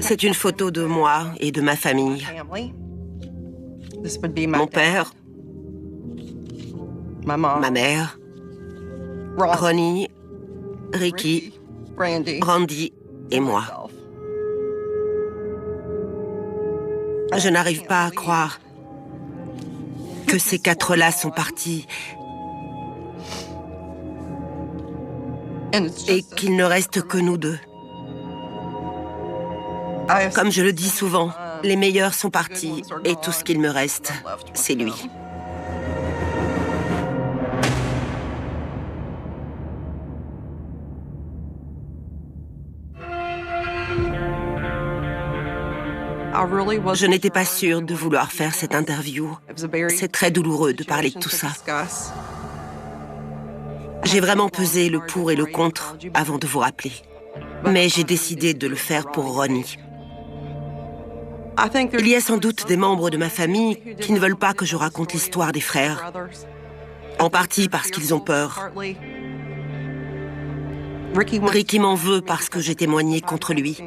C'est une photo de moi et de ma famille. Mon père, ma mère, Ronnie, Ricky, Randy et moi. Je n'arrive pas à croire que ces quatre-là sont partis et qu'il ne reste que nous deux. Comme je le dis souvent, les meilleurs sont partis et tout ce qu'il me reste, c'est lui. Je n'étais pas sûre de vouloir faire cette interview. C'est très douloureux de parler de tout ça. J'ai vraiment pesé le pour et le contre avant de vous rappeler. Mais j'ai décidé de le faire pour Ronnie. Il y a sans doute des membres de ma famille qui ne veulent pas que je raconte l'histoire des frères. En partie parce qu'ils ont peur. Ricky m'en veut parce que j'ai témoigné contre lui.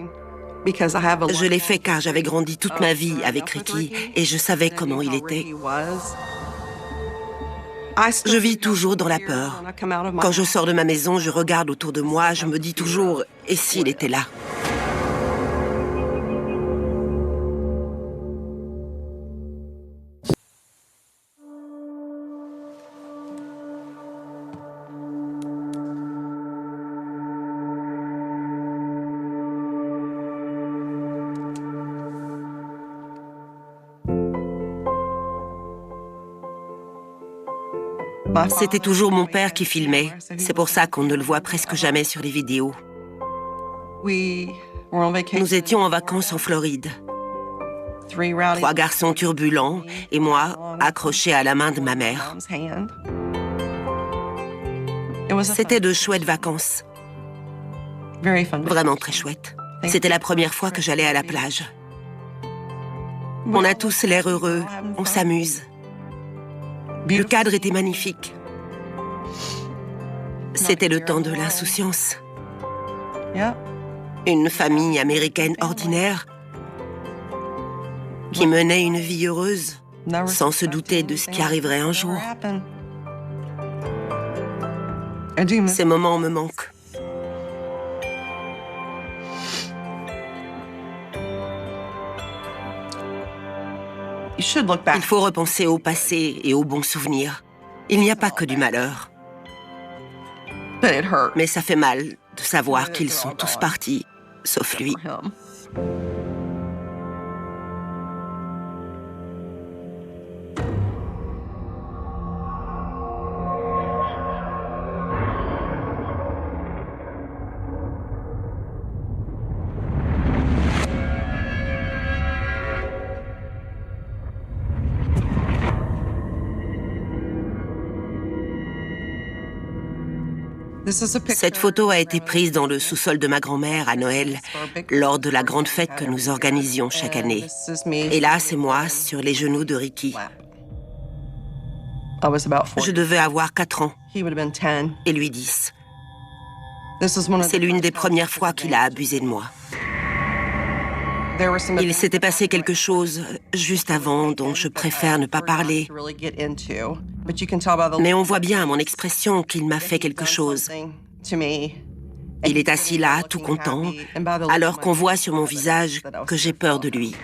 Je l'ai fait car j'avais grandi toute ma vie avec Ricky et je savais comment il était. Je vis toujours dans la peur. Quand je sors de ma maison, je regarde autour de moi, je me dis toujours « et s'il était là ?» C'était toujours mon père qui filmait. C'est pour ça qu'on ne le voit presque jamais sur les vidéos. Nous étions en vacances en Floride. 3 garçons turbulents et moi accrochés à la main de ma mère. C'était de chouettes vacances. Vraiment très chouettes. C'était la première fois que j'allais à la plage. On a tous l'air heureux, on s'amuse. Le cadre était magnifique. C'était le temps de l'insouciance. Une famille américaine ordinaire qui menait une vie heureuse sans se douter de ce qui arriverait un jour. Ces moments me manquent. Il faut repenser au passé et aux bons souvenirs. Il n'y a pas que du malheur. Mais ça fait mal de savoir qu'ils sont tous partis, sauf lui. Cette photo a été prise dans le sous-sol de ma grand-mère à Noël, lors de la grande fête que nous organisions chaque année. Et là, c'est moi, sur les genoux de Ricky. Je devais avoir 4 ans, et lui 10. C'est l'une des premières fois qu'il a abusé de moi. Il s'était passé quelque chose juste avant dont je préfère ne pas parler. Mais on voit bien à mon expression qu'il m'a fait quelque chose. Il est assis là, tout content, alors qu'on voit sur mon visage que j'ai peur de lui.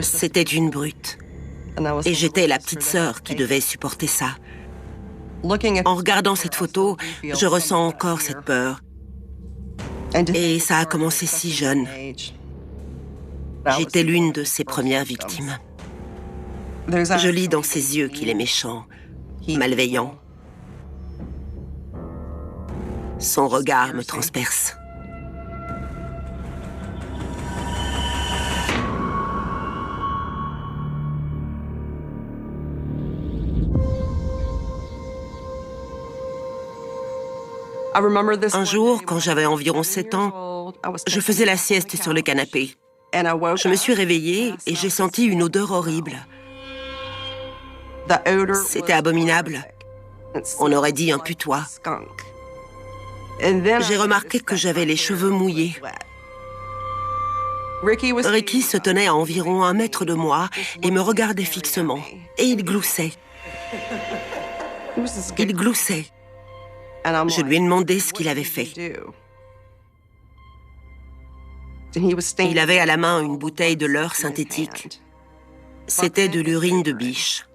C'était une brute. Et j'étais la petite sœur qui devait supporter ça. En regardant cette photo, je ressens encore cette peur. Et ça a commencé si jeune. J'étais l'une de ses premières victimes. Je lis dans ses yeux qu'il est méchant, malveillant. Son regard me transperce. Un jour, quand j'avais environ 7 ans, je faisais la sieste sur le canapé. Je me suis réveillée et j'ai senti une odeur horrible. C'était abominable. On aurait dit un putois. J'ai remarqué que j'avais les cheveux mouillés. Ricky se tenait à environ 1 mètre de moi et me regardait fixement. Et il gloussait. Il gloussait. Je lui ai demandé ce qu'il avait fait. Il avait à la main une bouteille de leurre synthétique. C'était de l'urine de biche.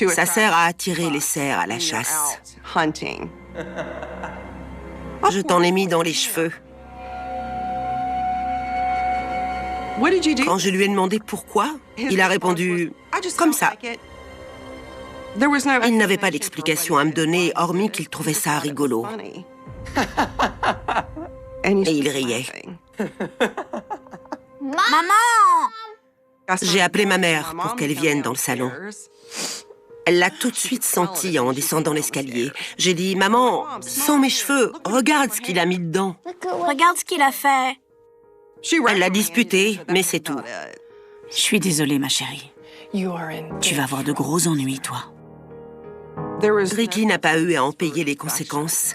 Ça sert à attirer les cerfs à la chasse. Je t'en ai mis dans les cheveux. Quand je lui ai demandé pourquoi, il a répondu « comme ça ». Il n'avait pas d'explication à me donner, hormis qu'il trouvait ça rigolo. Et il riait. Maman! J'ai appelé ma mère pour qu'elle vienne dans le salon. Elle l'a tout de suite senti en descendant l'escalier. J'ai dit « Maman, sans mes cheveux, regarde ce qu'il a mis dedans. » Regarde ce qu'il a fait. Elle l'a disputé, mais c'est tout. Je suis désolée, ma chérie. Tu vas avoir de gros ennuis, toi. Ricky n'a pas eu à en payer les conséquences.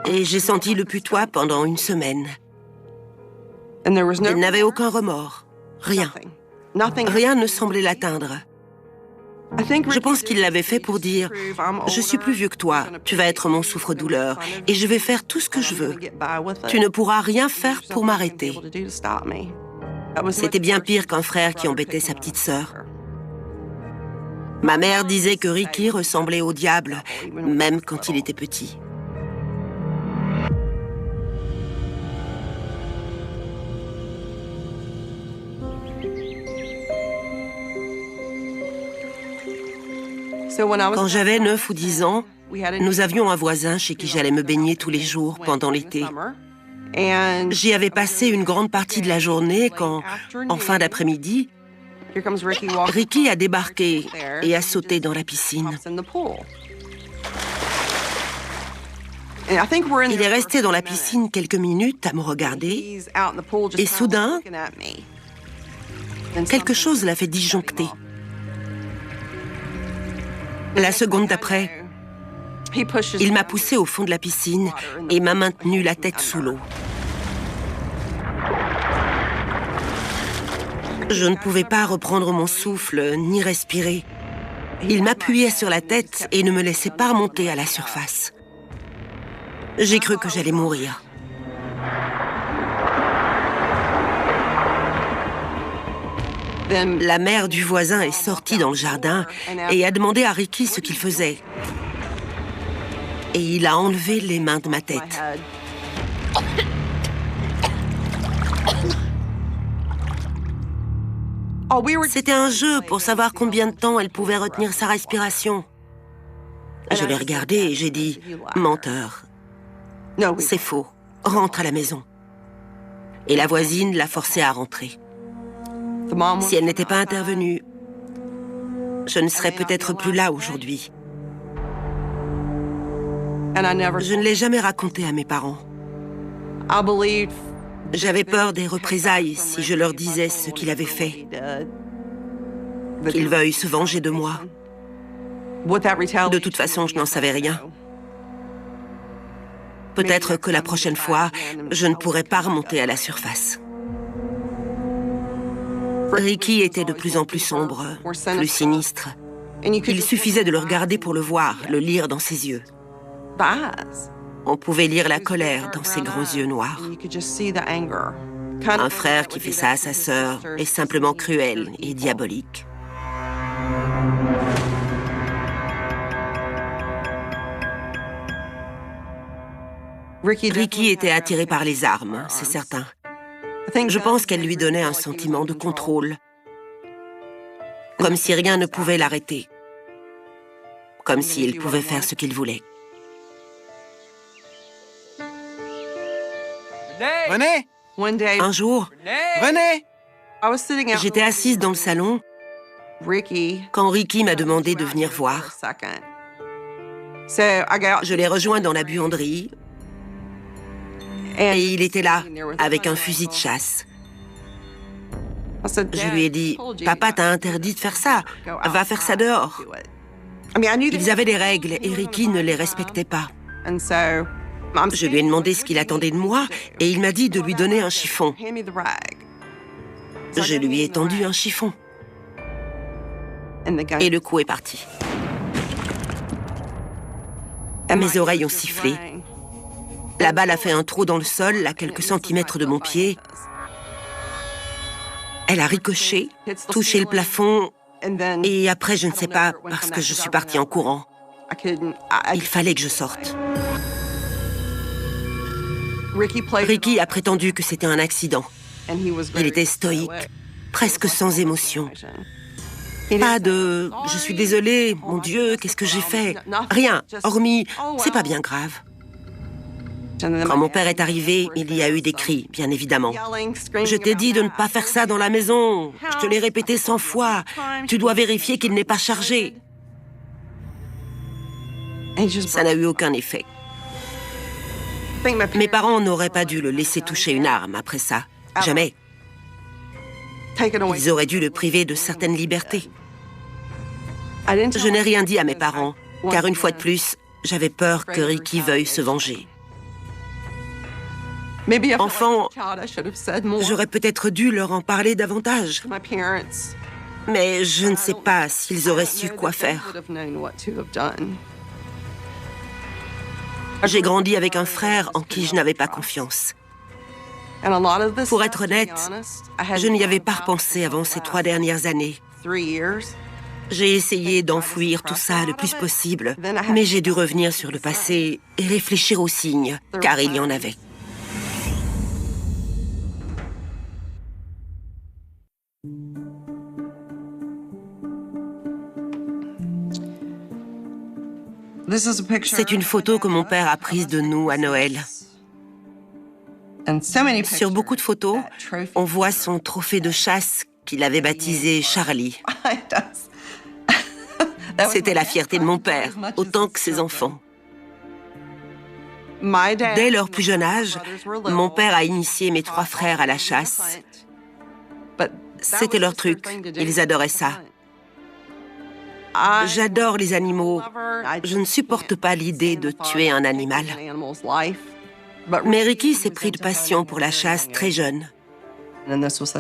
Et j'ai senti le putois pendant 1 semaine. Il n'avait aucun remords. Rien. Rien ne semblait l'atteindre. Je pense qu'il l'avait fait pour dire « Je suis plus vieux que toi, tu vas être mon souffre-douleur, et je vais faire tout ce que je veux. Tu ne pourras rien faire pour m'arrêter. » C'était bien pire qu'un frère qui embêtait sa petite sœur. Ma mère disait que Ricky ressemblait au diable, même quand il était petit. Quand j'avais 9 ou 10 ans, nous avions un voisin chez qui j'allais me baigner tous les jours pendant l'été. J'y avais passé une grande partie de la journée quand, en fin d'après-midi, Ricky a débarqué et a sauté dans la piscine. Il est resté dans la piscine quelques minutes à me regarder et soudain, quelque chose l'a fait disjoncter. La seconde d'après, il m'a poussé au fond de la piscine et m'a maintenu la tête sous l'eau. Je ne pouvais pas reprendre mon souffle ni respirer. Il m'appuyait sur la tête et ne me laissait pas remonter à la surface. J'ai cru que j'allais mourir. La mère du voisin est sortie dans le jardin et a demandé à Ricky ce qu'il faisait. Et il a enlevé les mains de ma tête. C'était un jeu pour savoir combien de temps elle pouvait retenir sa respiration. Je l'ai regardé et j'ai dit « Menteur. C'est faux. Rentre à la maison. » Et la voisine l'a forcé à rentrer. Si elle n'était pas intervenue, je ne serais peut-être plus là aujourd'hui. Je ne l'ai jamais raconté à mes parents. J'avais peur des représailles si je leur disais ce qu'il avait fait. Qu'ils veuillent se venger de moi. De toute façon, je n'en savais rien. Peut-être que la prochaine fois, je ne pourrai pas remonter à la surface. Ricky était de plus en plus sombre, plus sinistre. Il suffisait de le regarder pour le voir, le lire dans ses yeux. On pouvait lire la colère dans ses grands yeux noirs. Un frère qui fait ça à sa sœur est simplement cruel et diabolique. Ricky était attiré par les armes, c'est certain. Je pense qu'elle lui donnait un sentiment de contrôle. Comme si rien ne pouvait l'arrêter. Comme s'il pouvait faire ce qu'il voulait. Venez! Un jour, Venez! j'étais assise dans le salon quand Ricky m'a demandé de venir voir. Je l'ai rejoint dans la buanderie et il était là, avec un fusil de chasse. Je lui ai dit, « Papa t'a interdit de faire ça, va faire ça dehors. » Ils avaient des règles et Ricky ne les respectait pas. Je lui ai demandé ce qu'il attendait de moi et il m'a dit de lui donner un chiffon. Je lui ai tendu un chiffon. Et le coup est parti. Mes oreilles ont sifflé. La balle a fait un trou dans le sol, à quelques centimètres de mon pied. Elle a ricoché, touché le plafond, et après, je ne sais pas, parce que je suis partie en courant. Il fallait que je sorte. Ricky a prétendu que c'était un accident. Il était stoïque, presque sans émotion. Pas de « je suis désolée, mon Dieu, qu'est-ce que j'ai fait ?» Rien, hormis « c'est pas bien grave ». Quand mon père est arrivé, il y a eu des cris, bien évidemment. « Je t'ai dit de ne pas faire ça dans la maison. Je te l'ai répété 100 fois. Tu dois vérifier qu'il n'est pas chargé. » Ça n'a eu aucun effet. Mes parents n'auraient pas dû le laisser toucher une arme après ça. Jamais. Ils auraient dû le priver de certaines libertés. Je n'ai rien dit à mes parents, car une fois de plus, j'avais peur que Ricky veuille se venger. Enfant, j'aurais peut-être dû leur en parler davantage. Mais je ne sais pas s'ils auraient su quoi faire. J'ai grandi avec un frère en qui je n'avais pas confiance. Pour être honnête, je n'y avais pas repensé avant ces 3 dernières années. J'ai essayé d'enfouir tout ça le plus possible, mais j'ai dû revenir sur le passé et réfléchir aux signes, car il y en avait. C'est une photo que mon père a prise de nous à Noël. Sur beaucoup de photos, on voit son trophée de chasse qu'il avait baptisé Charlie. C'était la fierté de mon père, autant que ses enfants. Dès leur plus jeune âge, mon père a initié mes 3 frères à la chasse. C'était leur truc, ils adoraient ça. J'adore les animaux. Je ne supporte pas l'idée de tuer un animal. Mais Ricky s'est pris de passion pour la chasse très jeune.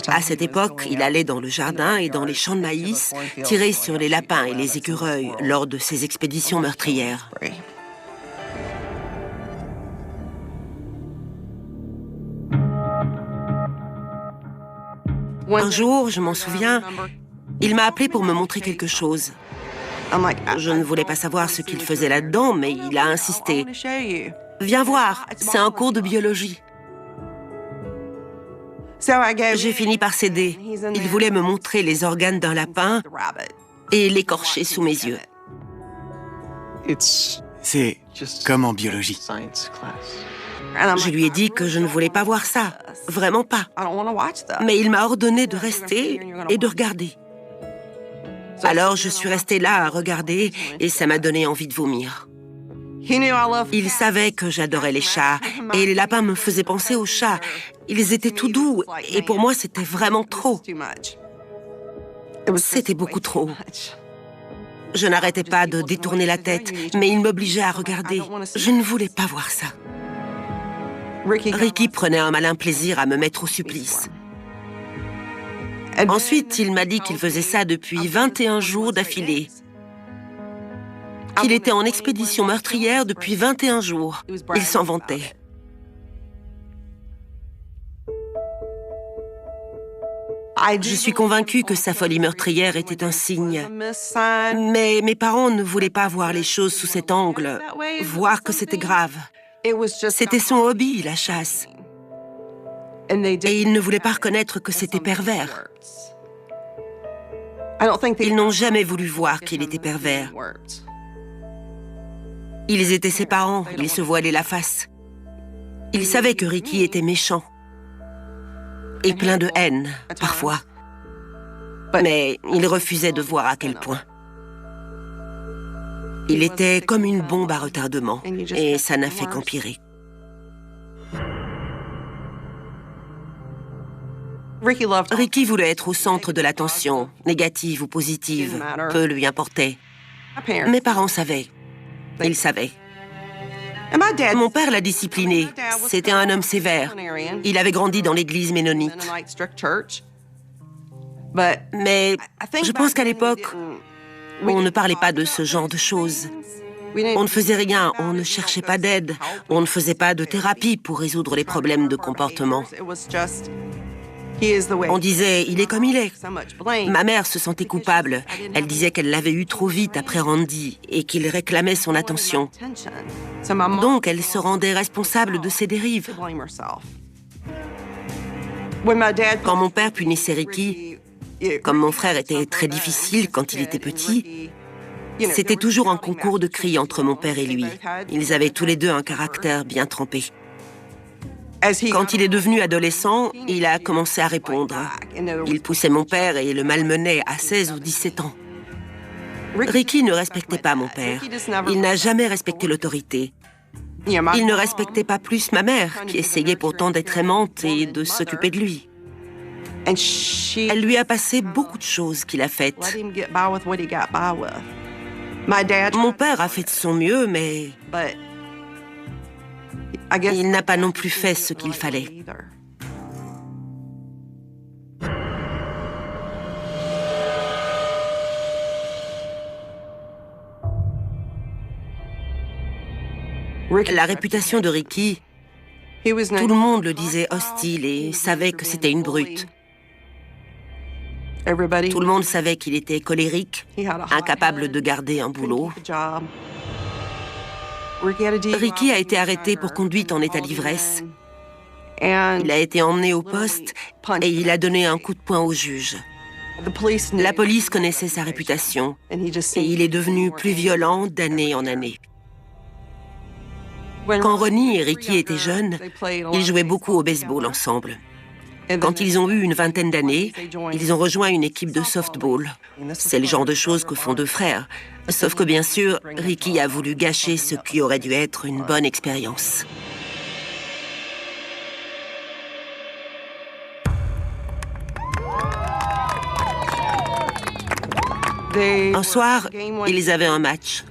À cette époque, il allait dans le jardin et dans les champs de maïs, tirer sur les lapins et les écureuils lors de ses expéditions meurtrières. Un jour, je m'en souviens, il m'a appelé pour me montrer quelque chose. Je ne voulais pas savoir ce qu'il faisait là-dedans, mais il a insisté. « Viens voir, c'est un cours de biologie. » J'ai fini par céder. Il voulait me montrer les organes d'un lapin et l'écorcher sous mes yeux. C'est comme en biologie. Je lui ai dit que je ne voulais pas voir ça, vraiment pas. Mais il m'a ordonné de rester et de regarder. Alors je suis restée là à regarder et ça m'a donné envie de vomir. Il savait que j'adorais les chats et les lapins me faisaient penser aux chats. Ils étaient tout doux et pour moi c'était vraiment trop. C'était beaucoup trop. Je n'arrêtais pas de détourner la tête, mais il m'obligeait à regarder. Je ne voulais pas voir ça. Ricky prenait un malin plaisir à me mettre au supplice. Ensuite, il m'a dit qu'il faisait ça depuis 21 jours d'affilée. Qu'il était en expédition meurtrière depuis 21 jours. Il s'en vantait. Je suis convaincue que sa folie meurtrière était un signe. Mais mes parents ne voulaient pas voir les choses sous cet angle, voir que c'était grave. C'était son hobby, la chasse. Et ils ne voulaient pas reconnaître que c'était pervers. Ils n'ont jamais voulu voir qu'il était pervers. Ils étaient ses parents, ils se voilaient la face. Ils savaient que Ricky était méchant. Et plein de haine, parfois. Mais ils refusaient de voir à quel point. Il était comme une bombe à retardement, et ça n'a fait qu'empirer. Ricky voulait être au centre de l'attention, négative ou positive, peu lui importait. Mes parents savaient. Ils savaient. Mon père l'a discipliné. C'était un homme sévère. Il avait grandi dans l'église ménonite. Mais je pense qu'à l'époque, on ne parlait pas de ce genre de choses. On ne faisait rien, on ne cherchait pas d'aide, on ne faisait pas de thérapie pour résoudre les problèmes de comportement. On disait, il est comme il est. Ma mère se sentait coupable. Elle disait qu'elle l'avait eu trop vite après Randy et qu'il réclamait son attention. Donc, elle se rendait responsable de ses dérives. Quand mon père punissait Ricky, comme mon frère était très difficile quand il était petit, c'était toujours un concours de cris entre mon père et lui. Ils avaient tous les deux un caractère bien trempé. Quand il est devenu adolescent, il a commencé à répondre. Il poussait mon père et le malmenait à 16 ou 17 ans. Ricky ne respectait pas mon père. Il n'a jamais respecté l'autorité. Il ne respectait pas plus ma mère, qui essayait pourtant d'être aimante et de s'occuper de lui. Elle lui a passé beaucoup de choses qu'il a faites. Mon père a fait de son mieux, mais il n'a pas non plus fait ce qu'il fallait. La réputation de Ricky, tout le monde le disait hostile et savait que c'était une brute. Tout le monde savait qu'il était colérique, incapable de garder un boulot. Ricky a été arrêté pour conduite en état d'ivresse. Il a été emmené au poste et il a donné un coup de poing au juge. La police connaissait sa réputation et il est devenu plus violent d'année en année. Quand Ronnie et Ricky étaient jeunes, ils jouaient beaucoup au baseball ensemble. Quand ils ont eu une vingtaine d'années, ils ont rejoint une équipe de softball. C'est le genre de choses que font deux frères. Sauf que bien sûr, Ricky a voulu gâcher ce qui aurait dû être une bonne expérience. Un soir, ils avaient un match.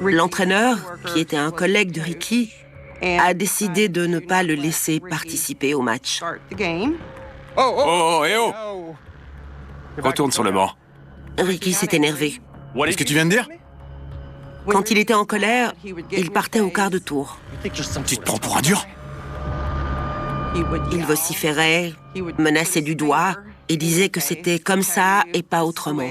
L'entraîneur, qui était un collègue de Ricky, a décidé de ne pas le laisser participer au match. Oh, retourne sur le banc. Ricky s'est énervé. Qu'est-ce que tu viens de dire? Quand il était en colère, il partait au quart de tour. Tu te prends pour un dur? Il vociférait, menaçait du doigt et disait que c'était comme ça et pas autrement.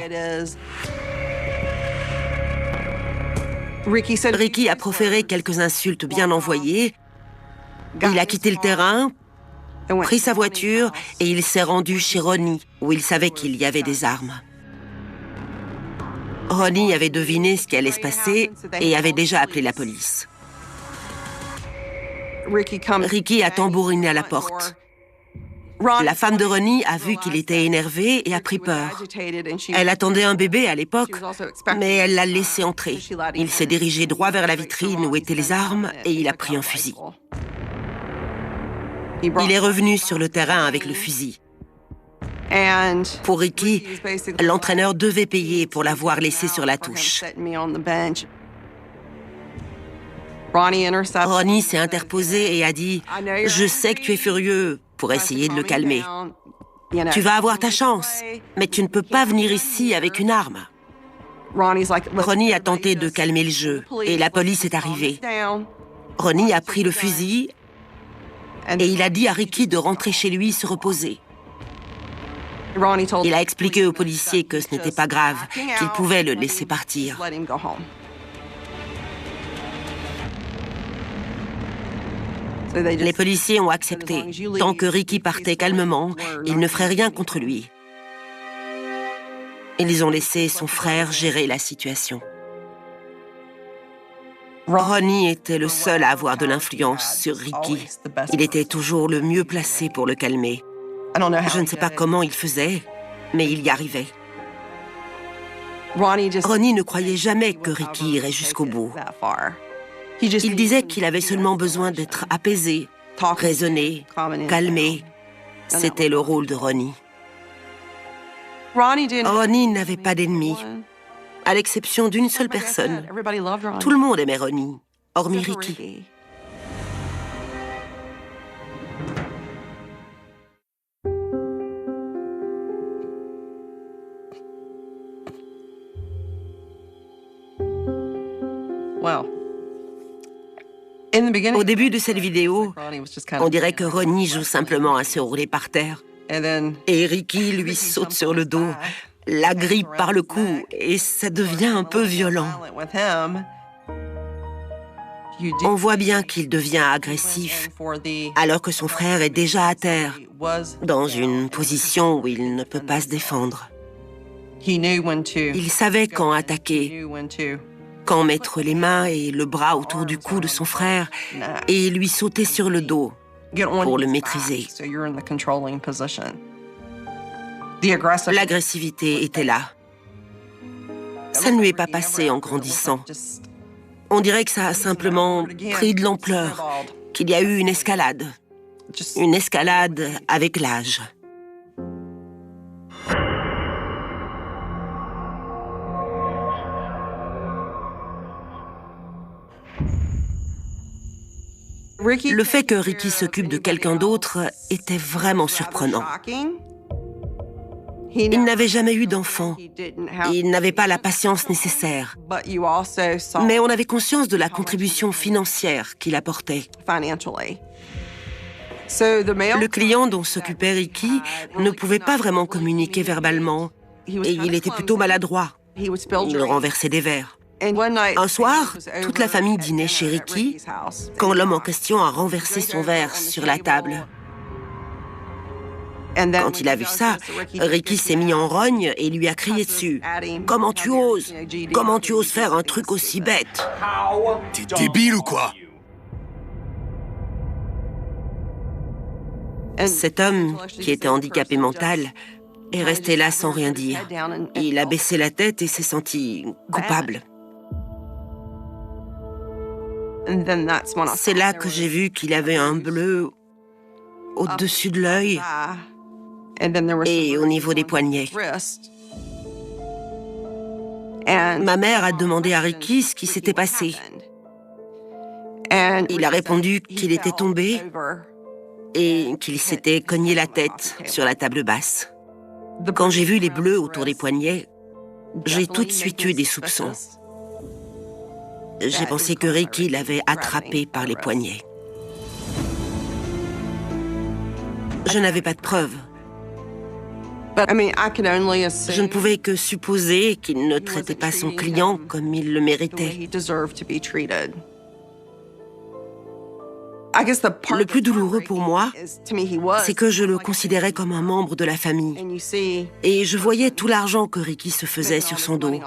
Ricky a proféré quelques insultes bien envoyées. Il a quitté le terrain, pris sa voiture et il s'est rendu chez Ronnie, où il savait qu'il y avait des armes. Ronnie avait deviné ce qui allait se passer et avait déjà appelé la police. Ricky a tambouriné à la porte. La femme de Ronnie a vu qu'il était énervé et a pris peur. Elle attendait un bébé à l'époque, mais elle l'a laissé entrer. Il s'est dirigé droit vers la vitrine où étaient les armes et il a pris un fusil. Il est revenu sur le terrain avec le fusil. Pour Ricky, l'entraîneur devait payer pour l'avoir laissé sur la touche. Ronnie s'est interposé et a dit « Je sais que tu es furieux », pour essayer de le calmer. « Tu vas avoir ta chance, mais tu ne peux pas venir ici avec une arme. » Ronnie a tenté de calmer le jeu et la police est arrivée. Ronnie a pris le fusil et il a dit à Ricky de rentrer chez lui se reposer. Il a expliqué aux policiers que ce n'était pas grave, qu'ils pouvaient le laisser partir. Les policiers ont accepté. Tant que Ricky partait calmement, ils ne feraient rien contre lui. Ils ont laissé son frère gérer la situation. Ronnie était le seul à avoir de l'influence sur Ricky. Il était toujours le mieux placé pour le calmer. Je ne sais pas comment il faisait, mais il y arrivait. Ronnie ne croyait jamais que Ricky irait jusqu'au bout. Il disait qu'il avait seulement besoin d'être apaisé, raisonné, calmé. C'était le rôle de Ronnie. Ronnie n'avait pas d'ennemis, à l'exception d'une seule personne. Tout le monde aimait Ronnie. hormis Ricky. Au début de cette vidéo, on dirait que Ronnie joue simplement à se rouler par terre. Et Ricky lui saute sur le dos, l'agrippe par le cou, et ça devient un peu violent. On voit bien qu'il devient agressif, alors que son frère est déjà à terre, dans une position où il ne peut pas se défendre. Il savait quand attaquer, quand mettre les mains et le bras autour du cou de son frère et lui sauter sur le dos pour le maîtriser. L'agressivité était là. Ça ne lui est pas passé en grandissant. On dirait que ça a simplement pris de l'ampleur, qu'il y a eu une escalade avec l'âge. Le fait que Ricky s'occupe de quelqu'un d'autre était vraiment surprenant. Il n'avait jamais eu d'enfant. Il n'avait pas la patience nécessaire. Mais on avait conscience de la contribution financière qu'il apportait. Le client dont s'occupait Ricky ne pouvait pas vraiment communiquer verbalement. Et il était plutôt maladroit. Il renversait des verres. Un soir, toute la famille dînait chez Ricky quand l'homme en question a renversé son verre sur la table. Quand il a vu ça, Ricky s'est mis en rogne et lui a crié dessus. « Comment tu oses? Comment tu oses faire un truc aussi bête? » T'es débile ou quoi? Cet homme, qui était handicapé mental, est resté là sans rien dire. Il a baissé la tête et s'est senti coupable. C'est là que j'ai vu qu'il avait un bleu au-dessus de l'œil et au niveau des poignets. Ma mère a demandé à Ricky ce qui s'était passé. Il a répondu qu'il était tombé et qu'il s'était cogné la tête sur la table basse. Quand j'ai vu les bleus autour des poignets, j'ai tout de suite eu des soupçons. J'ai pensé que Ricky l'avait attrapé par les poignets. Je n'avais pas de preuves. Je ne pouvais que supposer qu'il ne traitait pas son client comme il le méritait. Le plus douloureux pour moi, c'est que je le considérais comme un membre de la famille. Et je voyais tout l'argent que Ricky se faisait sur son dos.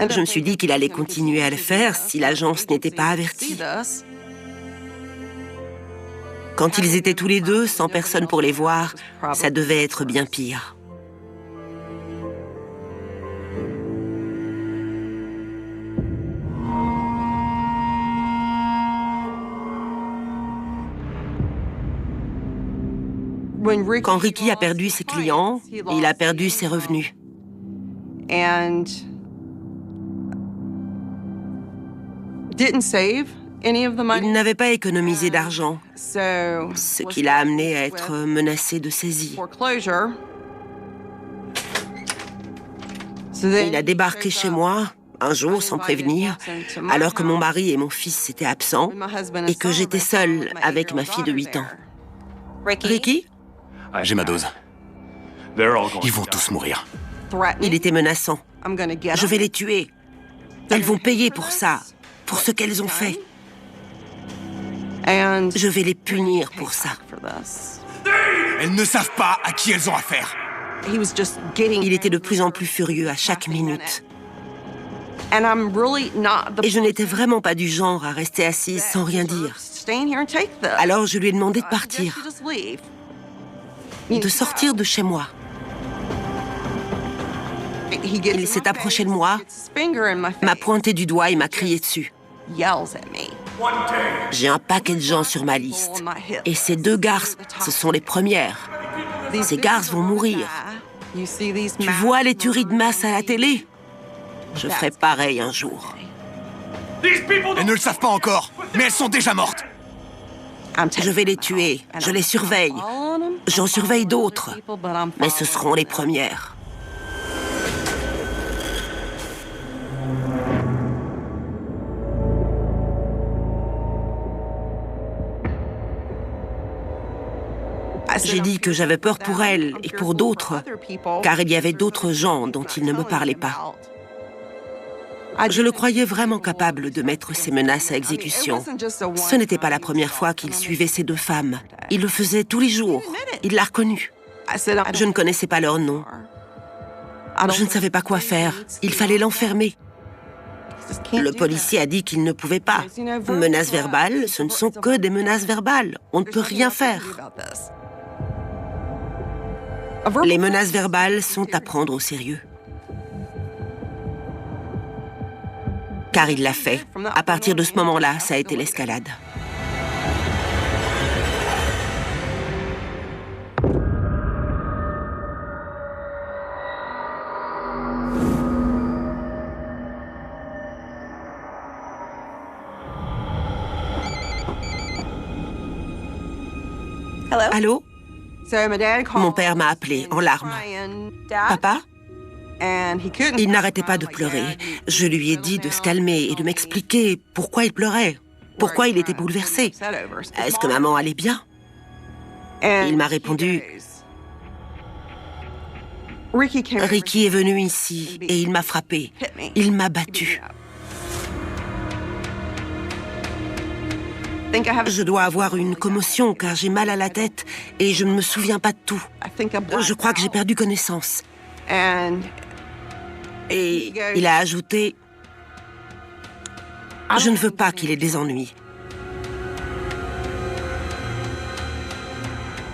Je me suis dit qu'il allait continuer à le faire si l'agence n'était pas avertie. Quand ils étaient tous les deux, sans personne pour les voir, ça devait être bien pire. Quand Ricky a perdu ses clients, il a perdu ses revenus. Il n'avait pas économisé d'argent, ce qui l'a amené à être menacé de saisie. Il a débarqué chez moi, un jour sans prévenir, alors que mon mari et mon fils étaient absents et que j'étais seule avec ma fille de 8 ans. Ricky ? J'ai ma dose. Ils vont tous mourir. Il était menaçant. Je vais les tuer. Elles vont payer pour ça, pour ce qu'elles ont fait. Je vais les punir pour ça. Elles ne savent pas à qui elles ont affaire. Il était de plus en plus furieux à chaque minute. Et je n'étais vraiment pas du genre à rester assise sans rien dire. Alors je lui ai demandé de partir, de sortir de chez moi. Il s'est approché de moi, m'a pointé du doigt et m'a crié dessus. J'ai un paquet de gens sur ma liste. Et ces 2 garces, ce sont les premières. Ces garces vont mourir. Tu vois les tueries de masse à la télé? Je ferai pareil un jour. Elles ne le savent pas encore, mais elles sont déjà mortes. Je vais les tuer, je les surveille. J'en surveille d'autres, mais ce seront les premières. J'ai dit que j'avais peur pour elle et pour d'autres, car il y avait d'autres gens dont il ne me parlait pas. Je le croyais vraiment capable de mettre ses menaces à exécution. Ce n'était pas la première fois qu'il suivait ces deux femmes. Il le faisait tous les jours. Il l'a reconnue. Je ne connaissais pas leur nom. Je ne savais pas quoi faire. Il fallait l'enfermer. Le policier a dit qu'il ne pouvait pas. Menaces verbales, ce ne sont que des menaces verbales. On ne peut rien faire. Les menaces verbales sont à prendre au sérieux. Car il l'a fait. À partir de ce moment-là, ça a été l'escalade. Allô? Mon père m'a appelé en larmes. Papa? Il n'arrêtait pas de pleurer. Je lui ai dit de se calmer et de m'expliquer pourquoi il pleurait, pourquoi il était bouleversé. Est-ce que maman allait bien? Il m'a répondu, Ricky est venu ici et il m'a frappé. Il m'a battu. Je dois avoir une commotion car j'ai mal à la tête et je ne me souviens pas de tout. Je crois que j'ai perdu connaissance. Et il a ajouté, je ne veux pas qu'il ait des ennuis.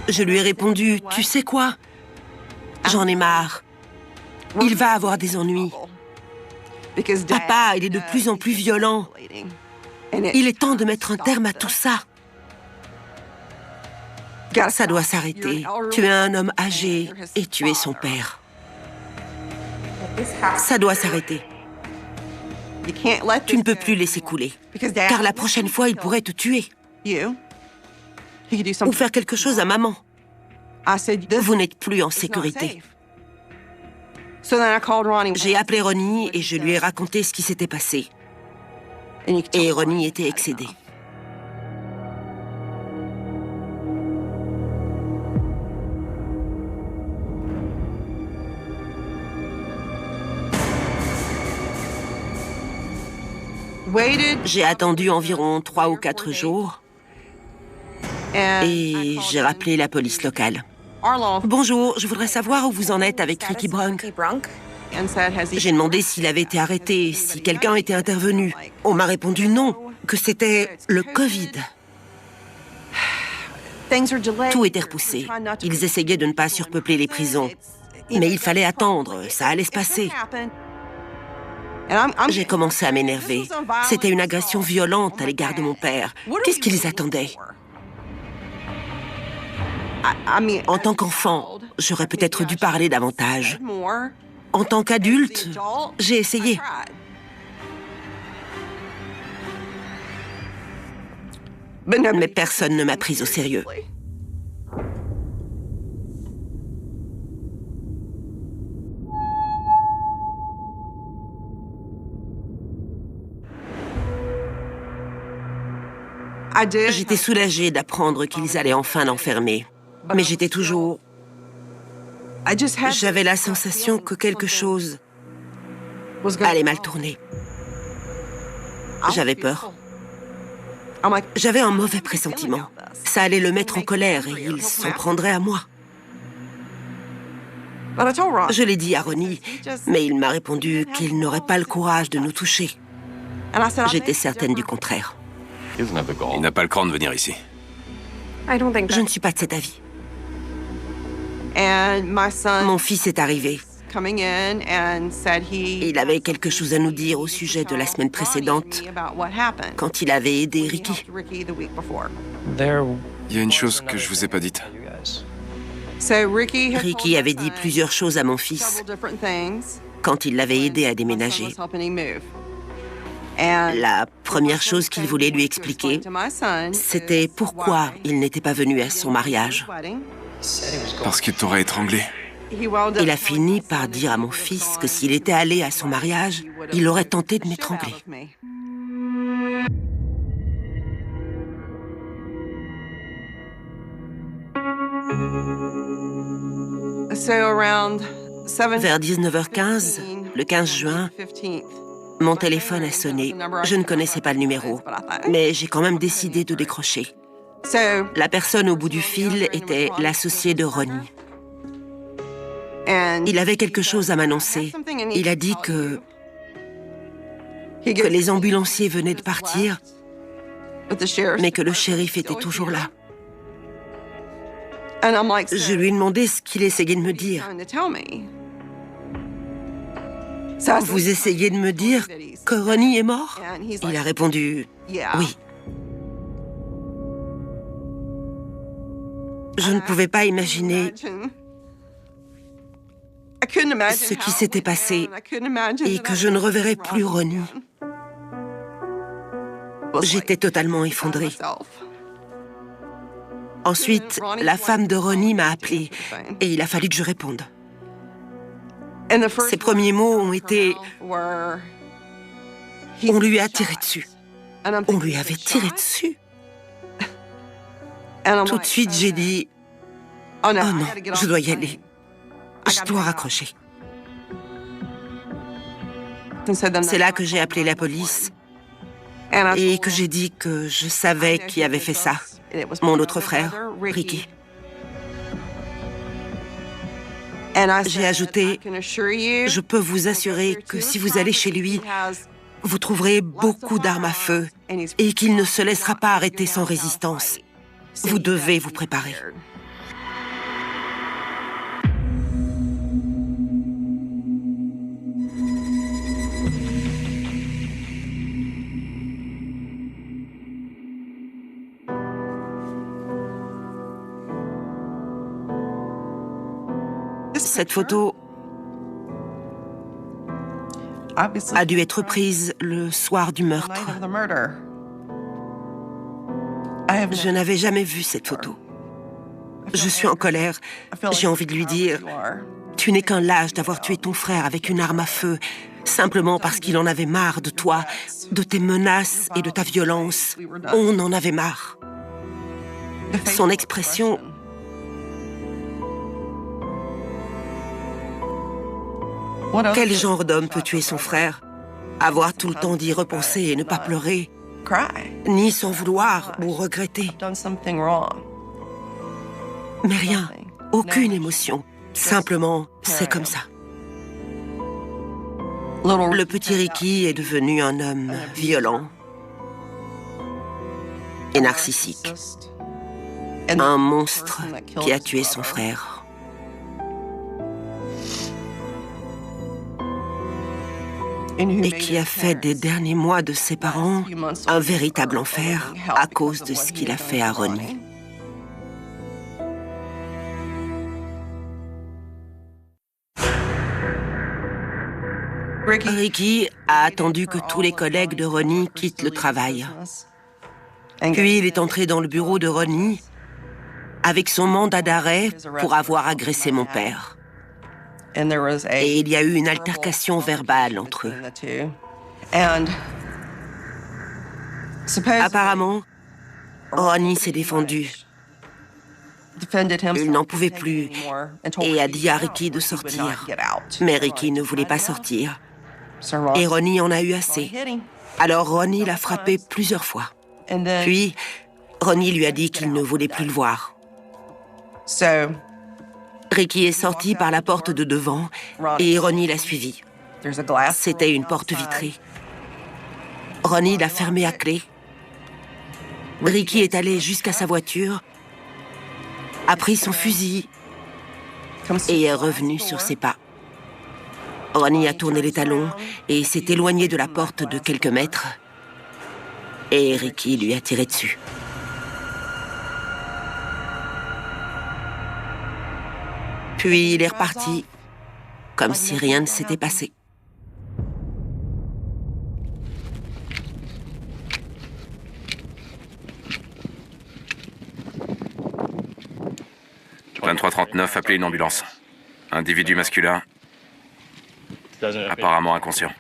Je lui ai répondu, tu sais quoi? J'en ai marre. Il va avoir des ennuis. Papa, il est de plus en plus violent. Il est temps de mettre un terme à tout ça. Ça doit s'arrêter. Tu es un homme âgé et tu es son père. Ça doit s'arrêter. Tu ne peux plus laisser couler. Car la prochaine fois, il pourrait te tuer. Ou faire quelque chose à maman. Vous n'êtes plus en sécurité. J'ai appelé Ronnie et je lui ai raconté ce qui s'était passé. Et Ronnie était excédé. J'ai attendu environ 3 ou 4 jours et j'ai rappelé la police locale. Bonjour, je voudrais savoir où vous en êtes avec Ricky Brunk. J'ai demandé s'il avait été arrêté, si quelqu'un était intervenu. On m'a répondu non, que c'était le Covid. Tout était repoussé. Ils essayaient de ne pas surpeupler les prisons. Mais il fallait attendre, ça allait se passer. J'ai commencé à m'énerver. C'était une agression violente à l'égard de mon père. Qu'est-ce qu'ils attendaient? En tant qu'enfant, j'aurais peut-être dû parler davantage. En tant qu'adulte, j'ai essayé. Mais personne ne m'a prise au sérieux. J'étais soulagée d'apprendre qu'ils allaient enfin l'enfermer. Mais j'étais toujours... J'avais la sensation que quelque chose allait mal tourner. J'avais peur. J'avais un mauvais pressentiment. Ça allait le mettre en colère et il s'en prendrait à moi. Je l'ai dit à Ronnie, mais il m'a répondu qu'il n'aurait pas le courage de nous toucher. J'étais certaine du contraire. Il n'a pas le cran de venir ici. Je ne suis pas de cet avis. Mon fils est arrivé. Il avait quelque chose à nous dire au sujet de la semaine précédente, quand il avait aidé Ricky. Il y a une chose que je vous ai pas dite. Ricky avait dit plusieurs choses à mon fils quand il l'avait aidé à déménager. La première chose qu'il voulait lui expliquer, c'était pourquoi il n'était pas venu à son mariage. Parce qu'il t'aurait étranglé. Il a fini par dire à mon fils que s'il était allé à son mariage, il aurait tenté de m'étrangler. Vers 19h15, le 15 juin, mon téléphone a sonné. Je ne connaissais pas le numéro, mais j'ai quand même décidé de décrocher. La personne au bout du fil était l'associé de Ronnie. Il avait quelque chose à m'annoncer. Il a dit que les ambulanciers venaient de partir, mais que le shérif était toujours là. Je lui ai demandé ce qu'il essayait de me dire. Vous essayez de me dire que Ronnie est mort? Il a répondu oui. Je ne pouvais pas imaginer ce qui s'était passé et que je ne reverrais plus Ronnie. J'étais totalement effondrée. Ensuite, la femme de Ronnie m'a appelée et il a fallu que je réponde. Ses premiers mots ont été « On lui a tiré dessus. » On lui avait tiré dessus. Tout de suite, j'ai dit « Oh non, je dois y aller. Je dois raccrocher. » C'est là que j'ai appelé la police et que j'ai dit que je savais qui avait fait ça. Mon autre frère, Ricky. J'ai ajouté, je peux vous assurer que si vous allez chez lui, vous trouverez beaucoup d'armes à feu et qu'il ne se laissera pas arrêter sans résistance. Vous devez vous préparer. Cette photo a dû être prise le soir du meurtre. Je n'avais jamais vu cette photo. Je suis en colère. J'ai envie de lui dire « Tu n'es qu'un lâche d'avoir tué ton frère avec une arme à feu, simplement parce qu'il en avait marre de toi, de tes menaces et de ta violence. On en avait marre. » Son expression... Quel genre d'homme peut tuer son frère? Avoir tout le temps d'y repenser et ne pas pleurer, ni s'en vouloir ou regretter. Mais rien, aucune émotion. Simplement, c'est comme ça. Le petit Ricky est devenu un homme violent et narcissique. Un monstre qui a tué son frère. Et qui a fait des derniers mois de ses parents un véritable enfer à cause de ce qu'il a fait à Ronnie. Ricky a attendu que tous les collègues de Ronnie quittent le travail. Puis il est entré dans le bureau de Ronnie avec son mandat d'arrêt pour avoir agressé mon père. Et il y a eu une altercation verbale entre eux. Apparemment, Ronnie s'est défendu. Il n'en pouvait plus et a dit à Ricky de sortir. Mais Ricky ne voulait pas sortir. Et Ronnie en a eu assez. Alors Ronnie l'a frappé plusieurs fois. Puis, Ronnie lui a dit qu'il ne voulait plus le voir. Ricky est sorti par la porte de devant et Ronnie l'a suivi. C'était une porte vitrée. Ronnie l'a fermée à clé. Ricky est allé jusqu'à sa voiture, a pris son fusil et est revenu sur ses pas. Ronnie a tourné les talons et s'est éloigné de la porte de quelques mètres. Et Ricky lui a tiré dessus. Puis il est reparti, comme si rien ne s'était passé. 2339, appelez une ambulance. Individu masculin, apparemment inconscient.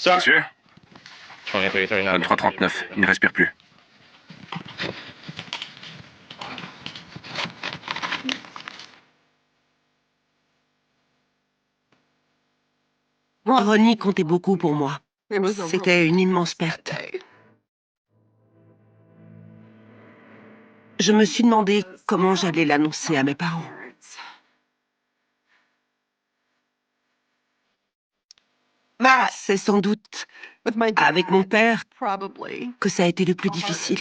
Monsieur 2339, il ne respire plus. Ronnie comptait beaucoup pour moi. C'était une immense perte. Je me suis demandé comment j'allais l'annoncer à mes parents. C'est sans doute avec mon père que ça a été le plus difficile.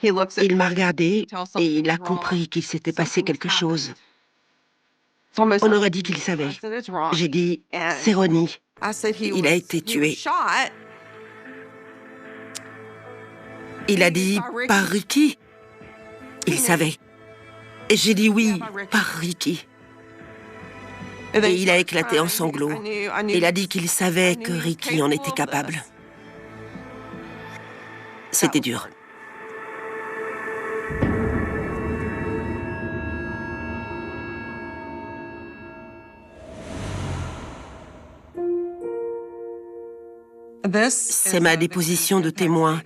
Il m'a regardé et il a compris qu'il s'était passé quelque chose. On aurait dit qu'il savait. J'ai dit, c'est Ronnie. Il a été tué. Il a dit, par Ricky. Il savait. Et j'ai dit oui, par Ricky. Et il a éclaté en sanglots. Il a dit qu'il savait que Ricky en était capable. C'était dur. C'est ma déposition de témoin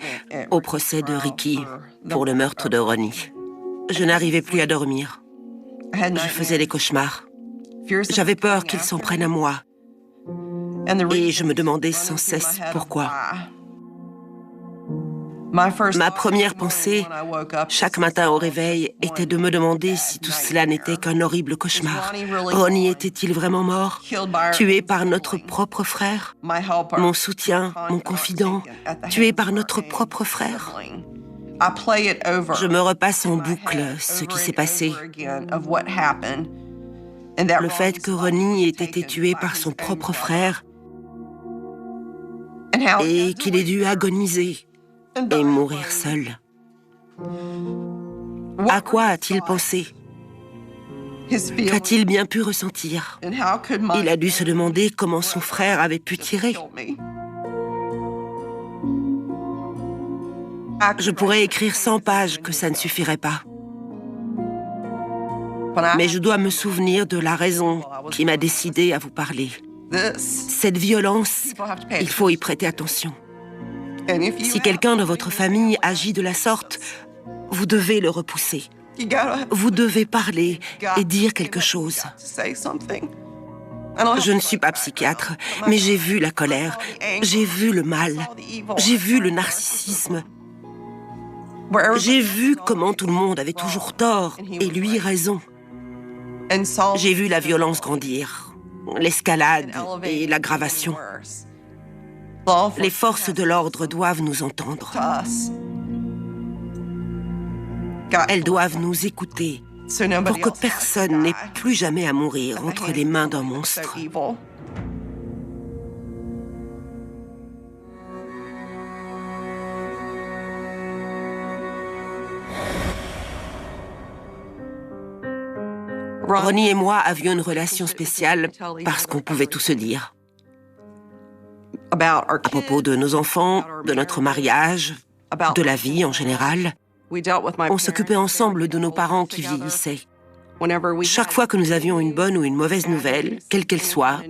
au procès de Ricky pour le meurtre de Ronnie. Je n'arrivais plus à dormir. Je faisais des cauchemars. J'avais peur qu'il s'en prenne à moi. Et je me demandais sans cesse pourquoi. Ma première pensée, chaque matin au réveil, était de me demander si tout cela n'était qu'un horrible cauchemar. Ronnie était-il vraiment mort, tué par notre propre frère? Mon soutien, mon confident, tué par notre propre frère? Je me repasse en boucle ce qui s'est passé. Le fait que Ronnie ait été tué par son propre frère et qu'il ait dû agoniser et mourir seul. À quoi a-t-il pensé? Qu'a-t-il bien pu ressentir? Il a dû se demander comment son frère avait pu tirer. Je pourrais écrire 100 pages que ça ne suffirait pas. Mais je dois me souvenir de la raison qui m'a décidé à vous parler. Cette violence, il faut y prêter attention. Si quelqu'un dans votre famille agit de la sorte, vous devez le repousser. Vous devez parler et dire quelque chose. Je ne suis pas psychiatre, mais j'ai vu la colère, j'ai vu le mal, j'ai vu le narcissisme. J'ai vu comment tout le monde avait toujours tort et lui raison. J'ai vu la violence grandir, l'escalade et l'aggravation. Les forces de l'ordre doivent nous entendre. Elles doivent nous écouter pour que personne n'ait plus jamais à mourir entre les mains d'un monstre. Ronnie et moi avions une relation spéciale parce qu'on pouvait tout se dire. À propos de nos enfants, de notre mariage, de la vie en général. On s'occupait ensemble de nos parents qui vieillissaient. Chaque fois que nous avions une bonne ou une mauvaise nouvelle, quelle qu'elle soit,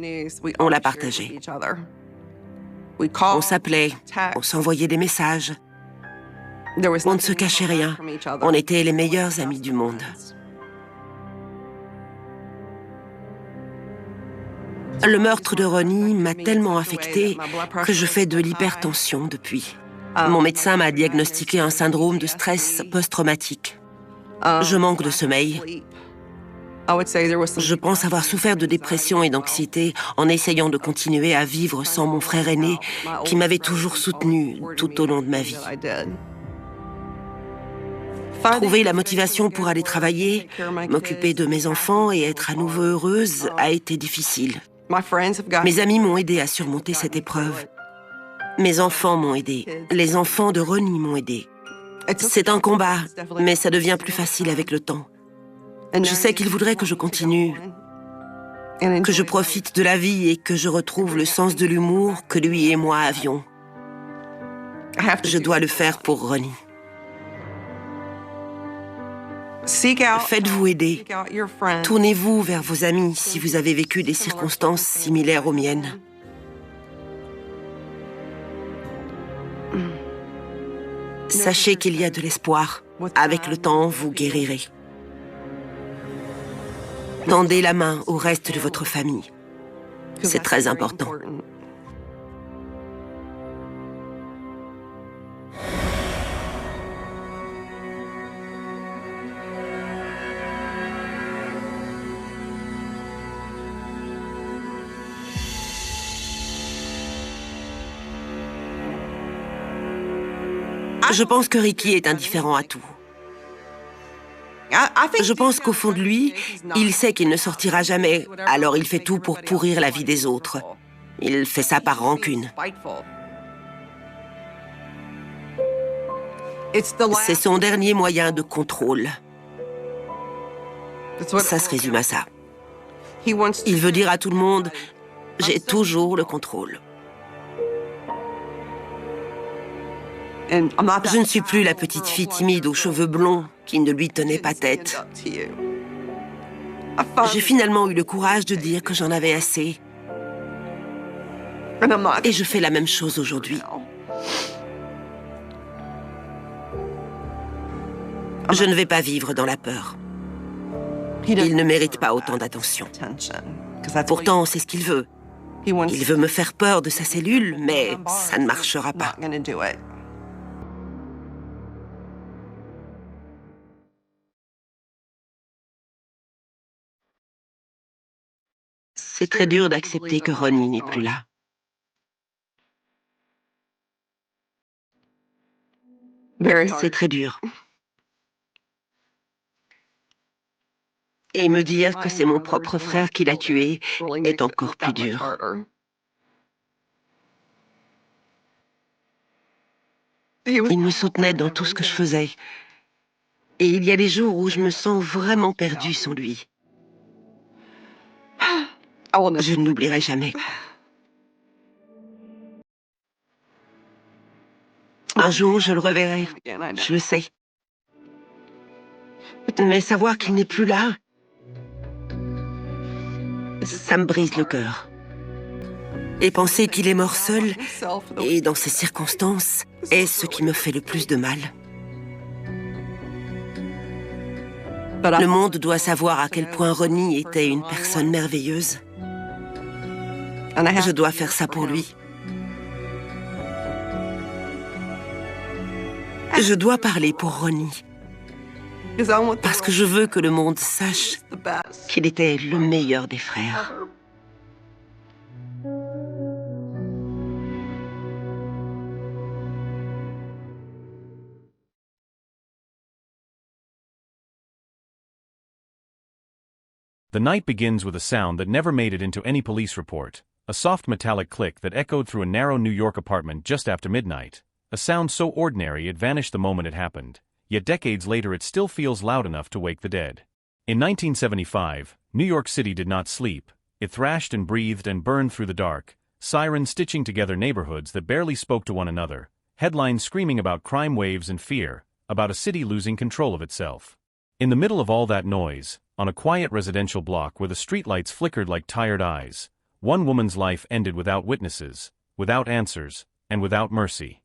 on la partageait. On s'appelait, on s'envoyait des messages. On ne se cachait rien. On était les meilleurs amis du monde. Le meurtre de Ronnie m'a tellement affectée que je fais de l'hypertension depuis. Mon médecin m'a diagnostiqué un syndrome de stress post-traumatique. Je manque de sommeil. Je pense avoir souffert de dépression et d'anxiété en essayant de continuer à vivre sans mon frère aîné qui m'avait toujours soutenu tout au long de ma vie. Trouver la motivation pour aller travailler, m'occuper de mes enfants et être à nouveau heureuse a été difficile. Mes amis m'ont aidé à surmonter cette épreuve. Mes enfants m'ont aidé. Les enfants de Ronnie m'ont aidé. C'est un combat, mais ça devient plus facile avec le temps. Je sais qu'il voudrait que je continue, que je profite de la vie et que je retrouve le sens de l'humour que lui et moi avions. Je dois le faire pour Ronnie. Faites-vous aider. Tournez-vous vers vos amis si vous avez vécu des circonstances similaires aux miennes. Sachez qu'il y a de l'espoir. Avec le temps, vous guérirez. Tendez la main au reste de votre famille. C'est très important. Je pense que Ricky est indifférent à tout. Je pense qu'au fond de lui, il sait qu'il ne sortira jamais, alors il fait tout pour pourrir la vie des autres. Il fait ça par rancune. C'est son dernier moyen de contrôle. Ça se résume à ça. Il veut dire à tout le monde, j'ai toujours le contrôle. Je ne suis plus la petite fille timide aux cheveux blonds qui ne lui tenait pas tête. J'ai finalement eu le courage de dire que j'en avais assez. Et je fais la même chose aujourd'hui. Je ne vais pas vivre dans la peur. Il ne mérite pas autant d'attention. Pourtant, c'est ce qu'il veut. Il veut me faire peur de sa cellule, mais ça ne marchera pas. C'est très dur d'accepter que Ronnie n'est plus là. C'est très dur. Et me dire que c'est mon propre frère qui l'a tué est encore plus dur. Il me soutenait dans tout ce que je faisais. Et il y a des jours où je me sens vraiment perdue sans lui. Je ne l'oublierai jamais. Un jour, je le reverrai. Je le sais. Mais savoir qu'il n'est plus là, ça me brise le cœur. Et penser qu'il est mort seul, et dans ces circonstances, est ce qui me fait le plus de mal. Le monde doit savoir à quel point Ronnie était une personne merveilleuse. Je dois faire ça pour lui. Je dois parler pour Ronnie. Parce que je veux que le monde sache qu'il était le meilleur des frères. The night begins with a sound that never made it into any police report, a soft metallic click that echoed through a narrow New York apartment just after midnight, a sound so ordinary it vanished the moment it happened, yet decades later it still feels loud enough to wake the dead. In 1975, New York City did not sleep. It thrashed and breathed and burned through the dark, sirens stitching together neighborhoods that barely spoke to one another, headlines screaming about crime waves and fear, about a city losing control of itself. In the middle of all that noise, on a quiet residential block where the streetlights flickered like tired eyes, one woman's life ended without witnesses, without answers, and without mercy.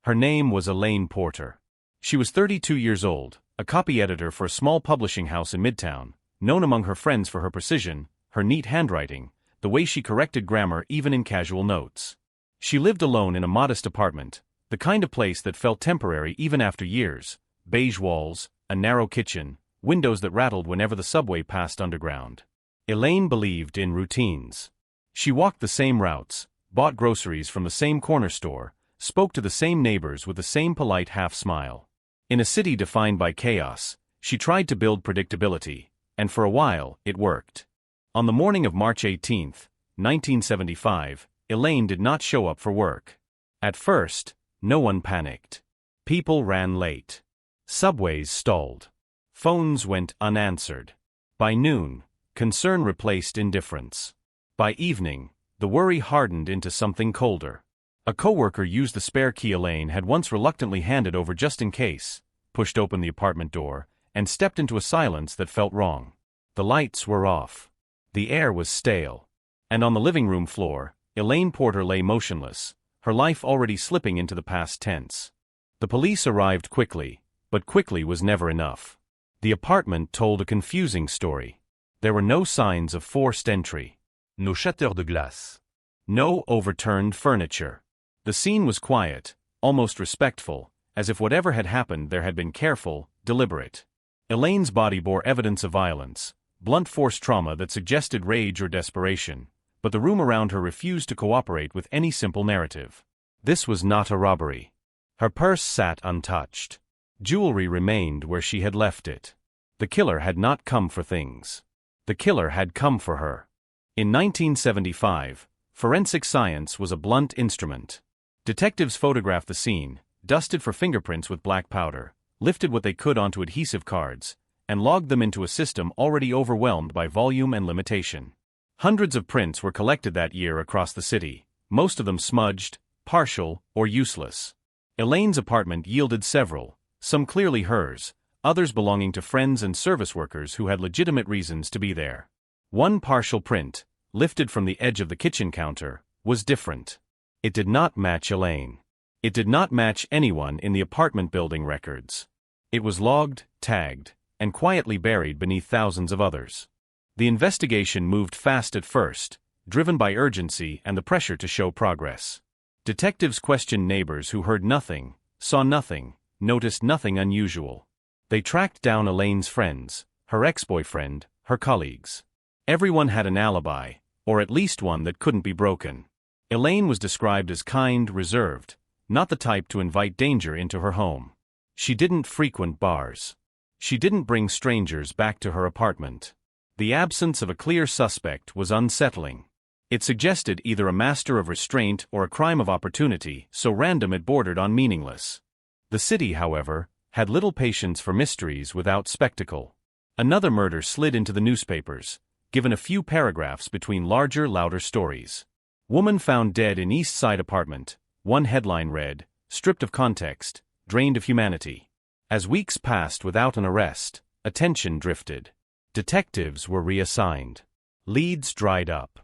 Her name was Elaine Porter. She was 32 years old, a copy editor for a small publishing house in Midtown, known among her friends for her precision, her neat handwriting, the way she corrected grammar even in casual notes. She lived alone in a modest apartment, the kind of place that felt temporary even after years, beige walls, a narrow kitchen, windows that rattled whenever the subway passed underground. Elaine believed in routines. She walked the same routes, bought groceries from the same corner store, spoke to the same neighbors with the same polite half-smile. In a city defined by chaos, she tried to build predictability, and for a while, it worked. On the morning of March 18, 1975, Elaine did not show up for work. At first, no one panicked. People ran late. Subways stalled. Phones went unanswered. By noon, concern replaced indifference. By evening, the worry hardened into something colder. A coworker used the spare key Elaine had once reluctantly handed over just in case, pushed open the apartment door, and stepped into a silence that felt wrong. The lights were off. The air was stale. And on the living room floor, Elaine Porter lay motionless, her life already slipping into the past tense. The police arrived quickly, but quickly was never enough. The apartment told a confusing story. There were no signs of forced entry. Nos chasseurs de glace. No overturned furniture. The scene was quiet, almost respectful, as if whatever had happened there had been careful, deliberate. Elaine's body bore evidence of violence, blunt force trauma that suggested rage or desperation, but the room around her refused to cooperate with any simple narrative. This was not a robbery. Her purse sat untouched. Jewelry remained where she had left it. The killer had not come for things. The killer had come for her. In 1975, forensic science was a blunt instrument. Detectives photographed the scene, dusted for fingerprints with black powder, lifted what they could onto adhesive cards, and logged them into a system already overwhelmed by volume and limitation. Hundreds of prints were collected that year across the city, most of them smudged, partial, or useless. Elaine's apartment yielded several, some clearly hers, others belonging to friends and service workers who had legitimate reasons to be there. One partial print, lifted from the edge of the kitchen counter, was different. It did not match Elaine. It did not match anyone in the apartment building records. It was logged, tagged, and quietly buried beneath thousands of others. The investigation moved fast at first, driven by urgency and the pressure to show progress. Detectives questioned neighbors who heard nothing, saw nothing, noticed nothing unusual. They tracked down Elaine's friends, her ex-boyfriend, her colleagues. Everyone had an alibi, or at least one that couldn't be broken. Elaine was described as kind, reserved, not the type to invite danger into her home. She didn't frequent bars. She didn't bring strangers back to her apartment. The absence of a clear suspect was unsettling. It suggested either a master of restraint or a crime of opportunity, so random it bordered on meaningless. The city, however, had little patience for mysteries without spectacle. Another murder slid into the newspapers, given a few paragraphs between larger, louder stories. Woman found dead in East Side apartment. One headline read, stripped of context, drained of humanity. As weeks passed without an arrest, attention drifted. Detectives were reassigned. Leads dried up.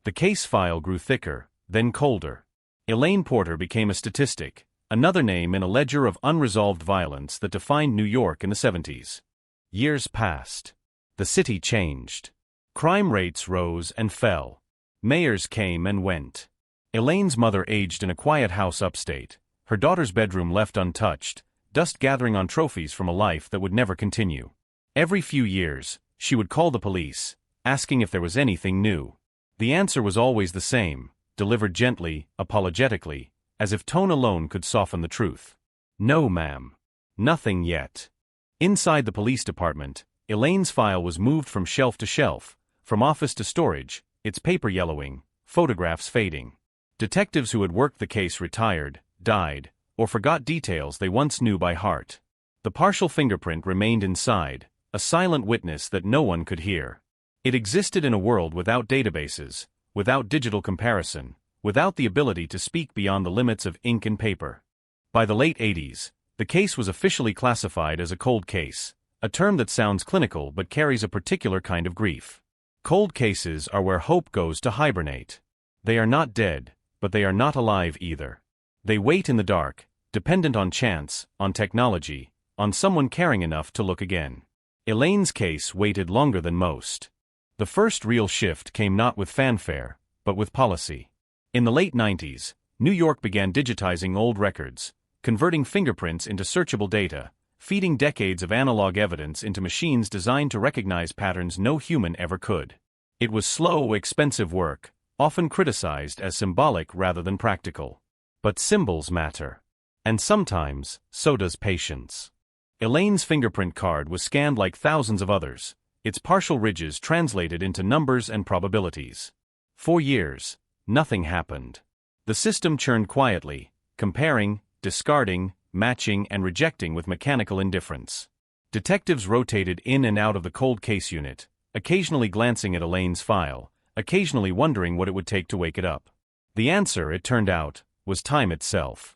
The case file grew thicker, then colder. Elaine Porter became a statistic, another name in a ledger of unresolved violence that defined New York in the 70s. Years passed. The city changed. Crime rates rose and fell. Mayors came and went. Elaine's mother aged in a quiet house upstate, her daughter's bedroom left untouched, dust gathering on trophies from a life that would never continue. Every few years, she would call the police, asking if there was anything new. The answer was always the same, delivered gently, apologetically, as if tone alone could soften the truth. No, ma'am. Nothing yet. Inside the police department, Elaine's file was moved from shelf to shelf, from office to storage, its paper yellowing, photographs fading. Detectives who had worked the case retired, died, or forgot details they once knew by heart. The partial fingerprint remained inside, a silent witness that no one could hear. It existed in a world without databases, without digital comparison, without the ability to speak beyond the limits of ink and paper. By the late 80s, the case was officially classified as a cold case, a term that sounds clinical but carries a particular kind of grief. Cold cases are where hope goes to hibernate. They are not dead, but they are not alive either. They wait in the dark, dependent on chance, on technology, on someone caring enough to look again. Elaine's case waited longer than most. The first real shift came not with fanfare, but with policy. In the late 90s, New York began digitizing old records, converting fingerprints into searchable data, feeding decades of analog evidence into machines designed to recognize patterns no human ever could. It was slow, expensive work, often criticized as symbolic rather than practical. But symbols matter. And sometimes, so does patience. Elaine's fingerprint card was scanned like thousands of others, its partial ridges translated into numbers and probabilities. For years, nothing happened. The system churned quietly, comparing, discarding, matching, and rejecting with mechanical indifference. Detectives rotated in and out of the cold case unit, occasionally glancing at Elaine's file, occasionally wondering what it would take to wake it up. The answer, it turned out, was time itself.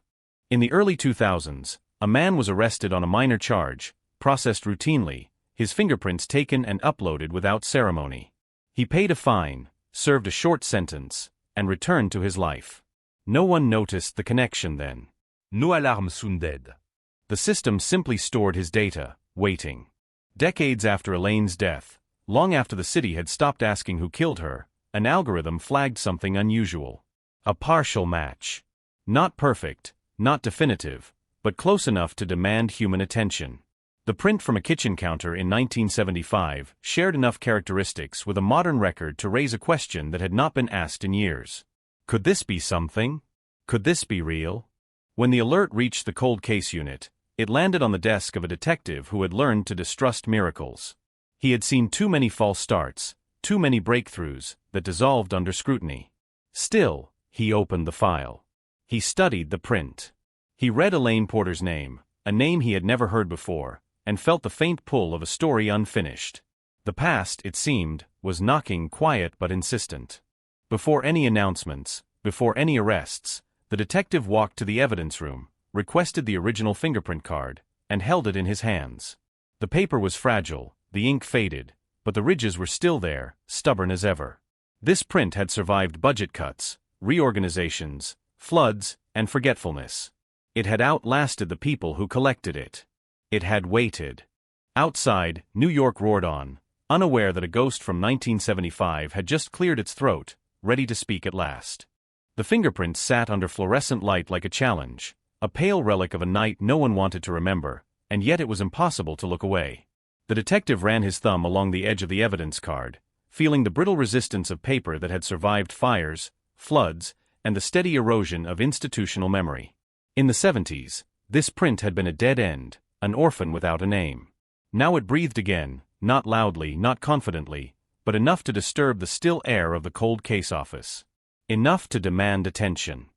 In the early 2000s, a man was arrested on a minor charge, processed routinely, his fingerprints taken and uploaded without ceremony. He paid a fine, served a short sentence, and returned to his life. No one noticed the connection then. No alarm sounded. The system simply stored his data, waiting. Decades after Elaine's death, long after the city had stopped asking who killed her, an algorithm flagged something unusual. A partial match. Not perfect, not definitive, but close enough to demand human attention. The print from a kitchen counter in 1975 shared enough characteristics with a modern record to raise a question that had not been asked in years. Could this be something? Could this be real? When the alert reached the cold case unit, it landed on the desk of a detective who had learned to distrust miracles. He had seen too many false starts, too many breakthroughs that dissolved under scrutiny. Still, he opened the file. He studied the print. He read Elaine Porter's name, a name he had never heard before, and felt the faint pull of a story unfinished. The past, it seemed, was knocking, quiet but insistent. Before any announcements, before any arrests, the detective walked to the evidence room, requested the original fingerprint card, and held it in his hands. The paper was fragile, the ink faded, but the ridges were still there, stubborn as ever. This print had survived budget cuts, reorganizations, floods, and forgetfulness. It had outlasted the people who collected it. It had waited. Outside, New York roared on, unaware that a ghost from 1975 had just cleared its throat, ready to speak at last. The fingerprints sat under fluorescent light like a challenge, a pale relic of a night no one wanted to remember, and yet it was impossible to look away. The detective ran his thumb along the edge of the evidence card, feeling the brittle resistance of paper that had survived fires, floods, and the steady erosion of institutional memory. In the 70s, this print had been a dead end, an orphan without a name. Now it breathed again, not loudly, not confidently, but enough to disturb the still air of the cold case office. Enough to demand attention.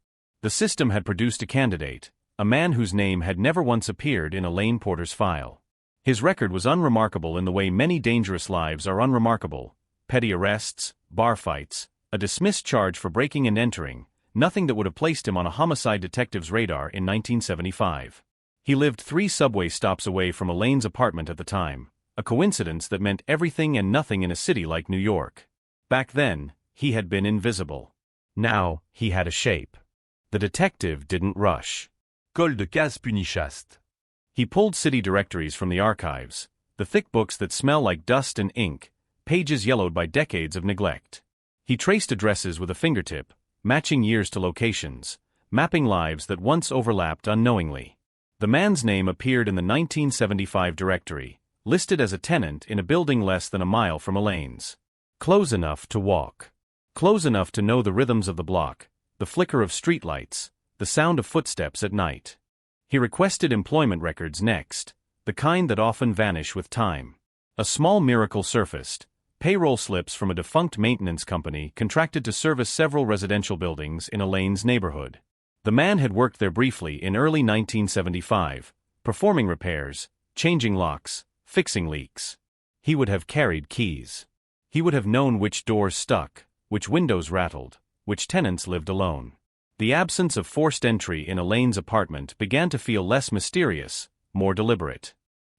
The system had produced a candidate, a man whose name had never once appeared in Elaine Porter's file. His record was unremarkable in the way many dangerous lives are unremarkable: petty arrests, bar fights, a dismissed charge for breaking and entering, nothing that would have placed him on a homicide detective's radar in 1975. He lived 3 subway stops away from Elaine's apartment at the time, a coincidence that meant everything and nothing in a city like New York. Back then, he had been invisible. Now, he had a shape. The detective didn't rush. Cold case punichaste. He pulled city directories from the archives, the thick books that smell like dust and ink, pages yellowed by decades of neglect. He traced addresses with a fingertip, matching years to locations, mapping lives that once overlapped unknowingly. The man's name appeared in the 1975 directory, listed as a tenant in a building less than a mile from Elaine's. Close enough to walk. Close enough to know the rhythms of the block, the flicker of streetlights, the sound of footsteps at night. He requested employment records next, the kind that often vanish with time. A small miracle surfaced: payroll slips from a defunct maintenance company contracted to service several residential buildings in Elaine's neighborhood. The man had worked there briefly in early 1975, performing repairs, changing locks, fixing leaks. He would have carried keys. He would have known which doors stuck, which windows rattled, which tenants lived alone. The absence of forced entry in Elaine's apartment began to feel less mysterious, more deliberate.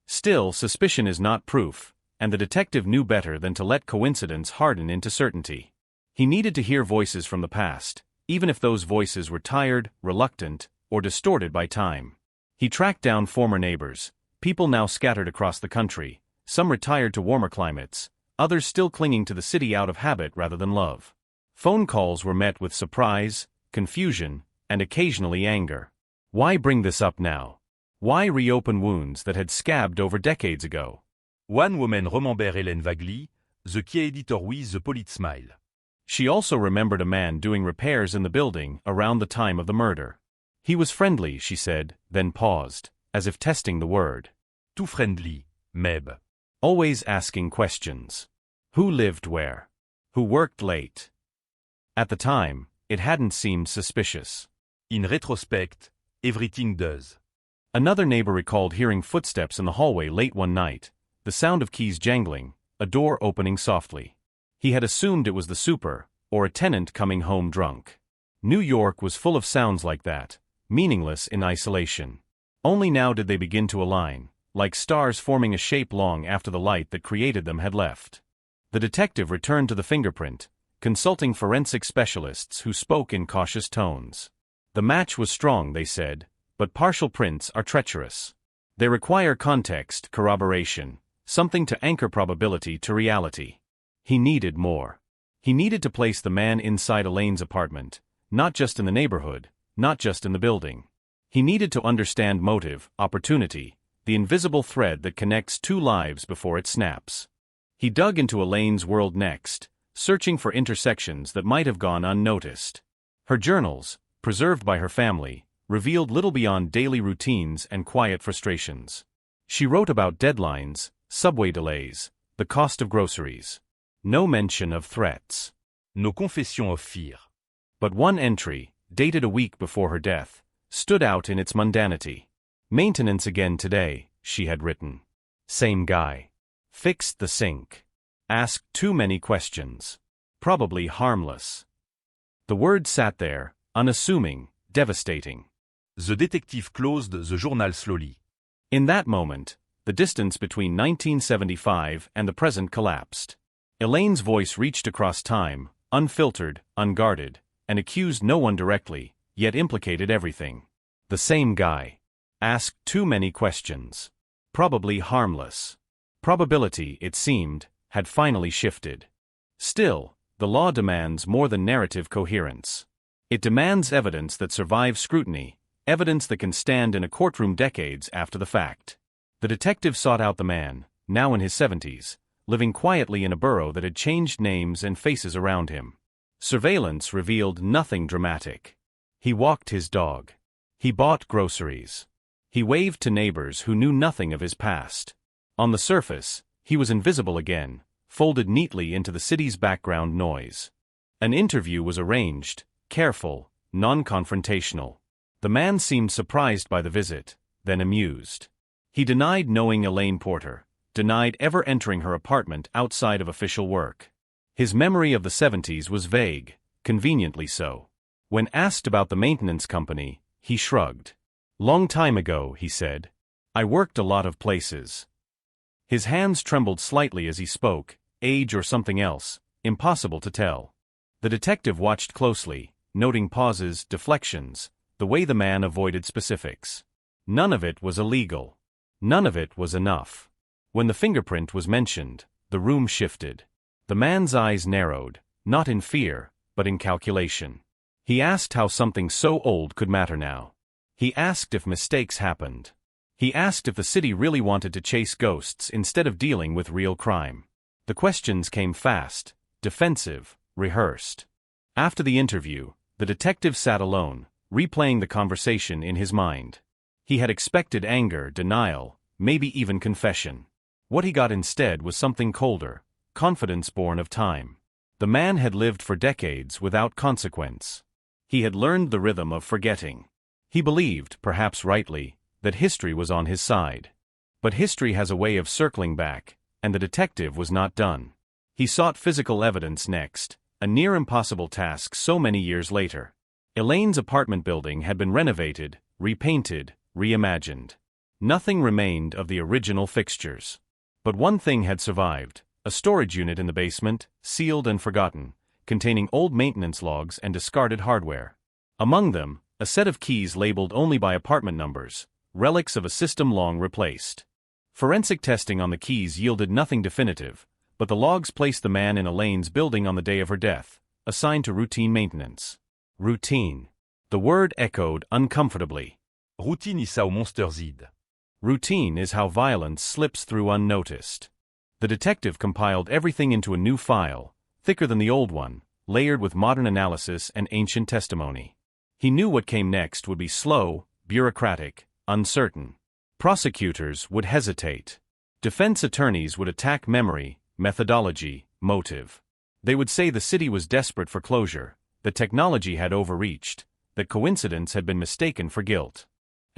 Still, suspicion is not proof, and the detective knew better than to let coincidence harden into certainty. He needed to hear voices from the past, even if those voices were tired, reluctant, or distorted by time. He tracked down former neighbors, people now scattered across the country, some retired to warmer climates, others still clinging to the city out of habit rather than love. Phone calls were met with surprise, confusion, and occasionally anger. Why bring this up now? Why reopen wounds that had scabbed over decades ago? One woman remembered Hélène vaguely, the key editor with the polite smile. She also remembered a man doing repairs in the building around the time of the murder. He was friendly, she said, then paused, as if testing the word. Too friendly, maybe. Always asking questions. Who lived where? Who worked late? At the time, it hadn't seemed suspicious. In retrospect, everything does. Another neighbor recalled hearing footsteps in the hallway late one night, the sound of keys jangling, a door opening softly. He had assumed it was the super, or a tenant coming home drunk. New York was full of sounds like that, meaningless in isolation. Only now did they begin to align, like stars forming a shape long after the light that created them had left. The detective returned to the fingerprint, consulting forensic specialists who spoke in cautious tones. The match was strong, they said, but partial prints are treacherous. They require context, corroboration, something to anchor probability to reality. He needed more. He needed to place the man inside Elaine's apartment, not just in the neighborhood, not just in the building. He needed to understand motive, opportunity, the invisible thread that connects two lives before it snaps. He dug into Elaine's world next, searching for intersections that might have gone unnoticed. Her journals, preserved by her family, revealed little beyond daily routines and quiet frustrations. She wrote about deadlines, subway delays, the cost of groceries. No mention of threats. Nos confessions of fear. But one entry, dated a week before her death, stood out in its mundanity. Maintenance again today, she had written. Same guy. Fixed the sink. Asked too many questions. Probably harmless. The word sat there, unassuming, devastating. The detective closed the journal slowly. In that moment, the distance between 1975 and the present collapsed. Elaine's voice reached across time, unfiltered, unguarded, and accused no one directly, yet implicated everything. The same guy. Asked too many questions. Probably harmless. Probability, it seemed, had finally shifted. Still, the law demands more than narrative coherence. It demands evidence that survives scrutiny, evidence that can stand in a courtroom decades after the fact. The detective sought out the man, now in his 70s, living quietly in a borough that had changed names and faces around him. Surveillance revealed nothing dramatic. He walked his dog. He bought groceries. He waved to neighbors who knew nothing of his past. On the surface, he was invisible again, folded neatly into the city's background noise. An interview was arranged, careful, non-confrontational. The man seemed surprised by the visit, then amused. He denied knowing Elaine Porter, denied ever entering her apartment outside of official work. His memory of the 70s was vague, conveniently so. When asked about the maintenance company, he shrugged. Long time ago, he said. I worked a lot of places. His hands trembled slightly as he spoke, age or something else, impossible to tell. The detective watched closely, noting pauses, deflections, the way the man avoided specifics. None of it was illegal. None of it was enough. When the fingerprint was mentioned, the room shifted. The man's eyes narrowed, not in fear, but in calculation. He asked how something so old could matter now. He asked if mistakes happened. He asked if the city really wanted to chase ghosts instead of dealing with real crime. The questions came fast, defensive, rehearsed. After the interview, the detective sat alone, replaying the conversation in his mind. He had expected anger, denial, maybe even confession. What he got instead was something colder, confidence born of time. The man had lived for decades without consequence. He had learned the rhythm of forgetting. He believed, perhaps rightly, that history was on his side. But history has a way of circling back, and the detective was not done. He sought physical evidence next, a near impossible task so many years later. Elaine's apartment building had been renovated, repainted, reimagined. Nothing remained of the original fixtures. But one thing had survived, a storage unit in the basement, sealed and forgotten, containing old maintenance logs and discarded hardware. Among them, a set of keys labeled only by apartment numbers, relics of a system long replaced. Forensic testing on the keys yielded nothing definitive, but the logs placed the man in Elaine's building on the day of her death, assigned to routine maintenance. Routine. The word echoed uncomfortably. Routine is how monsters id. Routine is how violence slips through unnoticed. The detective compiled everything into a new file, thicker than the old one, layered with modern analysis and ancient testimony. He knew what came next would be slow, bureaucratic, uncertain. Prosecutors would hesitate. Defense attorneys would attack memory, methodology, motive. They would say the city was desperate for closure, that technology had overreached, that coincidence had been mistaken for guilt.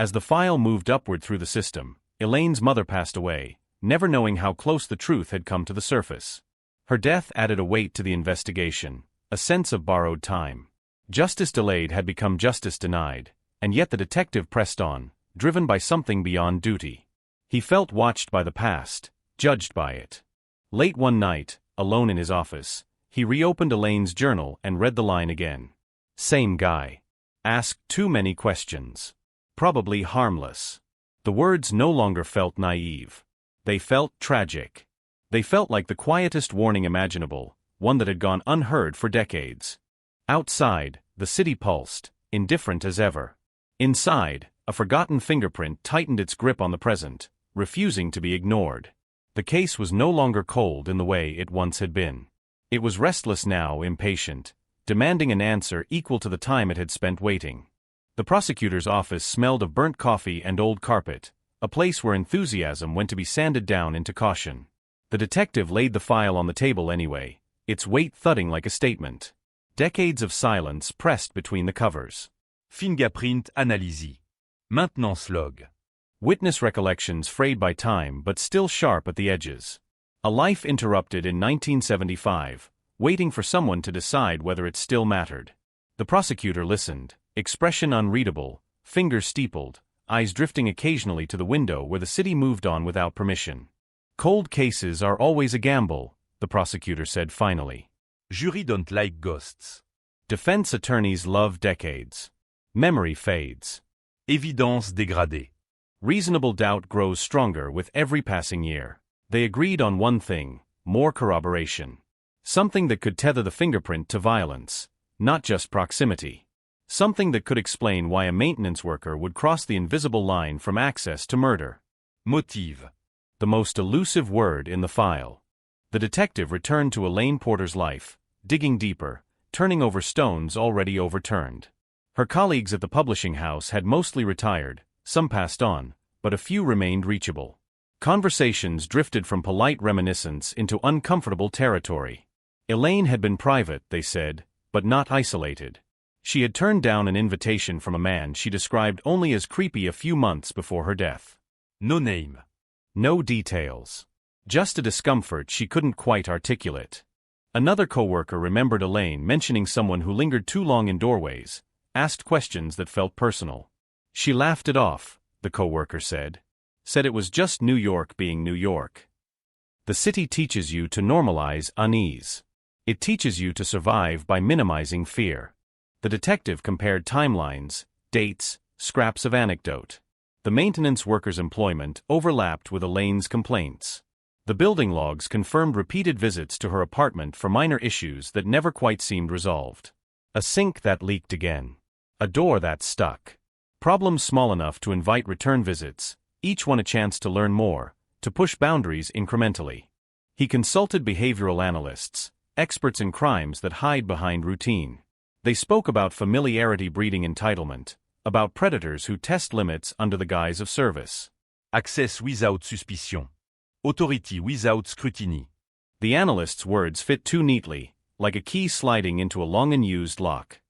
As the file moved upward through the system, Elaine's mother passed away, never knowing how close the truth had come to the surface. Her death added a weight to the investigation, a sense of borrowed time. Justice delayed had become justice denied, and yet the detective pressed on, driven by something beyond duty. He felt watched by the past, judged by it. Late one night, alone in his office, he reopened Elaine's journal and read the line again. Same guy. Asked too many questions. Probably harmless. The words no longer felt naive. They felt tragic. They felt like the quietest warning imaginable, one that had gone unheard for decades. Outside, the city pulsed, indifferent as ever. Inside, a forgotten fingerprint tightened its grip on the present, refusing to be ignored. The case was no longer cold in the way it once had been. It was restless now, impatient, demanding an answer equal to the time it had spent waiting. The prosecutor's office smelled of burnt coffee and old carpet, a place where enthusiasm went to be sanded down into caution. The detective laid the file on the table anyway, its weight thudding like a statement. Decades of silence pressed between the covers. Fingerprint analysis. Maintenance log. Witness recollections frayed by time but still sharp at the edges. A life interrupted in 1975, waiting for someone to decide whether it still mattered. The prosecutor listened, expression unreadable, fingers steepled, eyes drifting occasionally to the window where the city moved on without permission. Cold cases are always a gamble, the prosecutor said finally. Jury don't like ghosts. Defense attorneys love decades. Memory fades. Évidence dégradée. Reasonable doubt grows stronger with every passing year. They agreed on one thing, more corroboration. Something that could tether the fingerprint to violence, not just proximity. Something that could explain why a maintenance worker would cross the invisible line from access to murder. Motive. The most elusive word in the file. The detective returned to Elaine Porter's life, digging deeper, turning over stones already overturned. Her colleagues at the publishing house had mostly retired, some passed on, but a few remained reachable. Conversations drifted from polite reminiscence into uncomfortable territory. Elaine had been private, they said, but not isolated. She had turned down an invitation from a man she described only as creepy a few months before her death. No name. No details. Just a discomfort she couldn't quite articulate. Another coworker remembered Elaine mentioning someone who lingered too long in doorways, asked questions that felt personal. She laughed it off, the coworker said. Said it was just New York being New York. The city teaches you to normalize unease. It teaches you to survive by minimizing fear. The detective compared timelines, dates, scraps of anecdote. The maintenance worker's employment overlapped with Elaine's complaints. The building logs confirmed repeated visits to her apartment for minor issues that never quite seemed resolved. A sink that leaked again. A door that stuck. Problems small enough to invite return visits, each one a chance to learn more, to push boundaries incrementally. He consulted behavioral analysts, experts in crimes that hide behind routine. They spoke about familiarity breeding entitlement, about predators who test limits under the guise of service. Access without suspicion. Authority without scrutiny. The analyst's words fit too neatly, like a key sliding into a long-unused lock.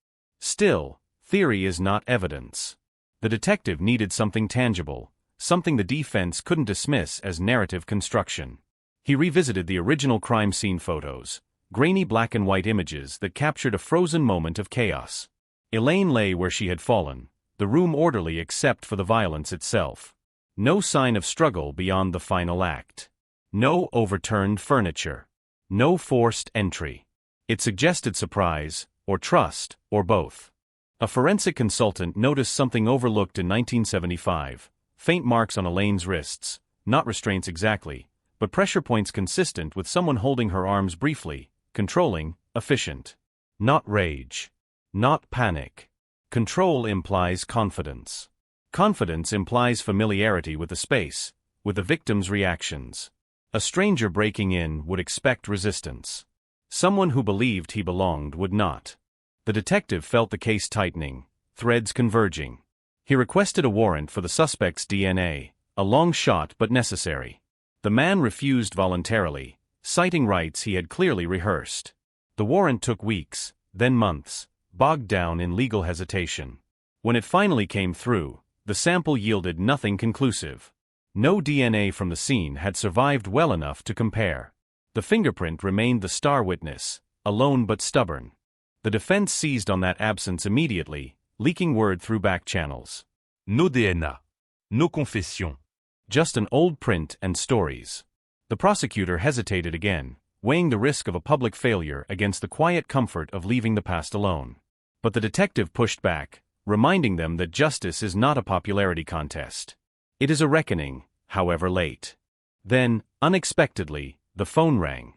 Still, theory is not evidence. The detective needed something tangible, something the defense couldn't dismiss as narrative construction. He revisited the original crime scene photos, grainy black and white images that captured a frozen moment of chaos. Elaine lay where she had fallen, the room orderly except for the violence itself. No sign of struggle beyond the final act. No overturned furniture. No forced entry. It suggested surprise, or trust, or both. A forensic consultant noticed something overlooked in 1975, faint marks on Elaine's wrists, not restraints exactly, but pressure points consistent with someone holding her arms briefly, controlling, efficient. Not rage. Not panic. Control implies confidence. Confidence implies familiarity with the space, with the victim's reactions. A stranger breaking in would expect resistance. Someone who believed he belonged would not. The detective felt the case tightening, threads converging. He requested a warrant for the suspect's DNA, a long shot but necessary. The man refused voluntarily, citing rights he had clearly rehearsed. The warrant took weeks, then months, bogged down in legal hesitation. When it finally came through, The sample yielded nothing conclusive. No DNA from the scene had survived well enough to compare. The fingerprint remained the star witness, alone but stubborn. The defense seized on that absence immediately, leaking word through back channels. No DNA. No confession. Just an old print and stories. The prosecutor hesitated again, weighing the risk of a public failure against the quiet comfort of leaving the past alone. But the detective pushed back, reminding them that justice is not a popularity contest. It is a reckoning, however late. Then, unexpectedly, the phone rang.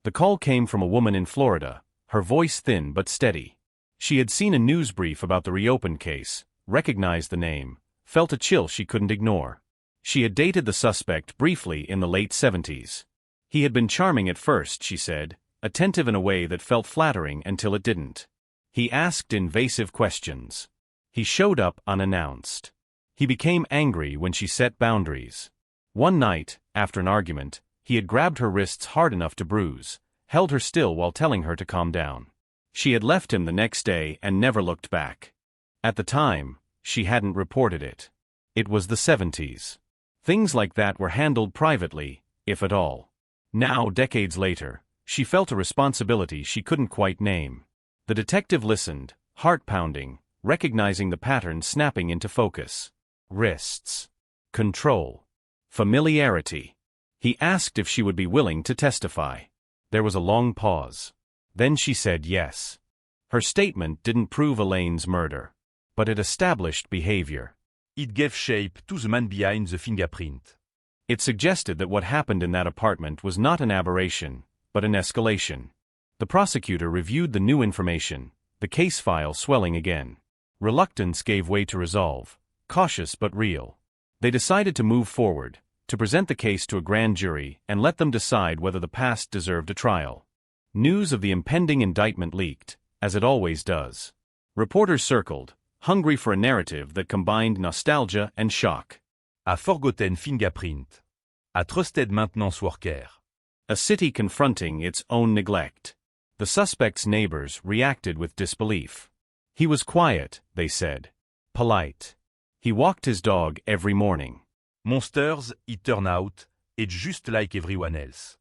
The call came from a woman in Florida, her voice thin but steady. She had seen a news brief about the reopened case, recognized the name, felt a chill she couldn't ignore. She had dated the suspect briefly in the late 70s. He had been charming at first, she said, attentive in a way that felt flattering until it didn't. He asked invasive questions. He showed up unannounced. He became angry when she set boundaries. One night, after an argument, he had grabbed her wrists hard enough to bruise, held her still while telling her to calm down. She had left him the next day and never looked back. At the time, she hadn't reported it. It was the 70s. Things like that were handled privately, if at all. Now, decades later, she felt a responsibility she couldn't quite name. The detective listened, heart pounding, recognizing the pattern snapping into focus. Wrists. Control. Familiarity. He asked if she would be willing to testify. There was a long pause. Then she said yes. Her statement didn't prove Elaine's murder, but it established behavior. It gave shape to the man behind the fingerprint. It suggested that what happened in that apartment was not an aberration, but an escalation. The prosecutor reviewed the new information, the case file swelling again. Reluctance gave way to resolve, cautious but real. They decided to move forward, to present the case to a grand jury and let them decide whether the past deserved a trial. News of the impending indictment leaked, as it always does. Reporters circled, hungry for a narrative that combined nostalgia and shock. A forgotten fingerprint. A trusted maintenance worker. A city confronting its own neglect. The suspect's neighbors reacted with disbelief. He was quiet, they said. Polite. He walked his dog every morning. Monsters, it turned out, it's just like everyone else.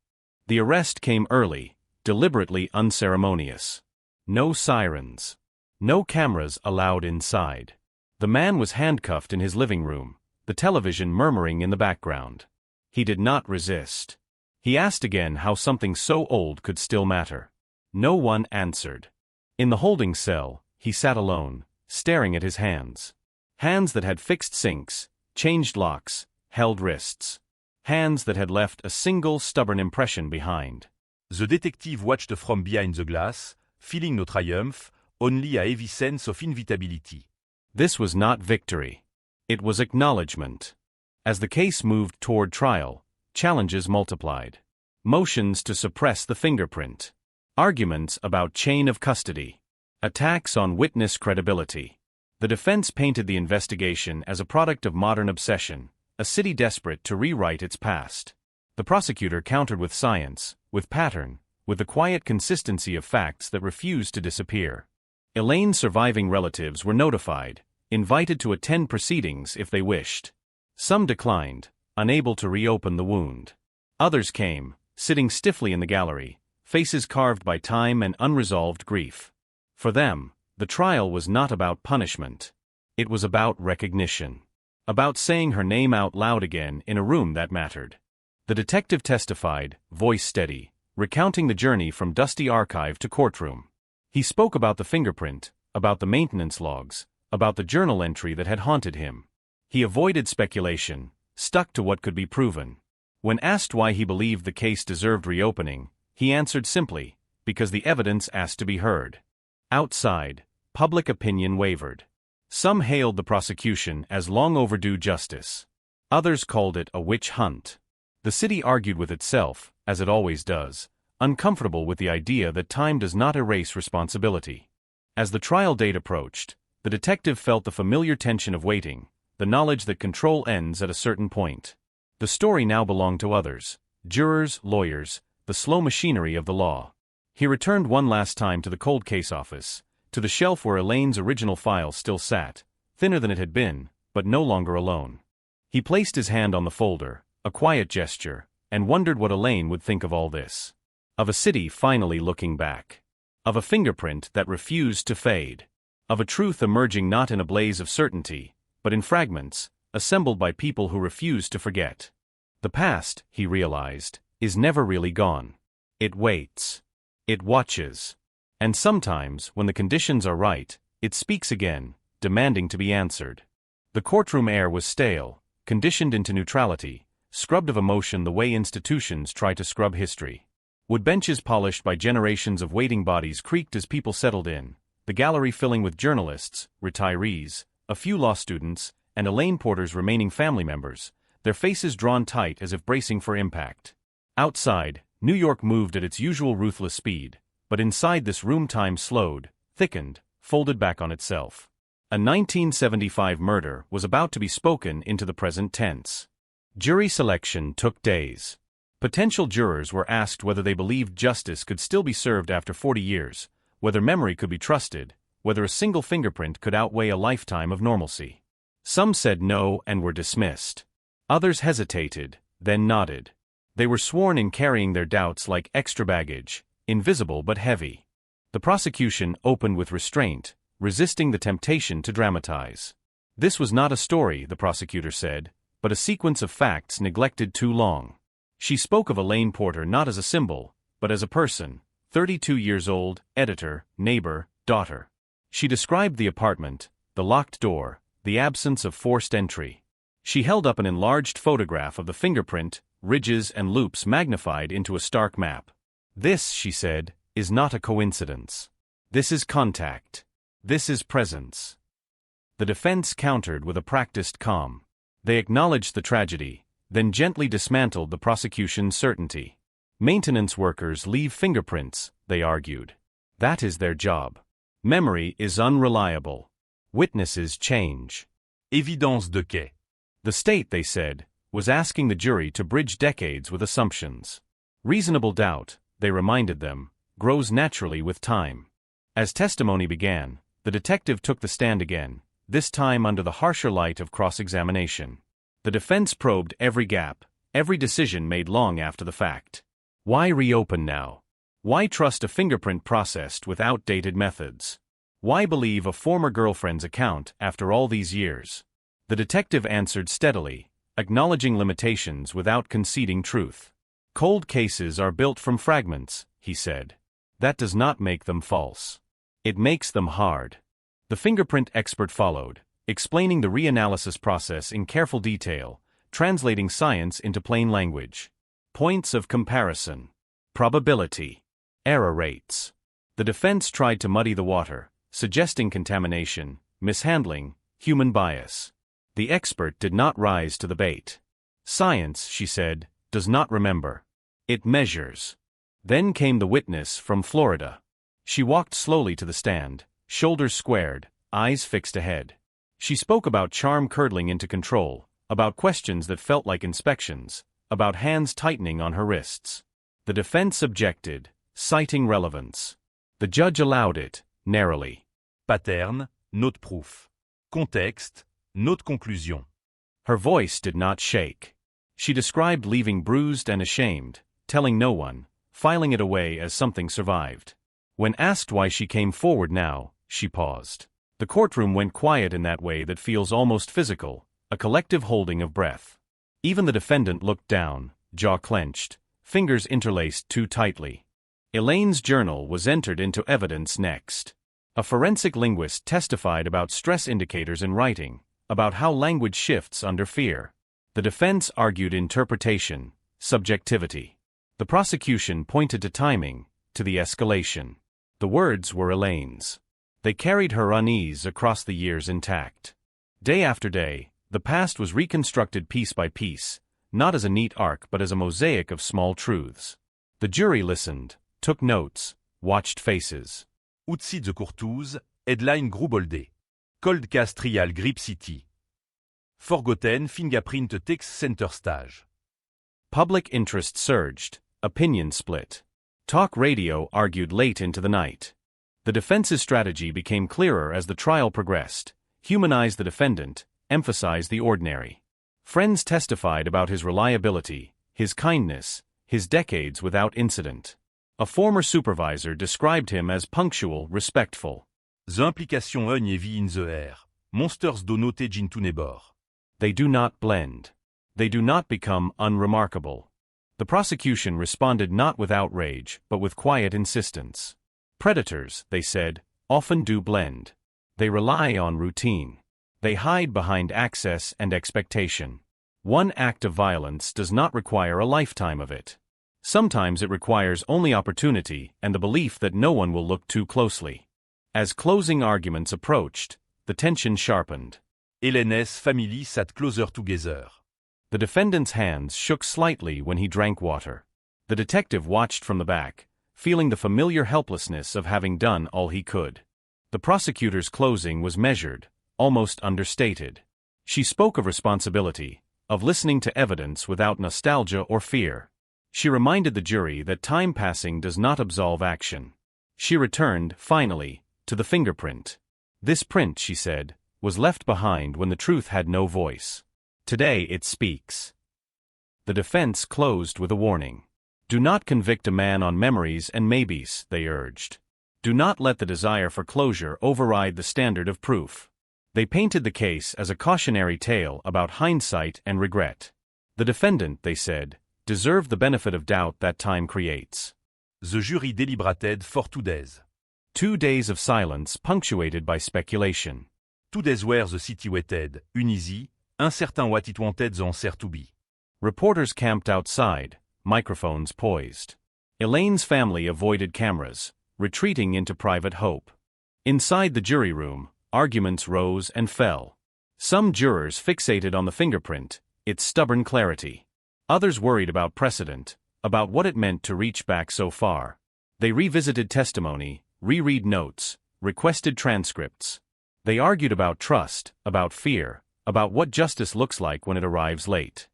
The arrest came early, deliberately unceremonious. No sirens. No cameras allowed inside. The man was handcuffed in his living room, the television murmuring in the background. He did not resist. He asked again how something so old could still matter. No one answered. In the holding cell, he sat alone, staring at his hands. Hands that had fixed sinks, changed locks, held wrists. Hands that had left a single stubborn impression behind. The detective watched from behind the glass, feeling no triumph, only a heavy sense of inevitability. This was not victory. It was acknowledgement. As the case moved toward trial, challenges multiplied. Motions to suppress the fingerprint. Arguments about chain of custody. Attacks on witness credibility. The defense painted the investigation as a product of modern obsession, a city desperate to rewrite its past. The prosecutor countered with science, with pattern, with the quiet consistency of facts that refused to disappear. Elaine's surviving relatives were notified, invited to attend proceedings if they wished. Some declined, unable to reopen the wound. Others came, sitting stiffly in the gallery, faces carved by time and unresolved grief. For them, the trial was not about punishment. It was about recognition. About saying her name out loud again in a room that mattered. The detective testified, voice steady, recounting the journey from dusty archive to courtroom. He spoke about the fingerprint, about the maintenance logs, about the journal entry that had haunted him. He avoided speculation, stuck to what could be proven. When asked why he believed the case deserved reopening, he answered simply, because the evidence asked to be heard. Outside, public opinion wavered. Some hailed the prosecution as long overdue justice. Others called it a witch hunt. The city argued with itself, as it always does, uncomfortable with the idea that time does not erase responsibility. As the trial date approached, the detective felt the familiar tension of waiting, the knowledge that control ends at a certain point. The story now belonged to others, jurors, lawyers, the slow machinery of the law. He returned one last time to the cold case office, to the shelf where Elaine's original file still sat, thinner than it had been, but no longer alone. He placed his hand on the folder, a quiet gesture, and wondered what Elaine would think of all this. Of a city finally looking back. Of a fingerprint that refused to fade. Of a truth emerging not in a blaze of certainty, but in fragments, assembled by people who refuse to forget. The past, he realized, is never really gone. It waits. It watches. And sometimes, when the conditions are right, it speaks again, demanding to be answered. The courtroom air was stale, conditioned into neutrality, scrubbed of emotion the way institutions try to scrub history. Wood benches polished by generations of waiting bodies creaked as people settled in, the gallery filling with journalists, retirees, a few law students, and Elaine Porter's remaining family members, their faces drawn tight as if bracing for impact. Outside, New York moved at its usual ruthless speed, but inside this room time slowed, thickened, folded back on itself. A 1975 murder was about to be spoken into the present tense. Jury selection took days. Potential jurors were asked whether they believed justice could still be served after 40 years, whether memory could be trusted, whether a single fingerprint could outweigh a lifetime of normalcy. Some said no and were dismissed. Others hesitated, then nodded. They were sworn in carrying their doubts like extra baggage, invisible but heavy. The prosecution opened with restraint, resisting the temptation to dramatize. This was not a story, the prosecutor said, but a sequence of facts neglected too long. She spoke of Elaine Porter not as a symbol, but as a person, 32 years old, editor, neighbor, daughter. She described the apartment, the locked door, the absence of forced entry. She held up an enlarged photograph of the fingerprint, ridges and loops magnified into a stark map. This, she said, is not a coincidence. This is contact. This is presence. The defense countered with a practiced calm. They acknowledged the tragedy, then gently dismantled the prosecution's certainty. Maintenance workers leave fingerprints, they argued. That is their job. Memory is unreliable. Witnesses change. Évidence de quai. The state, they said, was asking the jury to bridge decades with assumptions. Reasonable doubt, they reminded them, grows naturally with time. As testimony began, the detective took the stand again, this time under the harsher light of cross-examination. The defense probed every gap, every decision made long after the fact. Why reopen now? Why trust a fingerprint processed with outdated methods? Why believe a former girlfriend's account after all these years? The detective answered steadily, acknowledging limitations without conceding truth. Cold cases are built from fragments, he said. That does not make them false. It makes them hard. The fingerprint expert followed, explaining the reanalysis process in careful detail, translating science into plain language. Points of comparison. Probability. Error rates. The defense tried to muddy the water, suggesting contamination, mishandling, human bias. The expert did not rise to the bait. Science, she said, does not remember. It measures. Then came the witness from Florida. She walked slowly to the stand, shoulders squared, eyes fixed ahead. She spoke about charm curdling into control, about questions that felt like inspections, about hands tightening on her wrists. The defense objected, citing relevance. The judge allowed it, narrowly. Pattern, note proof. Contexte, note conclusion. Her voice did not shake. She described leaving bruised and ashamed, telling no one, filing it away as something survived. When asked why she came forward now, she paused. The courtroom went quiet in that way that feels almost physical, a collective holding of breath. Even the defendant looked down, jaw clenched, fingers interlaced too tightly. Elaine's journal was entered into evidence next. A forensic linguist testified about stress indicators in writing, about how language shifts under fear. The defense argued interpretation, subjectivity. The prosecution pointed to timing, to the escalation. The words were Elaine's. They carried her unease across the years intact. Day after day, the past was reconstructed piece by piece, not as a neat arc but as a mosaic of small truths. The jury listened, took notes, watched faces. Outsi de Courtouz, headline Grubolde. Cold Case Trial Grip City. Forgotten Fingerprint Text Center Stage. Public interest surged, opinion split. Talk radio argued late into the night. The defense's strategy became clearer as the trial progressed, humanize the defendant, emphasize the ordinary. Friends testified about his reliability, his kindness, his decades without incident. A former supervisor described him as punctual, respectful. The implication ogne vie in the air. Monsters do not into nebor. They do not blend. They do not become unremarkable. The prosecution responded not with outrage, but with quiet insistence. Predators, they said, often do blend. They rely on routine. They hide behind access and expectation. One act of violence does not require a lifetime of it. Sometimes it requires only opportunity and the belief that no one will look too closely. As closing arguments approached, the tension sharpened. Helene's family sat closer together. The defendant's hands shook slightly when he drank water. The detective watched from the back, feeling the familiar helplessness of having done all he could. The prosecutor's closing was measured, almost understated. She spoke of responsibility, of listening to evidence without nostalgia or fear. She reminded the jury that time passing does not absolve action. She returned, finally, to the fingerprint. This print, she said, was left behind when the truth had no voice. Today it speaks. The defense closed with a warning. Do not convict a man on memories and maybes, they urged. Do not let the desire for closure override the standard of proof. They painted the case as a cautionary tale about hindsight and regret. The defendant, they said, deserved the benefit of doubt that time creates. The jury deliberated for 2 days. 2 days of silence punctuated by speculation. 2 days where the city waited, uneasy, uncertain what it wanted the answer to be. Reporters camped outside, microphones poised. Elaine's family avoided cameras, retreating into private hope. Inside the jury room, arguments rose and fell. Some jurors fixated on the fingerprint, its stubborn clarity. Others worried about precedent, about what it meant to reach back so far. They revisited testimony, reread notes, requested transcripts. They argued about trust, about fear, about what justice looks like when it arrives late.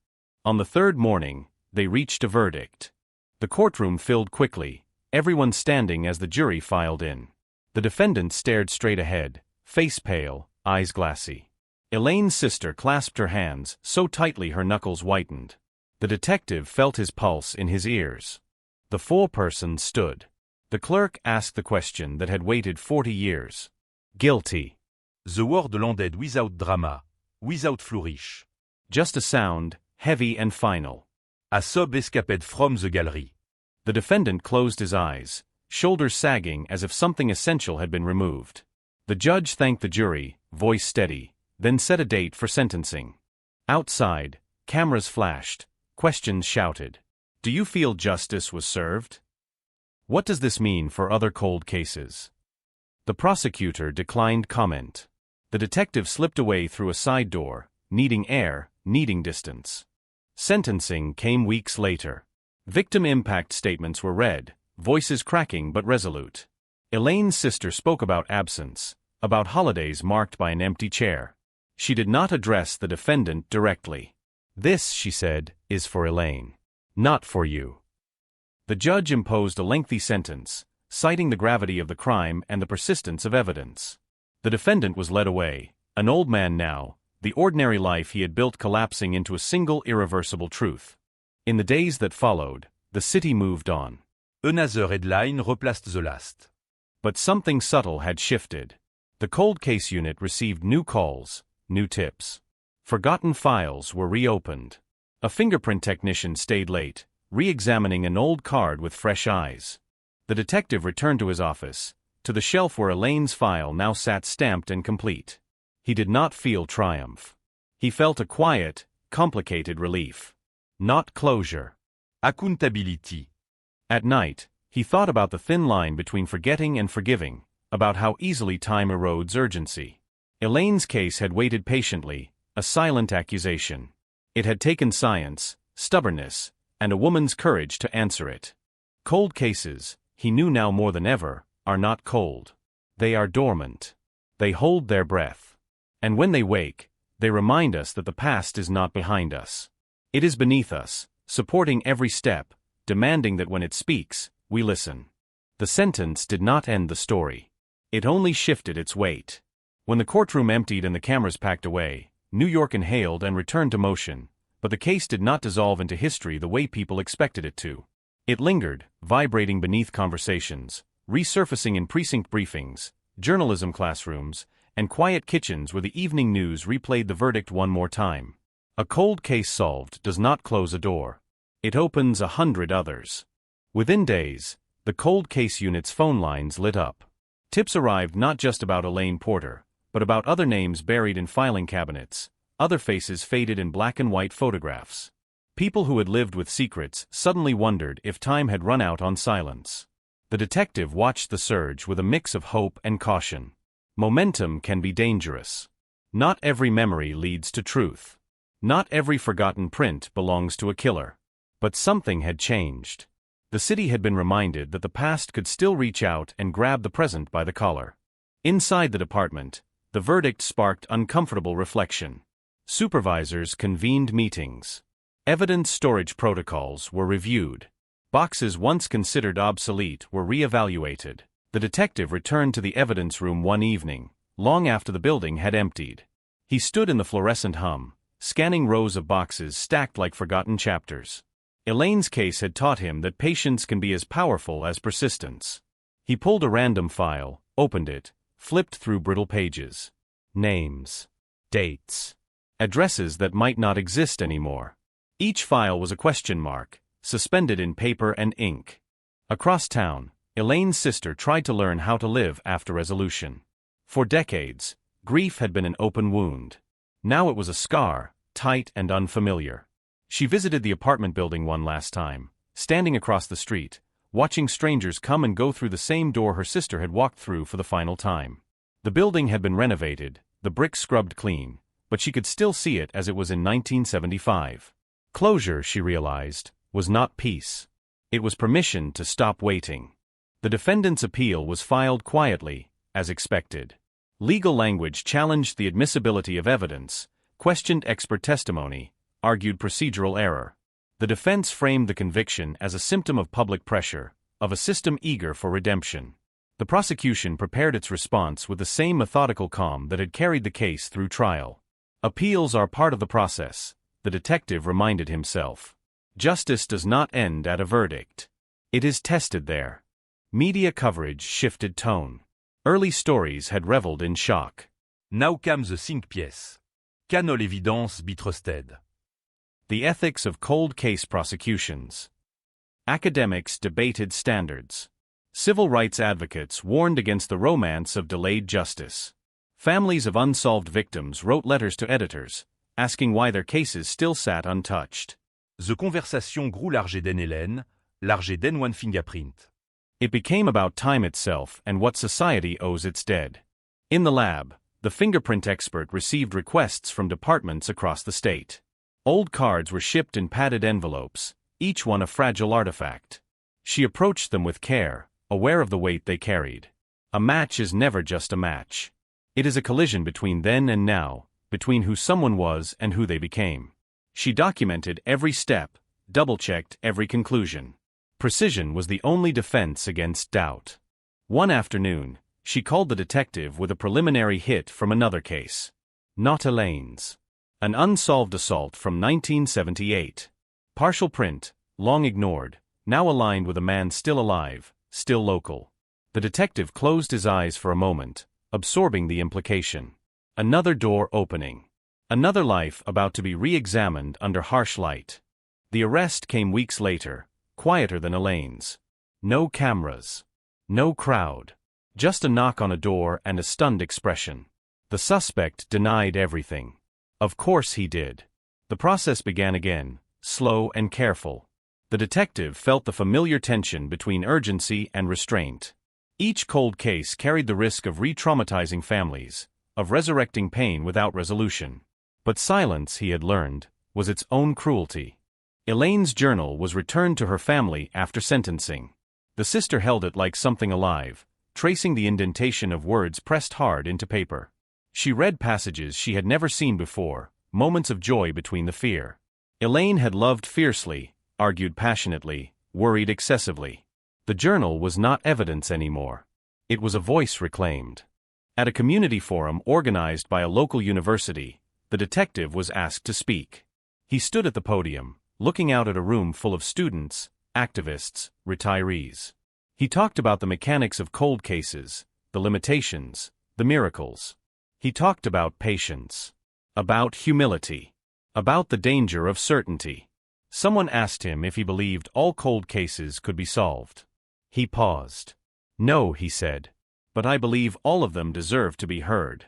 On the third morning, they reached a verdict. The courtroom filled quickly, everyone standing as the jury filed in. The defendant stared straight ahead, face pale, eyes glassy. Elaine's sister clasped her hands so tightly her knuckles whitened. The detective felt his pulse in his ears. The foreperson stood. The clerk asked the question that had waited 40 years. Guilty. The word landed without drama, without flourish. Just a sound, heavy and final. A sob escaped from the gallery. The defendant closed his eyes, shoulders sagging as if something essential had been removed. The judge thanked the jury, voice steady, then set a date for sentencing. Outside, cameras flashed, questions shouted. Do you feel justice was served? What does this mean for other cold cases? The prosecutor declined comment. The detective slipped away through a side door, needing air, needing distance. Sentencing came weeks later. Victim impact statements were read, voices cracking but resolute. Elaine's sister spoke about absence, about holidays marked by an empty chair. She did not address the defendant directly. This, she said, is for Elaine. Not for you. The judge imposed a lengthy sentence, citing the gravity of the crime and the persistence of evidence. The defendant was led away, an old man now, the ordinary life he had built collapsing into a single irreversible truth. In the days that followed, the city moved on. Another headline replaced the last. But something subtle had shifted. The cold case unit received new calls, new tips. Forgotten files were reopened. A fingerprint technician stayed late, re-examining an old card with fresh eyes. The detective returned to his office, to the shelf where Elaine's file now sat stamped and complete. He did not feel triumph. He felt a quiet, complicated relief. Not closure. Accountability. At night, he thought about the thin line between forgetting and forgiving, about how easily time erodes urgency. Elaine's case had waited patiently, a silent accusation. It had taken science, stubbornness, and a woman's courage to answer it. Cold cases, he knew now more than ever, are not cold. They are dormant. They hold their breath. And when they wake, they remind us that the past is not behind us. It is beneath us, supporting every step, demanding that when it speaks, we listen. The sentence did not end the story. It only shifted its weight. When the courtroom emptied and the cameras packed away, New York inhaled and returned to motion, but the case did not dissolve into history the way people expected it to. It lingered, vibrating beneath conversations, resurfacing in precinct briefings, journalism classrooms, and quiet kitchens where the evening news replayed the verdict one more time. A cold case solved does not close a door. It opens 100 others. Within days, the cold case unit's phone lines lit up. Tips arrived not just about Elaine Porter, but about other names buried in filing cabinets, other faces faded in black and white photographs. People who had lived with secrets suddenly wondered if time had run out on silence. The detective watched the surge with a mix of hope and caution. Momentum can be dangerous. Not every memory leads to truth. Not every forgotten print belongs to a killer. But something had changed. The city had been reminded that the past could still reach out and grab the present by the collar. Inside the department, the verdict sparked uncomfortable reflection. Supervisors convened meetings. Evidence storage protocols were reviewed. Boxes once considered obsolete were re-evaluated. The detective returned to the evidence room one evening, long after the building had emptied. He stood in the fluorescent hum, scanning rows of boxes stacked like forgotten chapters. Elaine's case had taught him that patience can be as powerful as persistence. He pulled a random file, opened it, flipped through brittle pages. Names. Dates. Addresses that might not exist anymore. Each file was a question mark, suspended in paper and ink. Across town, Elaine's sister tried to learn how to live after resolution. For decades, grief had been an open wound. Now it was a scar, tight and unfamiliar. She visited the apartment building one last time, standing across the street, watching strangers come and go through the same door her sister had walked through for the final time. The building had been renovated, the bricks scrubbed clean, but she could still see it as it was in 1975. Closure, she realized, was not peace. It was permission to stop waiting. The defendant's appeal was filed quietly, as expected. Legal language challenged the admissibility of evidence, questioned expert testimony, argued procedural error. The defense framed the conviction as a symptom of public pressure, of a system eager for redemption. The prosecution prepared its response with the same methodical calm that had carried the case through trial. Appeals are part of the process, the detective reminded himself. Justice does not end at a verdict. It is tested there. Media coverage shifted tone. Early stories had reveled in shock. Now comes the 5 pièces. Canol évidence bitrusted. The ethics of cold case prosecutions. Academics debated standards. Civil rights advocates warned against the romance of delayed justice. Families of unsolved victims wrote letters to editors, asking why their cases still sat untouched. The conversation grew larger than Hélène, larger than one fingerprint. It became about time itself and what society owes its dead. In the lab, the fingerprint expert received requests from departments across the state. Old cards were shipped in padded envelopes, each one a fragile artifact. She approached them with care, aware of the weight they carried. A match is never just a match. It is a collision between then and now, between who someone was and who they became. She documented every step, double-checked every conclusion. Precision was the only defense against doubt. One afternoon, she called the detective with a preliminary hit from another case. Not Elaine's. An unsolved assault from 1978. Partial print, long ignored, now aligned with a man still alive, still local. The detective closed his eyes for a moment, absorbing the implication. Another door opening. Another life about to be re-examined under harsh light. The arrest came weeks later, quieter than Elaine's. No cameras. No crowd. Just a knock on a door and a stunned expression. The suspect denied everything. Of course he did. The process began again, slow and careful. The detective felt the familiar tension between urgency and restraint. Each cold case carried the risk of re-traumatizing families, of resurrecting pain without resolution. But silence, he had learned, was its own cruelty. Elaine's journal was returned to her family after sentencing. The sister held it like something alive, tracing the indentation of words pressed hard into paper. She read passages she had never seen before, moments of joy between the fear. Elaine had loved fiercely, argued passionately, worried excessively. The journal was not evidence anymore. It was a voice reclaimed. At a community forum organized by a local university, the The detective was asked to speak. He stood at the podium, looking out at a room full of students, activists, retirees. He talked about the mechanics of cold cases, the limitations, the miracles. He talked about patience, about humility, about the danger of certainty. Someone asked him if he believed all cold cases could be solved. He paused. "No," he said, "but I believe all of them deserve to be heard."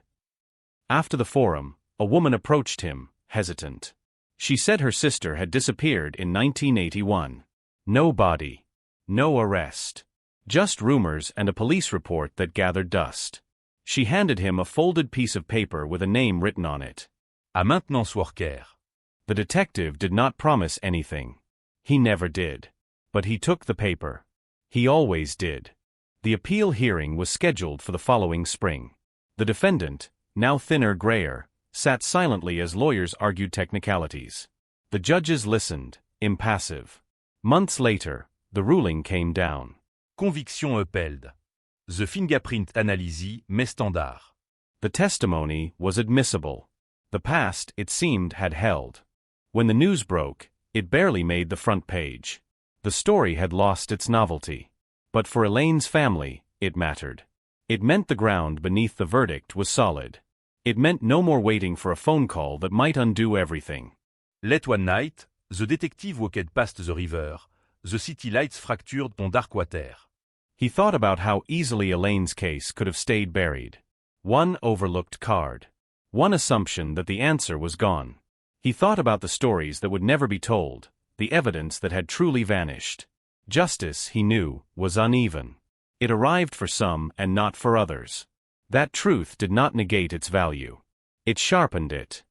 After the forum, a woman approached him, hesitant. She said her sister had disappeared in 1981. No body. No arrest. Just rumors and a police report that gathered dust. She handed him a folded piece of paper with a name written on it. À maintenance worker. The detective did not promise anything. He never did. But he took the paper. He always did. The appeal hearing was scheduled for the following spring. The defendant, now thinner, grayer, sat silently as lawyers argued technicalities. The judges listened, impassive. Months later, the ruling came down. Conviction upheld. The fingerprint analysis met standard. The testimony was admissible. The past, it seemed, had held. When the news broke, it barely made the front page. The story had lost its novelty. But for Elaine's family, it mattered. It meant the ground beneath the verdict was solid. It meant no more waiting for a phone call that might undo everything. Late one night, the detective walked past the river. The city lights fractured on dark water. He thought about how easily Elaine's case could have stayed buried. One overlooked card. One assumption that the answer was gone. He thought about the stories that would never be told, the evidence that had truly vanished. Justice, he knew, was uneven. It arrived for some and not for others. That truth did not negate its value. It sharpened it.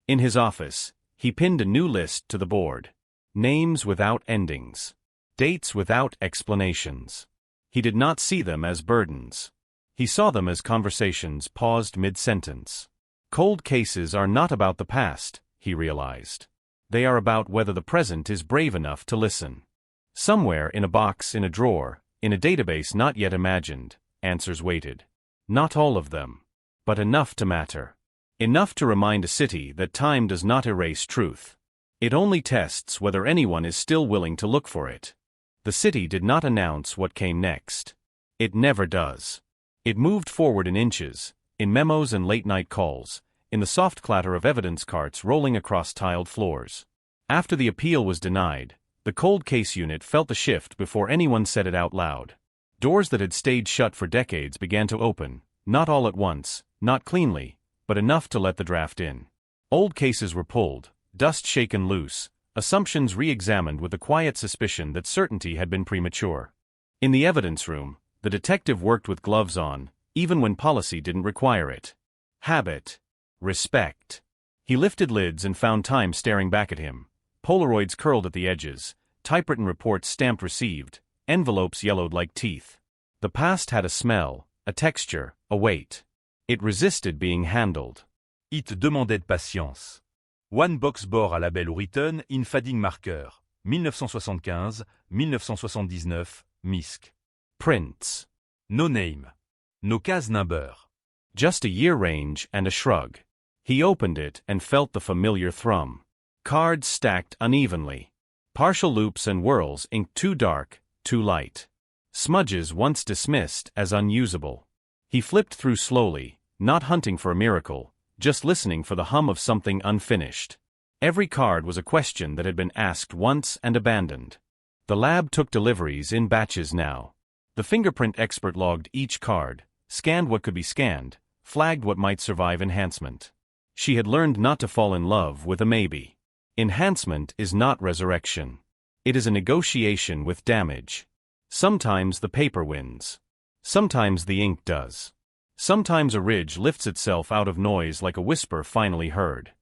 In his office, he pinned a new list to the board. Names without endings. Dates without explanations. He did not see them as burdens. He saw them as conversations paused mid-sentence. Cold cases are not about the past, he realized. They are about whether the present is brave enough to listen. Somewhere in a box, in a drawer, in a database not yet imagined, answers waited. Not all of them, but enough to matter. Enough to remind a city that time does not erase truth. It only tests whether anyone is still willing to look for it. The city did not announce what came next. It never does. It moved forward in inches, in memos and late-night calls, in the soft clatter of evidence carts rolling across tiled floors. After the appeal was denied, the cold case unit felt the shift before anyone said it out loud. Doors that had stayed shut for decades began to open, not all at once, not cleanly, but enough to let the draft in. Old cases were pulled, dust shaken loose, assumptions re-examined with the quiet suspicion that certainty had been premature. In the evidence room, the detective worked with gloves on, even when policy didn't require it. Habit. Respect. He lifted lids and found time staring back at him. Polaroids curled at the edges, typewritten reports stamped received, envelopes yellowed like teeth. The past had a smell, a texture, a weight. It resisted being handled. It demandait patience. One box bore à label written in fading marker. 1975, 1979, MISC. Prints. No name. No case number. Just a year range and a shrug. He opened it and felt the familiar thrum. Cards stacked unevenly. Partial loops and whirls inked too dark, too light. Smudges once dismissed as unusable. He flipped through slowly, not hunting for a miracle, just listening for the hum of something unfinished. Every card was a question that had been asked once and abandoned. The lab took deliveries in batches now. The fingerprint expert logged each card, scanned what could be scanned, flagged what might survive enhancement. She had learned not to fall in love with a maybe. Enhancement is not resurrection. It is a negotiation with damage. Sometimes the paper wins. Sometimes the ink does. Sometimes a ridge lifts itself out of noise like a whisper finally heard.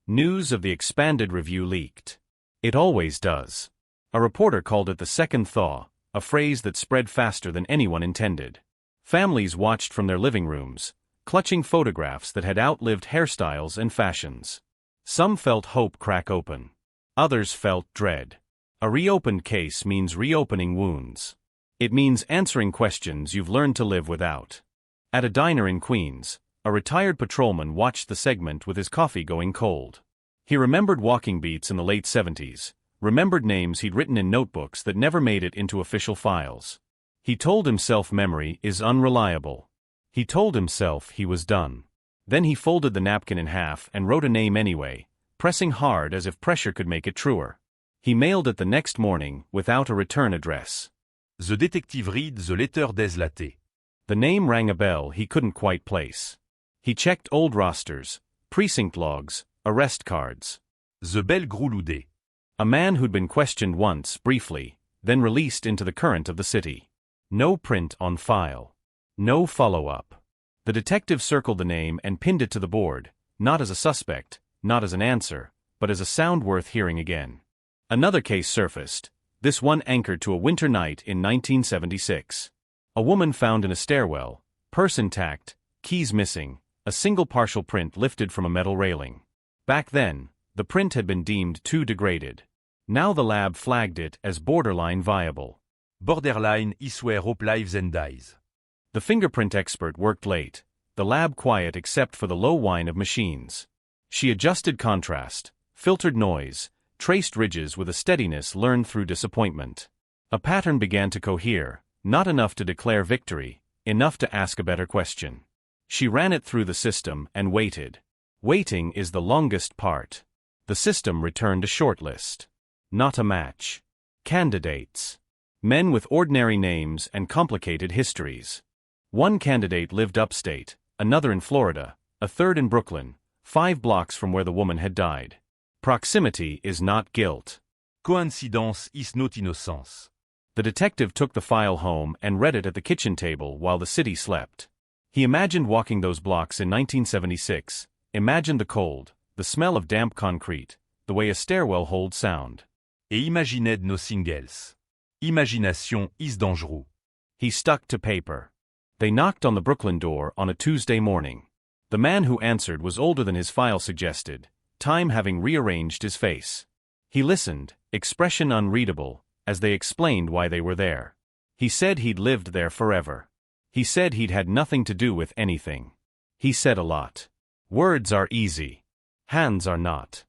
News of the expanded review leaked. It always does. A reporter called it the second thaw, a phrase that spread faster than anyone intended. Families watched from their living rooms, clutching photographs that had outlived hairstyles and fashions. Some felt hope crack open. Others felt dread. A reopened case means reopening wounds. It means answering questions you've learned to live without. At a diner in Queens, A retired patrolman watched the segment with his coffee going cold. He remembered walking beats in the late 70s, remembered names he'd written in notebooks that never made it into official files. He told himself memory is unreliable. He told himself he was done. Then he folded the napkin in half and wrote a name anyway, pressing hard as if pressure could make it truer. He mailed it the next morning without a return address. The detective read the letter déslaté. The name rang a bell he couldn't quite place. He checked old rosters, precinct logs, arrest cards. The bell grouloudait. A man who'd been questioned once, briefly, then released into the current of the city. No print on file. No follow-up. The detective circled the name and pinned it to the board, not as a suspect, not as an answer, but as a sound worth hearing again. Another case surfaced, this one anchored to a winter night in 1976. A woman found in a stairwell, purse intact, keys missing, a single partial print lifted from a metal railing. Back then, the print had been deemed too degraded. Now the lab flagged it as borderline viable. Borderline is where hope lives and dies. The fingerprint expert worked late, the lab quiet except for the low whine of machines. She adjusted contrast, filtered noise, traced ridges with a steadiness learned through disappointment. A pattern began to cohere, not enough to declare victory, enough to ask a better question. She ran it through the system and waited. Waiting is the longest part. The system returned a shortlist. Not a match. Candidates. Men with ordinary names and complicated histories. One candidate lived upstate, another in Florida, a third in Brooklyn, 5 blocks from where the woman had died. Proximity is not guilt. Coincidence is not innocence. The detective took the file home and read it at the kitchen table while the city slept. He imagined walking those blocks in 1976, imagined the cold, the smell of damp concrete, the way a stairwell holds sound. Et imagined nothing else. Imagination is dangereux. He stuck to paper. They knocked on the Brooklyn door on a Tuesday morning. The man who answered was older than his file suggested, time having rearranged his face. He listened, expression unreadable, as they explained why they were there. He said he'd lived there forever. He said he'd had nothing to do with anything. He said a lot. Words are easy. Hands are not.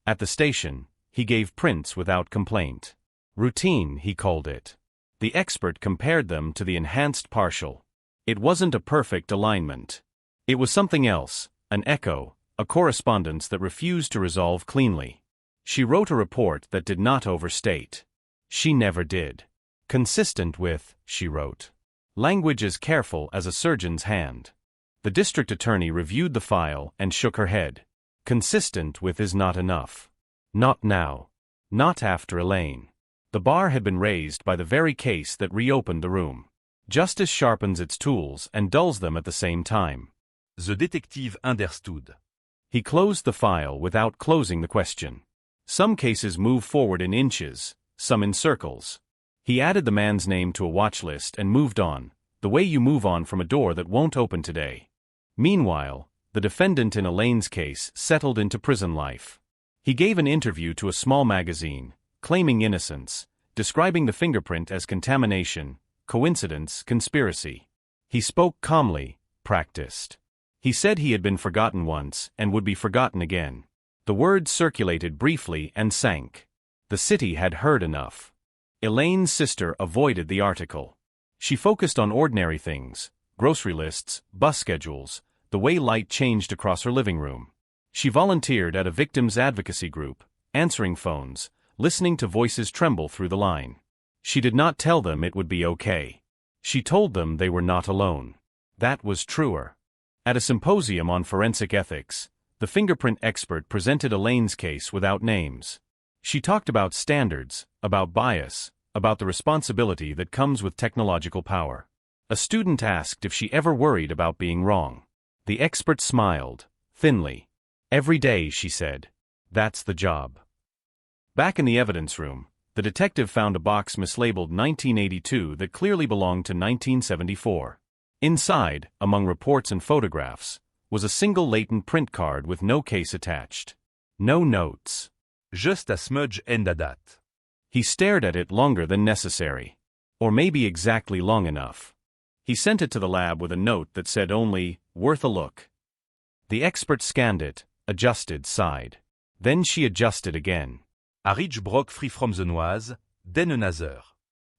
At the station, he gave prints without complaint. Routine, he called it. The expert compared them to the enhanced partial. It wasn't a perfect alignment. It was something else, an echo, a correspondence that refused to resolve cleanly. She wrote a report that did not overstate. She never did. Consistent with, she wrote. Language as careful as a surgeon's hand. The district attorney reviewed the file and shook her head. Consistent with is not enough. Not now. Not after Elaine. The bar had been raised by the very case that reopened the room. Justice sharpens its tools and dulls them at the same time. The detective understood. He closed the file without closing the question. Some cases move forward in inches, some in circles. He added the man's name to a watch list and moved on, the way you move on from a door that won't open today. Meanwhile, the defendant in Elaine's case settled into prison life. He gave an interview to a small magazine, claiming innocence, describing the fingerprint as contamination, coincidence, conspiracy. He spoke calmly, practiced. He said he had been forgotten once and would be forgotten again. The words circulated briefly and sank. The city had heard enough. Elaine's sister avoided the article. She focused on ordinary things, grocery lists, bus schedules, the way light changed across her living room. She volunteered at a victims' advocacy group, answering phones, listening to voices tremble through the line. She did not tell them it would be okay. She told them they were not alone. That was truer. At a symposium on forensic ethics, the fingerprint expert presented Elaine's case without names. She talked about standards, about bias, about the responsibility that comes with technological power. A student asked if she ever worried about being wrong. The expert smiled, thinly. Every day, she said. That's the job. Back in the evidence room, the detective found a box mislabeled 1982 that clearly belonged to 1974. Inside, among reports and photographs, was a single latent print card with no case attached. No notes. Just a smudge and a date. He stared at it longer than necessary. Or maybe exactly long enough. He sent it to the lab with a note that said only, "Worth a look." The expert scanned it, adjusted, sighed. Then she adjusted again. Harwich Brock free from the noise, den another.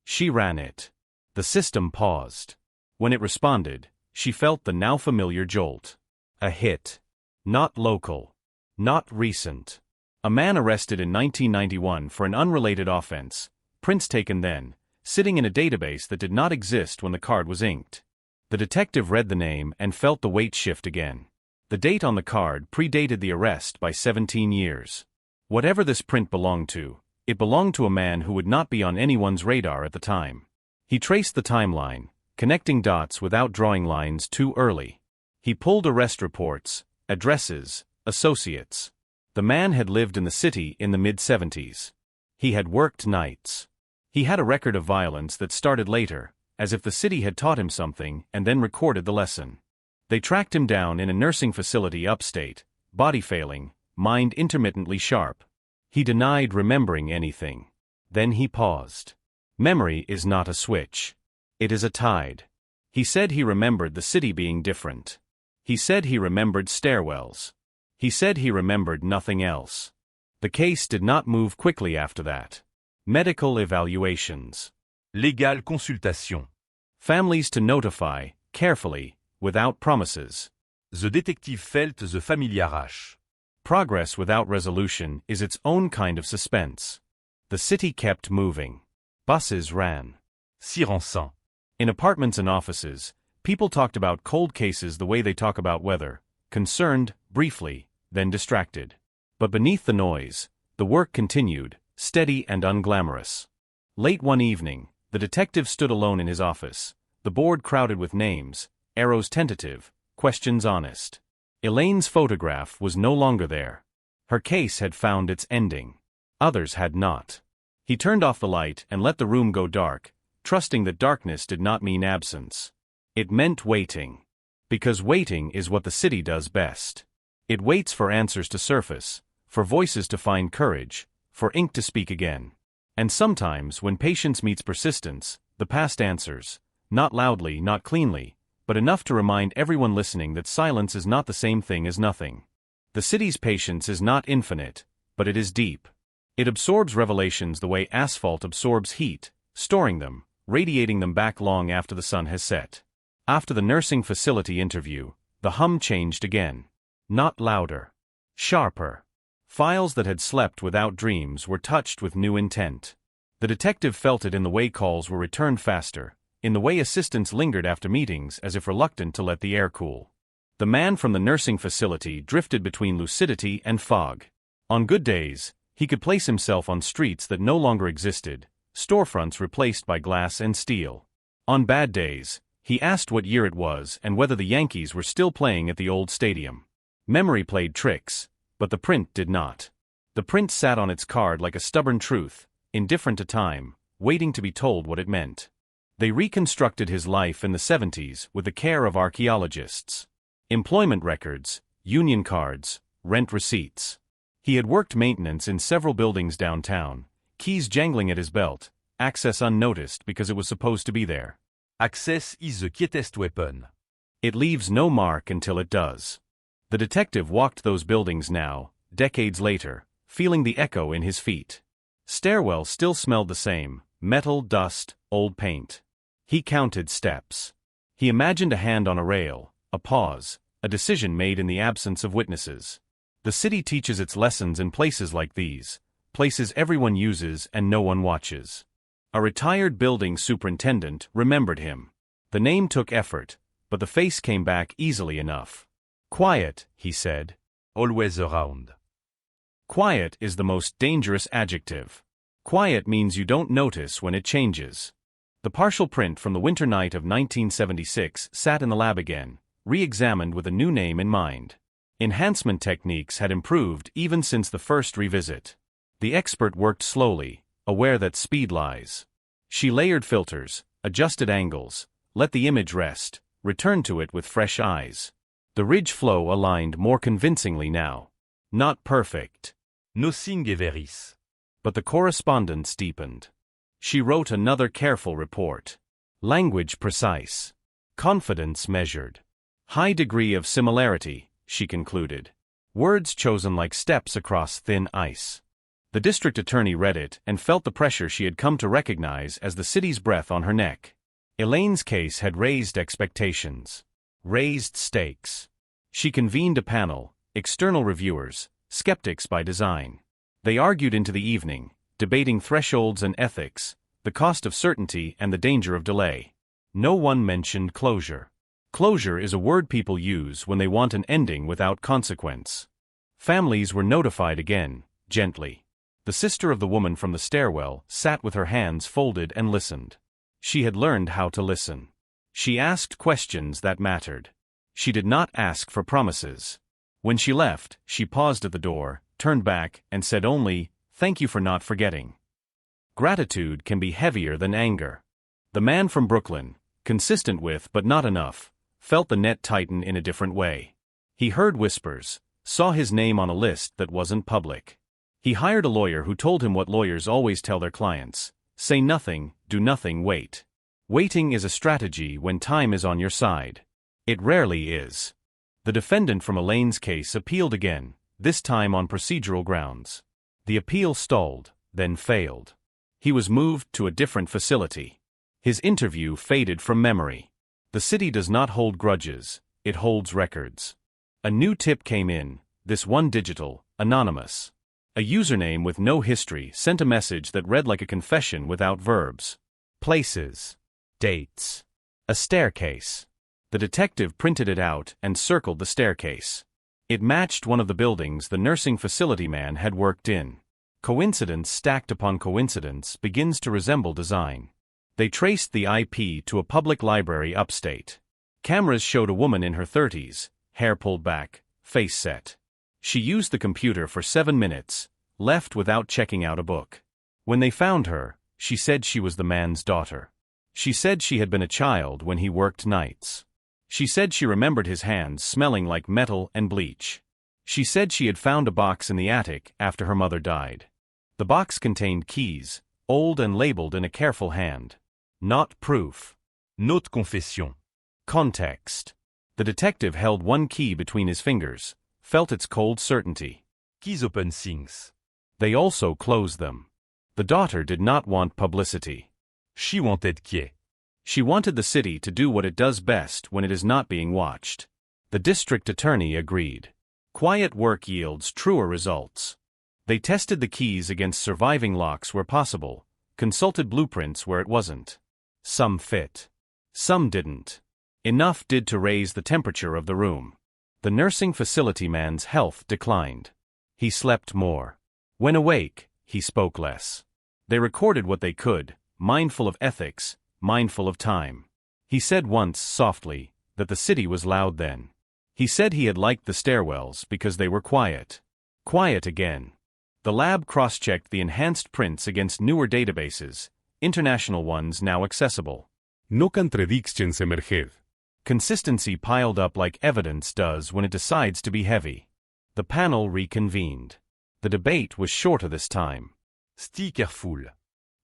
She ran it. The system paused. When it responded, she felt the now familiar jolt. A hit. Not local. Not recent. A man arrested in 1991 for an unrelated offense, prints taken then, sitting in a database that did not exist when the card was inked. The detective read the name and felt the weight shift again. The date on the card predated the arrest by 17 years. Whatever this print belonged to, it belonged to a man who would not be on anyone's radar at the time. He traced the timeline, connecting dots without drawing lines too early. He pulled arrest reports, addresses, associates. The man had lived in the city in the mid-70s. He had worked nights. He had a record of violence that started later, as if the city had taught him something and then recorded the lesson. They tracked him down in a nursing facility upstate, body failing, mind intermittently sharp. He denied remembering anything. Then he paused. Memory is not a switch. It is a tide. He said he remembered the city being different. He said he remembered stairwells. He said he remembered nothing else. The case did not move quickly after that. Medical evaluations. Légale consultation. Families to notify, carefully, without promises. The detective felt the family arrache. Progress without resolution is its own kind of suspense. The city kept moving. Buses ran. Sirançant. In apartments and offices, people talked about cold cases the way they talk about weather, concerned, briefly, then distracted. But beneath the noise, the work continued, steady and unglamorous. Late one evening, the detective stood alone in his office, the board crowded with names, arrows tentative, questions honest. Elaine's photograph was no longer there. Her case had found its ending. Others had not. He turned off the light and let the room go dark, trusting that darkness did not mean absence. It meant waiting. Because waiting is what the city does best. It waits for answers to surface, for voices to find courage, for ink to speak again. And sometimes, when patience meets persistence, the past answers, not loudly, not cleanly, but enough to remind everyone listening that silence is not the same thing as nothing. The city's patience is not infinite, but it is deep. It absorbs revelations the way asphalt absorbs heat, storing them, radiating them back long after the sun has set. After the nursing facility interview, the hum changed again. Not louder. Sharper. Files that had slept without dreams were touched with new intent. The detective felt it in the way calls were returned faster, in the way assistants lingered after meetings as if reluctant to let the air cool. The man from the nursing facility drifted between lucidity and fog. On good days, he could place himself on streets that no longer existed, storefronts replaced by glass and steel. On bad days, he asked what year it was and whether the Yankees were still playing at the old stadium. Memory played tricks, but the print did not. The print sat on its card like a stubborn truth, indifferent to time, waiting to be told what it meant. They reconstructed his life in the 70s with the care of archaeologists. Employment records, union cards, rent receipts. He had worked maintenance in several buildings downtown, keys jangling at his belt, access unnoticed because it was supposed to be there. Access is the quietest weapon. It leaves no mark until it does. The detective walked those buildings now, decades later, feeling the echo in his feet. Stairwells still smelled the same, metal, dust, old paint. He counted steps. He imagined a hand on a rail, a pause, a decision made in the absence of witnesses. The city teaches its lessons in places like these, places everyone uses and no one watches. A retired building superintendent remembered him. The name took effort, but the face came back easily enough. Quiet, he said. Always around. Quiet is the most dangerous adjective. Quiet means you don't notice when it changes. The partial print from the winter night of 1976 sat in the lab again, re-examined with a new name in mind. Enhancement techniques had improved even since the first revisit. The expert worked slowly, aware that speed lies. She layered filters, adjusted angles, let the image rest, returned to it with fresh eyes. The ridge flow aligned more convincingly now. Not perfect. Nothing everis. But the correspondence deepened. She wrote another careful report. Language precise. Confidence measured. High degree of similarity, she concluded. Words chosen like steps across thin ice. The district attorney read it and felt the pressure she had come to recognize as the city's breath on her neck. Elaine's case had raised expectations, raised stakes. She convened a panel, external reviewers, skeptics by design. They argued into the evening, debating thresholds and ethics, the cost of certainty and the danger of delay. No one mentioned closure. Closure is a word people use when they want an ending without consequence. Families were notified again, gently. The sister of the woman from the stairwell sat with her hands folded and listened. She had learned how to listen. She asked questions that mattered. She did not ask for promises. When she left, she paused at the door, turned back, and said only, "Thank you for not forgetting." Gratitude can be heavier than anger. The man from Brooklyn, consistent with but not enough, felt the net tighten in a different way. He heard whispers, saw his name on a list that wasn't public. He hired a lawyer who told him what lawyers always tell their clients: say nothing, do nothing, wait. Waiting is a strategy when time is on your side. It rarely is. The defendant from Elaine's case appealed again, this time on procedural grounds. The appeal stalled, then failed. He was moved to a different facility. His interview faded from memory. The city does not hold grudges, it holds records. A new tip came in, this one digital, anonymous. A username with no history sent a message that read like a confession without verbs. Places. Dates. A staircase. The detective printed it out and circled the staircase. It matched one of the buildings the nursing facility man had worked in. Coincidence stacked upon coincidence begins to resemble design. They traced the IP to a public library upstate. Cameras showed a woman in her 30s, hair pulled back, face set. She used the computer for 7 minutes, left without checking out a book. When they found her, she said she was the man's daughter. She said she had been a child when he worked nights. She said she remembered his hands smelling like metal and bleach. She said she had found a box in the attic after her mother died. The box contained keys, old and labeled in a careful hand. Not proof. Note confession. Context. The detective held one key between his fingers, felt its cold certainty. Keys open things. They also closed them. The daughter did not want publicity. She wanted qui. She wanted the city to do what it does best when it is not being watched. The district attorney agreed. Quiet work yields truer results. They tested the keys against surviving locks where possible, consulted blueprints where it wasn't. Some fit. Some didn't. Enough did to raise the temperature of the room. The nursing facility man's health declined. He slept more. When awake, he spoke less. They recorded what they could, mindful of ethics, mindful of time. He said once, softly, that the city was loud then. He said he had liked the stairwells because they were quiet. Quiet again. The lab cross-checked the enhanced prints against newer databases, international ones now accessible. No contradictions emerged. Consistency piled up like evidence does when it decides to be heavy. The panel reconvened. The debate was shorter this time. Still careful.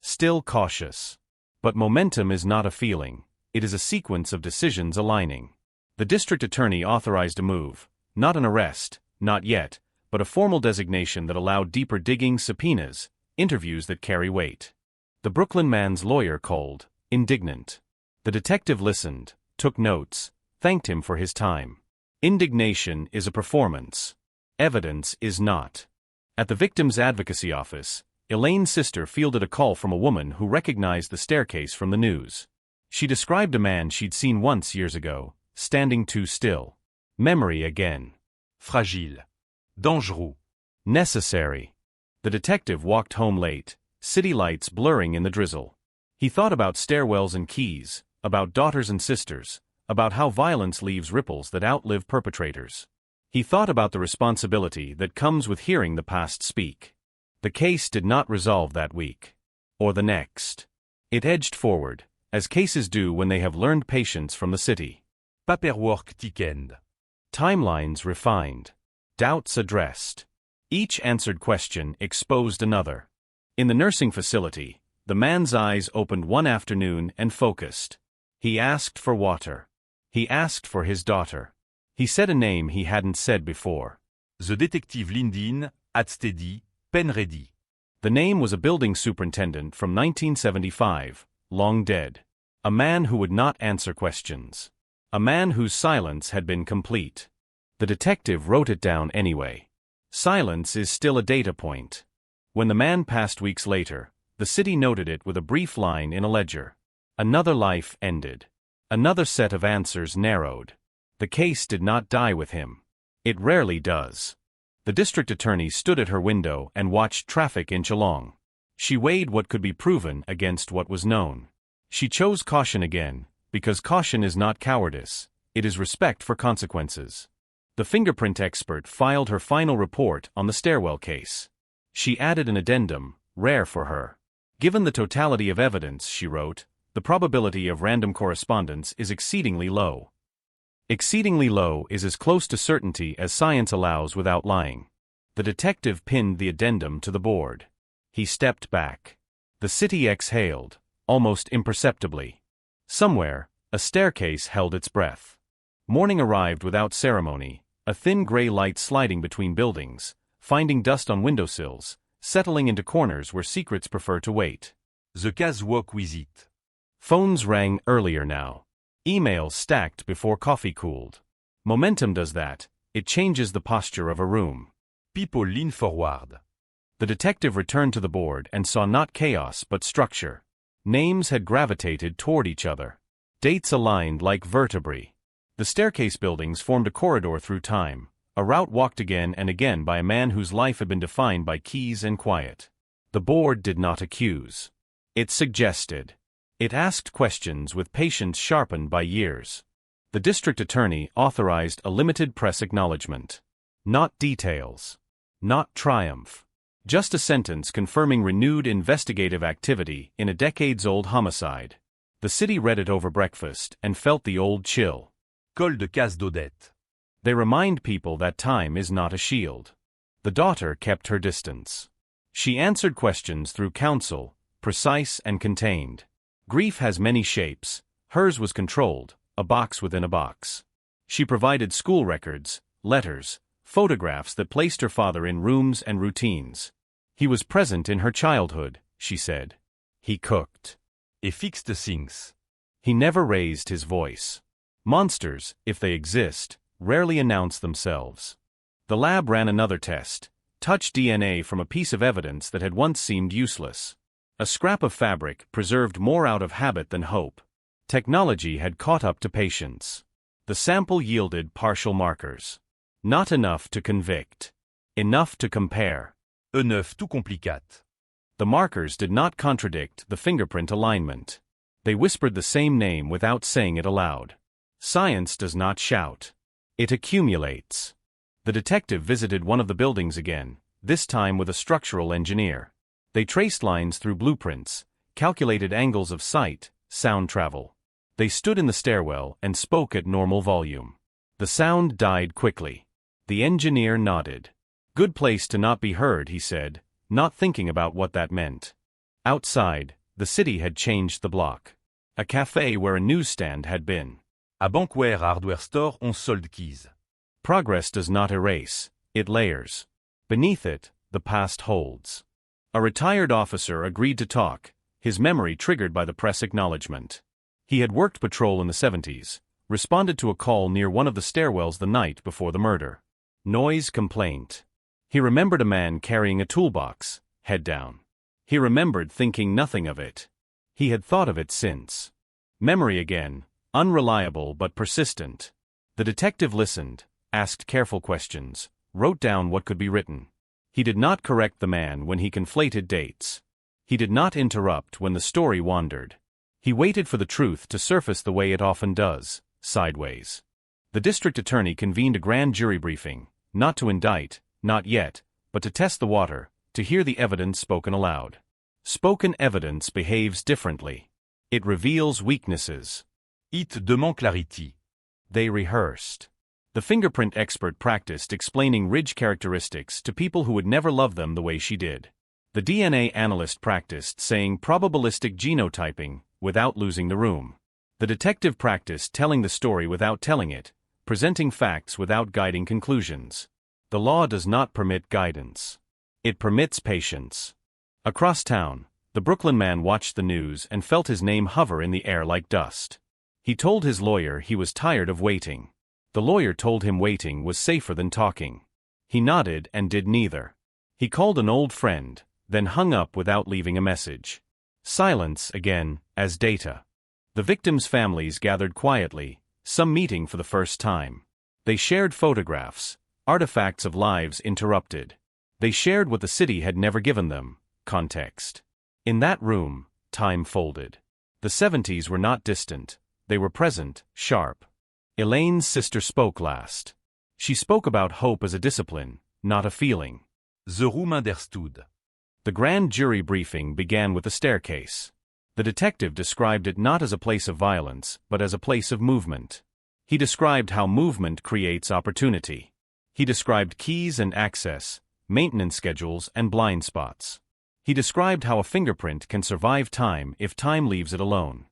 Still cautious. But momentum is not a feeling, it is a sequence of decisions aligning. The district attorney authorized a move, not an arrest, not yet, but a formal designation that allowed deeper digging, subpoenas, interviews that carry weight. The Brooklyn man's lawyer called, indignant. The detective listened, took notes, thanked him for his time. Indignation is a performance. Evidence is not. At the victim's advocacy office, Elaine's sister fielded a call from a woman who recognized the staircase from the news. She described a man she'd seen once years ago, standing too still. Memory again. Fragile. Dangereux. Necessary. The detective walked home late, city lights blurring in the drizzle. He thought about stairwells and keys, about daughters and sisters, about how violence leaves ripples that outlive perpetrators. He thought about the responsibility that comes with hearing the past speak. The case did not resolve that week. Or the next. It edged forward, as cases do when they have learned patience from the city. Paperwork thickened. Timelines refined. Doubts addressed. Each answered question exposed another. In the nursing facility, the man's eyes opened one afternoon and focused. He asked for water. He asked for his daughter. He said a name he hadn't said before. The detective Lindin, at steady, pen ready. The name was a building superintendent from 1975, long dead. A man who would not answer questions. A man whose silence had been complete. The detective wrote it down anyway. Silence is still a data point. When the man passed weeks later, the city noted it with a brief line in a ledger. Another life ended. Another set of answers narrowed. The case did not die with him. It rarely does. The district attorney stood at her window and watched traffic inch along. She weighed what could be proven against what was known. She chose caution again, because caution is not cowardice, it is respect for consequences. The fingerprint expert filed her final report on the stairwell case. She added an addendum, rare for her. Given the totality of evidence, she wrote, the probability of random correspondence is exceedingly low. Exceedingly low is as close to certainty as science allows without lying. The detective pinned the addendum to the board. He stepped back. The city exhaled, almost imperceptibly. Somewhere, a staircase held its breath. Morning arrived without ceremony, a thin gray light sliding between buildings, finding dust on windowsills, settling into corners where secrets prefer to wait. The case walk with it. Phones rang earlier now. Emails stacked before coffee cooled. Momentum does that, it changes the posture of a room. People lean forward. The detective returned to the board and saw not chaos but structure. Names had gravitated toward each other. Dates aligned like vertebrae. The staircase buildings formed a corridor through time, a route walked again and again by a man whose life had been defined by keys and quiet. The board did not accuse. It suggested. It asked questions with patience sharpened by years. The district attorney authorized a limited press acknowledgement. Not details. Not triumph. Just a sentence confirming renewed investigative activity in a decades-old homicide. The city read it over breakfast and felt the old chill. Col de Casse d'Odette. They remind people that time is not a shield. The daughter kept her distance. She answered questions through counsel, precise and contained. Grief has many shapes, hers was controlled, a box within a box. She provided school records, letters, photographs that placed her father in rooms and routines. He was present in her childhood, she said. He cooked. Et fixed things. He never raised his voice. Monsters, if they exist, rarely announce themselves. The lab ran another test, touched DNA from a piece of evidence that had once seemed useless. A scrap of fabric preserved more out of habit than hope. Technology had caught up to patience. The sample yielded partial markers. Not enough to convict. Enough to compare. Enough tout complicat. The markers did not contradict the fingerprint alignment. They whispered the same name without saying it aloud. Science does not shout. It accumulates. The detective visited one of the buildings again, this time with a structural engineer. They traced lines through blueprints, calculated angles of sight, sound travel. They stood in the stairwell and spoke at normal volume. The sound died quickly. The engineer nodded. Good place to not be heard, he said, not thinking about what that meant. Outside, the city had changed the block. A cafe where a newsstand had been. A banquet hardware store on sold keys. Progress does not erase, it layers. Beneath it, the past holds. A retired officer agreed to talk, his memory triggered by the press acknowledgement. He had worked patrol in the 70s, responded to a call near one of the stairwells the night before the murder. Noise complaint. He remembered a man carrying a toolbox, head down. He remembered thinking nothing of it. He had thought of it since. Memory again, unreliable but persistent. The detective listened, asked careful questions, wrote down what could be written. He did not correct the man when he conflated dates. He did not interrupt when the story wandered. He waited for the truth to surface the way it often does, sideways. The district attorney convened a grand jury briefing, not to indict, not yet, but to test the water, to hear the evidence spoken aloud. Spoken evidence behaves differently. It reveals weaknesses. It demande clarity. They rehearsed. The fingerprint expert practiced explaining ridge characteristics to people who would never love them the way she did. The DNA analyst practiced saying probabilistic genotyping without losing the room. The detective practiced telling the story without telling it, presenting facts without guiding conclusions. The law does not permit guidance. It permits patience. Across town, the Brooklyn man watched the news and felt his name hover in the air like dust. He told his lawyer he was tired of waiting. The lawyer told him waiting was safer than talking. He nodded and did neither. He called an old friend, then hung up without leaving a message. Silence again, as data. The victims' families gathered quietly, some meeting for the first time. They shared photographs, artifacts of lives interrupted. They shared what the city had never given them, context. In that room, time folded. The 70s were not distant. They were present, sharp. Elaine's sister spoke last. She spoke about hope as a discipline, not a feeling. The room understood. The grand jury briefing began with the staircase. The detective described it not as a place of violence, but as a place of movement. He described how movement creates opportunity. He described keys and access, maintenance schedules and blind spots. He described how a fingerprint can survive time if time leaves it alone.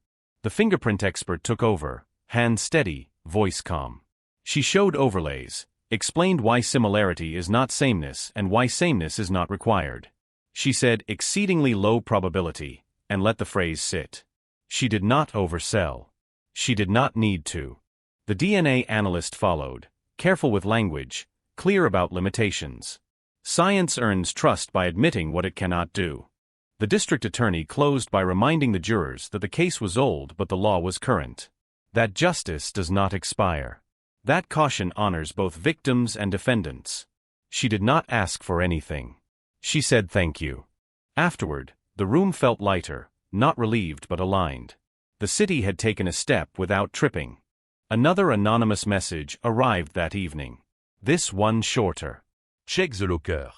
The fingerprint expert took over, hand steady, voice calm. She showed overlays, explained why similarity is not sameness and why sameness is not required. She said exceedingly low probability, and let the phrase sit. She did not oversell. She did not need to. The DNA analyst followed, careful with language, clear about limitations. Science earns trust by admitting what it cannot do. The district attorney closed by reminding the jurors that the case was old but the law was current. That justice does not expire. That caution honors both victims and defendants. She did not ask for anything. She said thank you. Afterward, the room felt lighter, not relieved but aligned. The city had taken a step without tripping. Another anonymous message arrived that evening. This one shorter. Check the locker.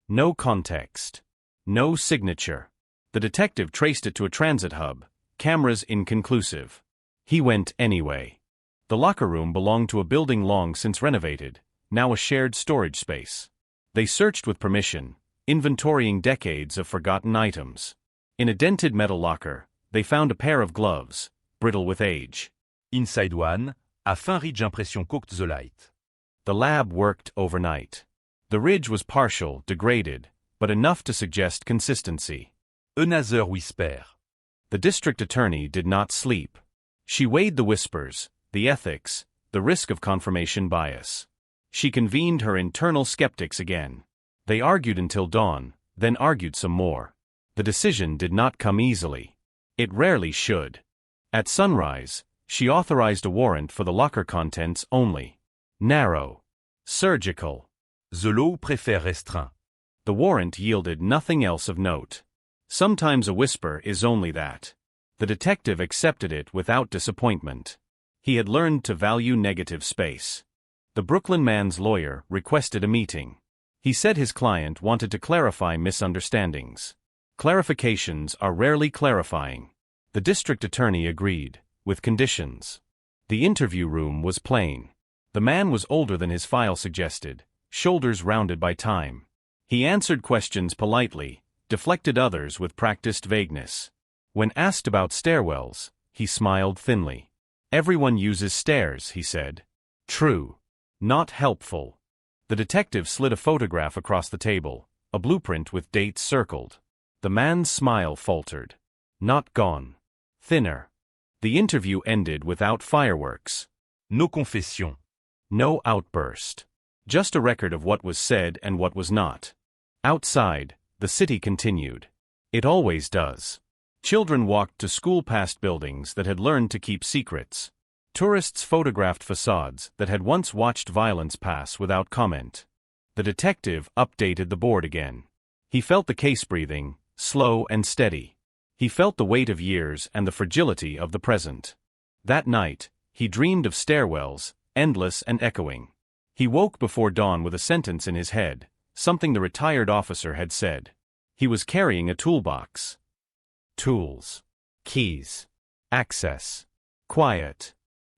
No context. No signature. The detective traced it to a transit hub, cameras inconclusive. He went anyway. The locker room belonged to a building long since renovated, now a shared storage space. They searched with permission, inventorying decades of forgotten items. In a dented metal locker, they found a pair of gloves, brittle with age. Inside one, a fin ridge impression cooked the light. The lab worked overnight. The ridge was partial, degraded, but enough to suggest consistency. Another whisper. The district attorney did not sleep. She weighed the whispers, the ethics, the risk of confirmation bias. She convened her internal skeptics again. They argued until dawn, then argued some more. The decision did not come easily. It rarely should. At sunrise, she authorized a warrant for the locker contents only. Narrow. Surgical. The law préfère restreint. The warrant yielded nothing else of note. Sometimes a whisper is only that. The detective accepted it without disappointment. He had learned to value negative space. The Brooklyn man's lawyer requested a meeting. He said his client wanted to clarify misunderstandings. Clarifications are rarely clarifying. The district attorney agreed, with conditions. The interview room was plain. The man was older than his file suggested, shoulders rounded by time. He answered questions politely, deflected others with practiced vagueness. When asked about stairwells, he smiled thinly. Everyone uses stairs, he said. True. Not helpful. The detective slid a photograph across the table, a blueprint with dates circled. The man's smile faltered. Not gone. Thinner. The interview ended without fireworks. No confession. No outburst. Just a record of what was said and what was not. Outside, the city continued. It always does. Children walked to school past buildings that had learned to keep secrets. Tourists photographed facades that had once watched violence pass without comment. The detective updated the board again. He felt the case breathing, slow and steady. He felt the weight of years and the fragility of the present. That night, he dreamed of stairwells, endless and echoing. He woke before dawn with a sentence in his head, something the retired officer had said. He was carrying a toolbox. Tools. Keys. Access. Quiet.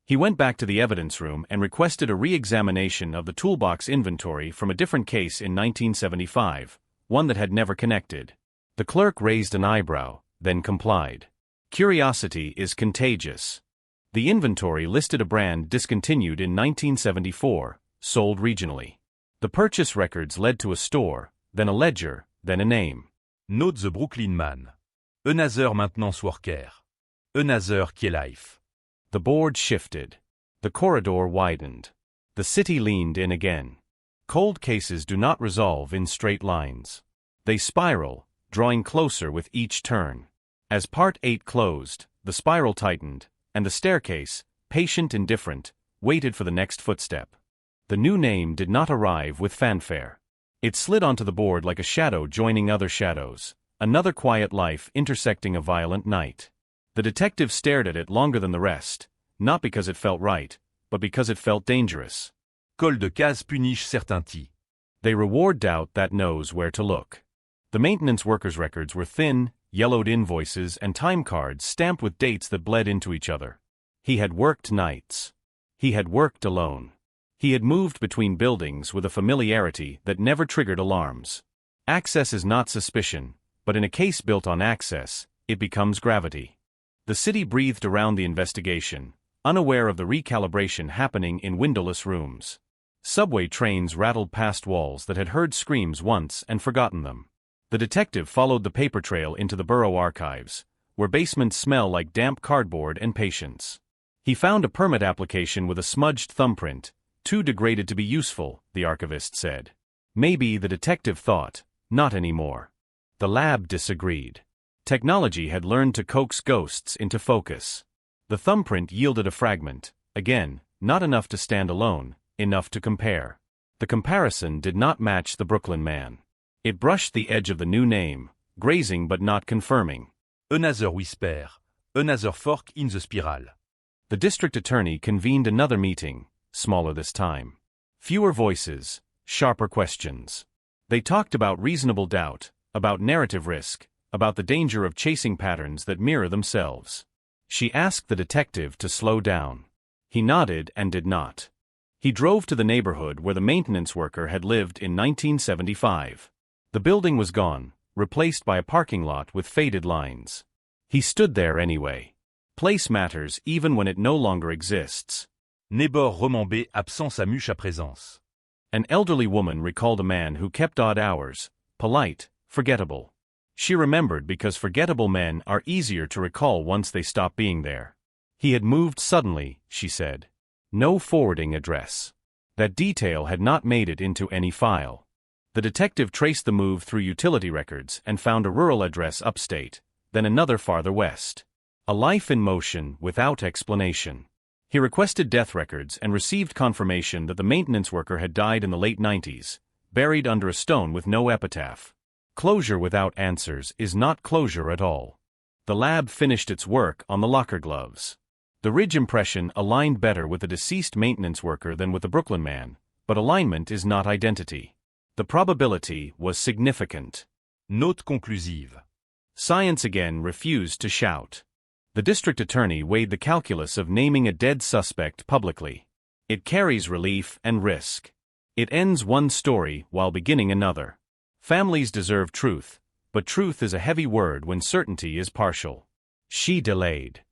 He went back to the evidence room and requested a re-examination of the toolbox inventory from a different case in 1975, one that had never connected. The clerk raised an eyebrow, then complied. Curiosity is contagious. The inventory listed a brand discontinued in 1974, sold regionally. The purchase records led to a store, then a ledger, then a name. Note the Brooklyn Man. Another maintenance worker. Another key life. The board shifted. The corridor widened. The city leaned in again. Cold cases do not resolve in straight lines. They spiral, drawing closer with each turn. As Part 8 closed, the spiral tightened, and the staircase, patient indifferent, waited for the next footstep. The new name did not arrive with fanfare. It slid onto the board like a shadow joining other shadows, another quiet life intersecting a violent night. The detective stared at it longer than the rest, not because it felt right, but because it felt dangerous. Col de case puniche certainty. They reward doubt that knows where to look. The maintenance workers' records were thin, yellowed invoices and time cards stamped with dates that bled into each other. He had worked nights. He had worked alone. He had moved between buildings with a familiarity that never triggered alarms. Access is not suspicion, but in a case built on access, it becomes gravity. The city breathed around the investigation, unaware of the recalibration happening in windowless rooms. Subway trains rattled past walls that had heard screams once and forgotten them. The detective followed the paper trail into the borough archives, where basements smell like damp cardboard and patience. He found a permit application with a smudged thumbprint, too degraded to be useful, the archivist said. Maybe, the detective thought, not anymore. The lab disagreed. Technology had learned to coax ghosts into focus. The thumbprint yielded a fragment, again, not enough to stand alone, enough to compare. The comparison did not match the Brooklyn Man. It brushed the edge of the new name, grazing but not confirming. Another whisper, another fork in the spiral. The district attorney convened another meeting, smaller this time. Fewer voices, sharper questions. They talked about reasonable doubt, about narrative risk, about the danger of chasing patterns that mirror themselves. She asked the detective to slow down. He nodded and did not. He drove to the neighborhood where the maintenance worker had lived in 1975. The building was gone, replaced by a parking lot with faded lines. He stood there anyway. Place matters even when it no longer exists. Nébord remembé absent sa mûche à présence. An elderly woman recalled a man who kept odd hours, polite, forgettable. She remembered because forgettable men are easier to recall once they stop being there. He had moved suddenly, she said. No forwarding address. That detail had not made it into any file. The detective traced the move through utility records and found a rural address upstate, then another farther west. A life in motion without explanation. He requested death records and received confirmation that the maintenance worker had died in the late 90s, buried under a stone with no epitaph. Closure without answers is not closure at all. The lab finished its work on the locker gloves. The ridge impression aligned better with the deceased maintenance worker than with the Brooklyn Man, but alignment is not identity. The probability was significant. Note conclusive. Science again refused to shout. The district attorney weighed the calculus of naming a dead suspect publicly. It carries relief and risk. It ends one story while beginning another. Families deserve truth, but truth is a heavy word when certainty is partial. She delayed.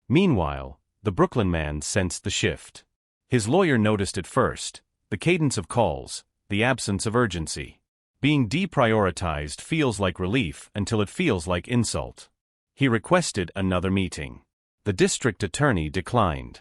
Meanwhile, the Brooklyn Man sensed the shift. His lawyer noticed it first, the cadence of calls, the absence of urgency. Being deprioritized feels like relief until it feels like insult. He requested another meeting. The district attorney declined.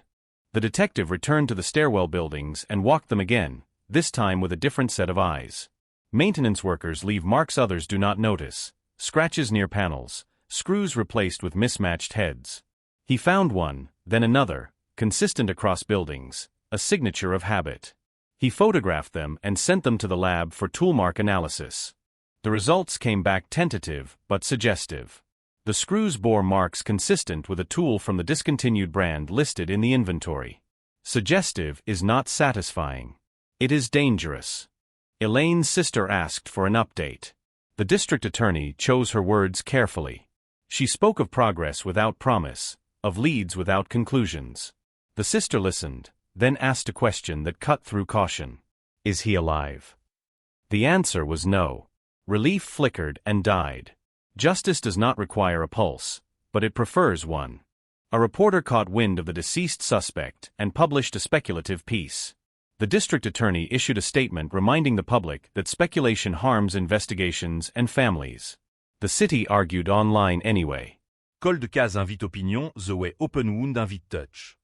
The detective returned to the stairwell buildings and walked them again, this time with a different set of eyes. Maintenance workers leave marks others do not notice, scratches near panels, screws replaced with mismatched heads. He found one, then another, consistent across buildings, a signature of habit. He photographed them and sent them to the lab for toolmark analysis. The results came back tentative but suggestive. The screws bore marks consistent with a tool from the discontinued brand listed in the inventory. Suggestive is not satisfying. It is dangerous. Elaine's sister asked for an update. The district attorney chose her words carefully. She spoke of progress without promise, of leads without conclusions. The sister listened, then asked a question that cut through caution. Is he alive? The answer was no. Relief flickered and died. Justice does not require a pulse, but it prefers one. A reporter caught wind of the deceased suspect and published a speculative piece. The district attorney issued a statement reminding the public that speculation harms investigations and families. The city argued online anyway. Cold case invite opinion, the way open wound invite touch.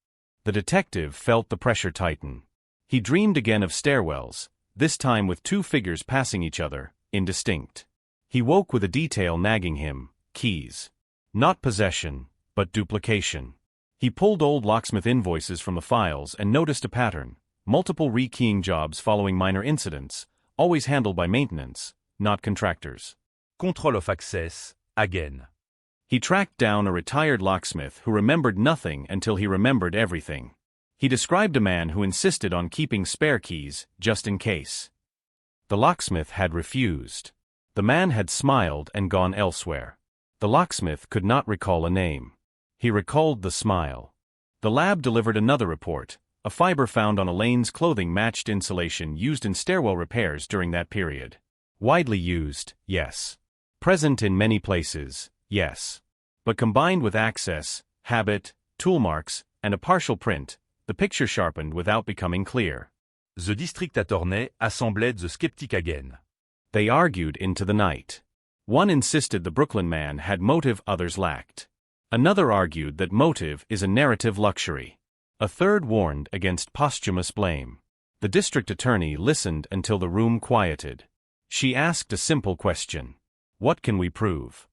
The detective felt the pressure tighten. He dreamed again of stairwells, this time with two figures passing each other, indistinct. He woke with a detail nagging him, keys. Not possession, but duplication. He pulled old locksmith invoices from the files and noticed a pattern, multiple rekeying jobs following minor incidents, always handled by maintenance, not contractors. Control of access, again. He tracked down a retired locksmith who remembered nothing until he remembered everything. He described a man who insisted on keeping spare keys, just in case. The locksmith had refused. The man had smiled and gone elsewhere. The locksmith could not recall a name. He recalled the smile. The lab delivered another report. A fiber found on Elaine's clothing matched insulation used in stairwell repairs during that period. Widely used, yes. Present in many places, yes. But combined with access, habit, tool marks, and a partial print, the picture sharpened without becoming clear. The district attorney assembled the skeptic again. They argued into the night. One insisted the Brooklyn man had motive others lacked. Another argued that motive is a narrative luxury. A third warned against posthumous blame. The district attorney listened until the room quieted. She asked a simple question. What can we prove?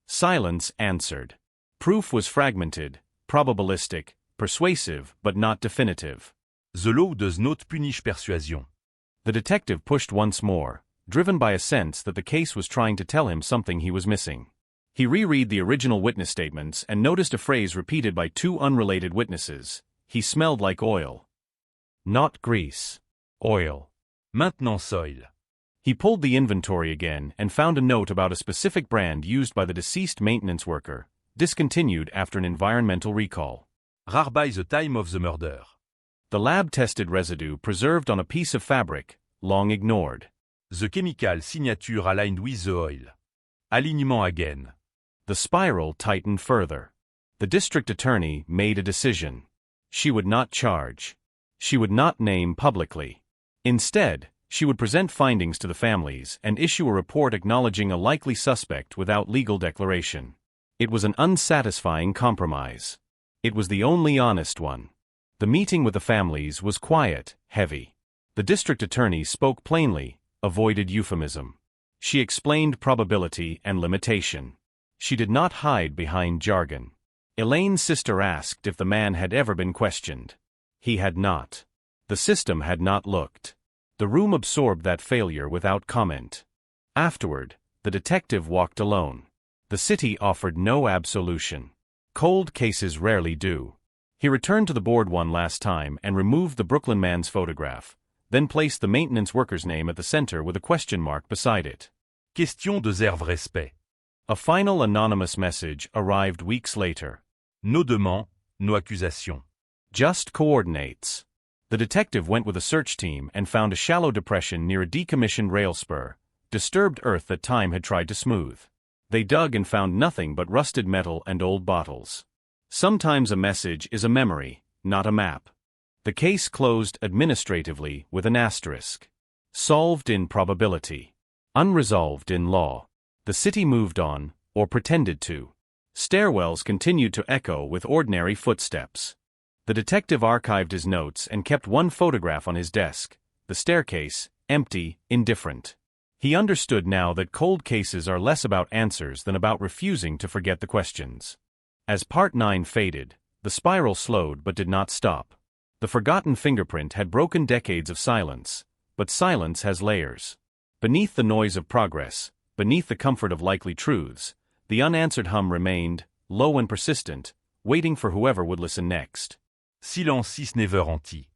Silence answered. Proof was fragmented, probabilistic, persuasive but not definitive. The law does not punish persuasion. The detective pushed once more, driven by a sense that the case was trying to tell him something he was missing. He reread the original witness statements and noticed a phrase repeated by two unrelated witnesses. He smelled like oil. Not grease. Oil. Maintenant soil. He pulled the inventory again and found a note about a specific brand used by the deceased maintenance worker, discontinued after an environmental recall. Rare by the time of the murder. The lab-tested residue preserved on a piece of fabric, long ignored. The chemical signature aligned with the oil. Alignement again. The spiral tightened further. The district attorney made a decision. She would not charge. She would not name publicly. Instead, she would present findings to the families and issue a report acknowledging a likely suspect without legal declaration. It was an unsatisfying compromise. It was the only honest one. The meeting with the families was quiet, heavy. The district attorney spoke plainly, avoided euphemism. She explained probability and limitation. She did not hide behind jargon. Elaine's sister asked if the man had ever been questioned. He had not. The system had not looked. The room absorbed that failure without comment. Afterward, the detective walked alone. The city offered no absolution. Cold cases rarely do. He returned to the board one last time and removed the Brooklyn man's photograph, then placed the maintenance worker's name at the center with a question mark beside it. Question de zéro respect. A final anonymous message arrived weeks later. No demande, no accusation. Just coordinates. The detective went with a search team and found a shallow depression near a decommissioned rail spur, disturbed earth that time had tried to smooth. They dug and found nothing but rusted metal and old bottles. Sometimes a message is a memory, not a map. The case closed administratively with an asterisk. Solved in probability. Unresolved in law. The city moved on, or pretended to. Stairwells continued to echo with ordinary footsteps. The detective archived his notes and kept one photograph on his desk, the staircase, empty, indifferent. He understood now that cold cases are less about answers than about refusing to forget the questions. As Part 9 faded, the spiral slowed but did not stop. The forgotten fingerprint had broken decades of silence, but silence has layers. Beneath the noise of progress, beneath the comfort of likely truths, the unanswered hum remained, low and persistent, waiting for whoever would listen next. Silencis never anti.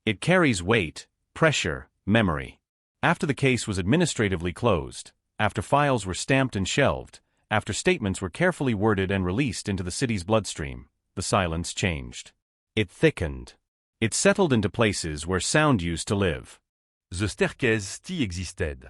It carries weight, pressure, memory. After the case was administratively closed, after files were stamped and shelved, after statements were carefully worded and released into the city's bloodstream, the silence changed. It thickened. It settled into places where sound used to live. The staircase still existed.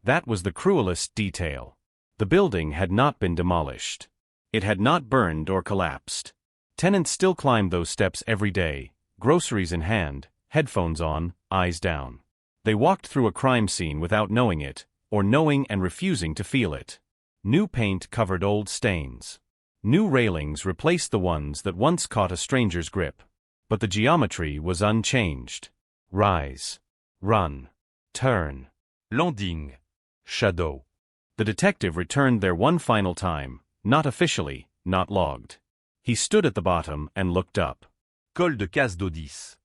That was the cruelest detail. The building had not been demolished. It had not burned or collapsed. Tenants still climbed those steps every day, groceries in hand, headphones on, eyes down. They walked through a crime scene without knowing it, or knowing and refusing to feel it. New paint covered old stains. New railings replaced the ones that once caught a stranger's grip. But the geometry was unchanged. Rise. Run. Turn. Landing. Shadow. The detective returned there one final time, not officially, not logged. He stood at the bottom and looked up. Col de Casse d'Odis.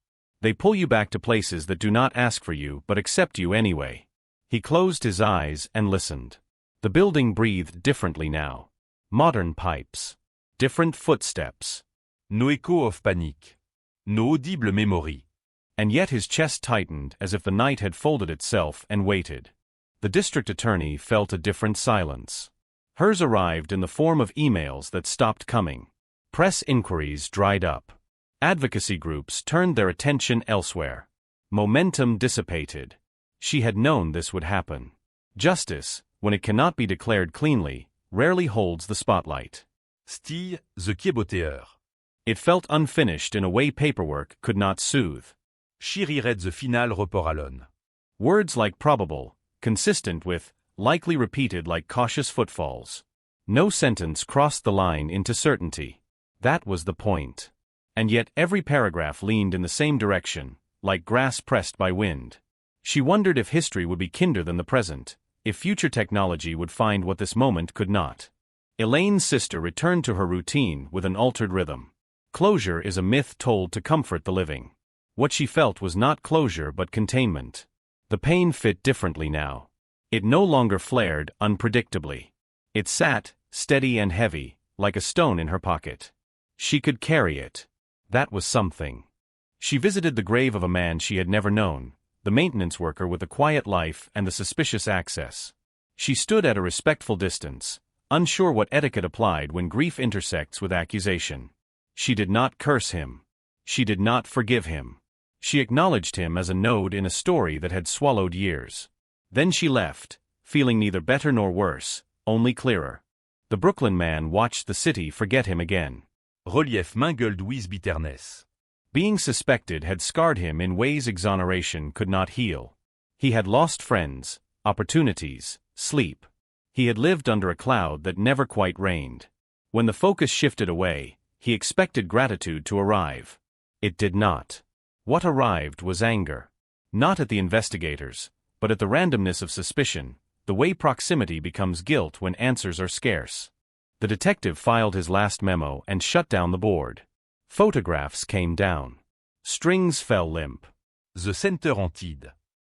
They pull you back to places that do not ask for you but accept you anyway. He closed his eyes and listened. The building breathed differently now. Modern pipes. Different footsteps. No echo of panique. No audible memory. And yet his chest tightened as if the night had folded itself and waited. The district attorney felt a different silence. Hers arrived in the form of emails that stopped coming. Press inquiries dried up. Advocacy groups turned their attention elsewhere. Momentum dissipated. She had known this would happen. Justice, when it cannot be declared cleanly, rarely holds the spotlight. Stille, the caboteur. It felt unfinished in a way paperwork could not soothe. Chirirait the final report à l'on. Words like probable, consistent with, likely repeated like cautious footfalls. No sentence crossed the line into certainty. That was the point. And yet every paragraph leaned in the same direction, like grass pressed by wind. She wondered if history would be kinder than the present, if future technology would find what this moment could not. Elaine's sister returned to her routine with an altered rhythm. Closure is a myth told to comfort the living. What she felt was not closure but containment. The pain fit differently now. It no longer flared unpredictably. It sat, steady and heavy, like a stone in her pocket. She could carry it. That was something. She visited the grave of a man she had never known, the maintenance worker with the quiet life and the suspicious access. She stood at a respectful distance, unsure what etiquette applied when grief intersects with accusation. She did not curse him. She did not forgive him. She acknowledged him as a node in a story that had swallowed years. Then she left, feeling neither better nor worse, only clearer. The Brooklyn man watched the city forget him again. Relief mingled with bitterness. Being suspected had scarred him in ways exoneration could not heal. He had lost friends, opportunities, sleep. He had lived under a cloud that never quite rained. When the focus shifted away, he expected gratitude to arrive. It did not. What arrived was anger. Not at the investigators, but at the randomness of suspicion, the way proximity becomes guilt when answers are scarce. The detective filed his last memo and shut down the board. Photographs came down. Strings fell limp. The center entied.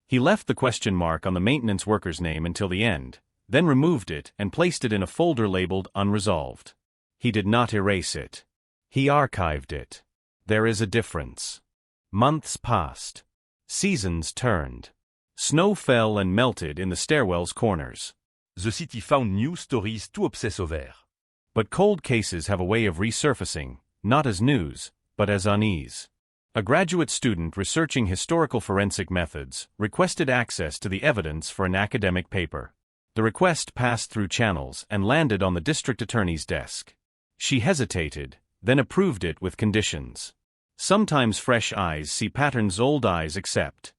He left the question mark on the maintenance worker's name until the end, then removed it and placed it in a folder labeled unresolved. He did not erase it. He archived it. There is a difference. Months passed. Seasons turned. Snow fell and melted in the stairwell's corners. The city found new stories to obsess over. But cold cases have a way of resurfacing, not as news, but as unease. A graduate student researching historical forensic methods requested access to the evidence for an academic paper. The request passed through channels and landed on the district attorney's desk. She hesitated, then approved it with conditions. Sometimes fresh eyes see patterns old eyes accept.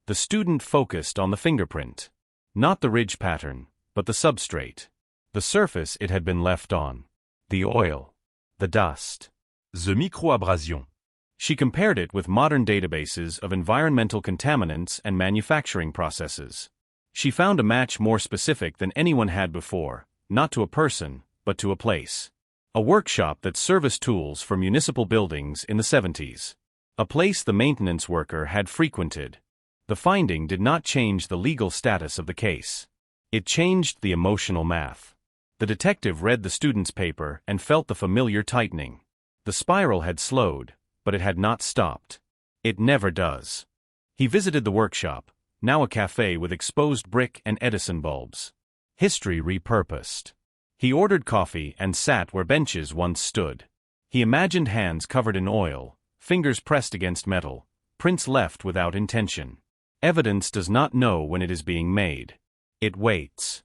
The student focused on the fingerprint. Not the ridge pattern, but the substrate. The surface it had been left on. The oil. The dust. The microabrasion. She compared it with modern databases of environmental contaminants and manufacturing processes. She found a match more specific than anyone had before, not to a person, but to a place. A workshop that serviced tools for municipal buildings in the 70s. A place the maintenance worker had frequented. The finding did not change the legal status of the case. It changed the emotional math. The detective read the student's paper and felt the familiar tightening. The spiral had slowed, but it had not stopped. It never does. He visited the workshop, now a cafe with exposed brick and Edison bulbs. History repurposed. He ordered coffee and sat where benches once stood. He imagined hands covered in oil, fingers pressed against metal, prints left without intention. Evidence does not know when it is being made. It waits.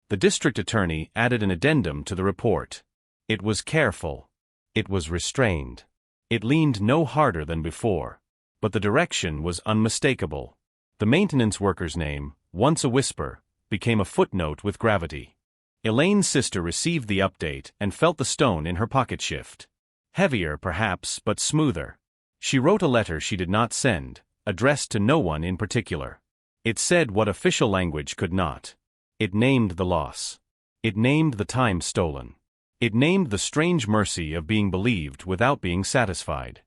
The district attorney added an addendum to the report. It was careful. It was restrained. It leaned no harder than before. But the direction was unmistakable. The maintenance worker's name, once a whisper, became a footnote with gravity. Elaine's sister received the update and felt the stone in her pocket shift. Heavier, perhaps, but smoother. She wrote a letter she did not send, addressed to no one in particular. It said what official language could not. It named the loss. It named the time stolen. It named the strange mercy of being believed without being satisfied.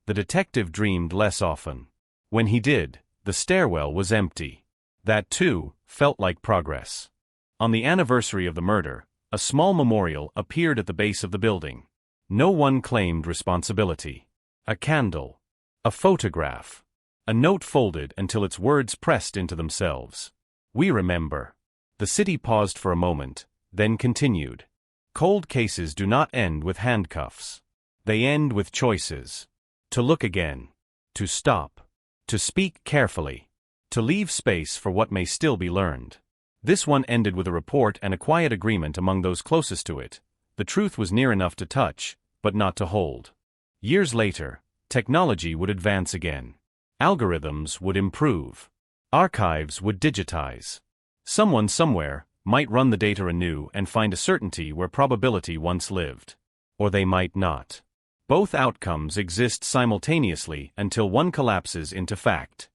The detective dreamed less often. When he did, the stairwell was empty. That, too, felt like progress. On the anniversary of the murder, a small memorial appeared at the base of the building. No one claimed responsibility. A candle. A photograph. A note folded until its words pressed into themselves. We remember. The city paused for a moment, then continued. Cold cases do not end with handcuffs. They end with choices. To look again. To stop. To speak carefully. To leave space for what may still be learned. This one ended with a report and a quiet agreement among those closest to it. The truth was near enough to touch, but not to hold. Years later, technology would advance again. Algorithms would improve. Archives would digitize. Someone somewhere might run the data anew and find a certainty where probability once lived. Or they might not. Both outcomes exist simultaneously until one collapses into fact.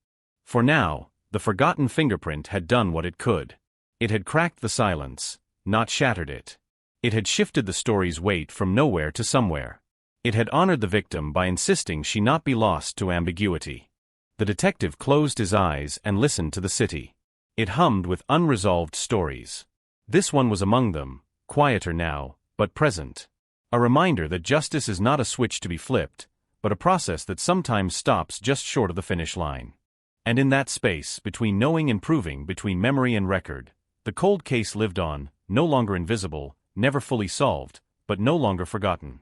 For now, the forgotten fingerprint had done what it could. It had cracked the silence, not shattered it. It had shifted the story's weight from nowhere to somewhere. It had honored the victim by insisting she not be lost to ambiguity. The detective closed his eyes and listened to the city. It hummed with unresolved stories. This one was among them, quieter now, but present. A reminder that justice is not a switch to be flipped, but a process that sometimes stops just short of the finish line. And in that space, between knowing and proving, between memory and record, the cold case lived on, no longer invisible, never fully solved, but no longer forgotten.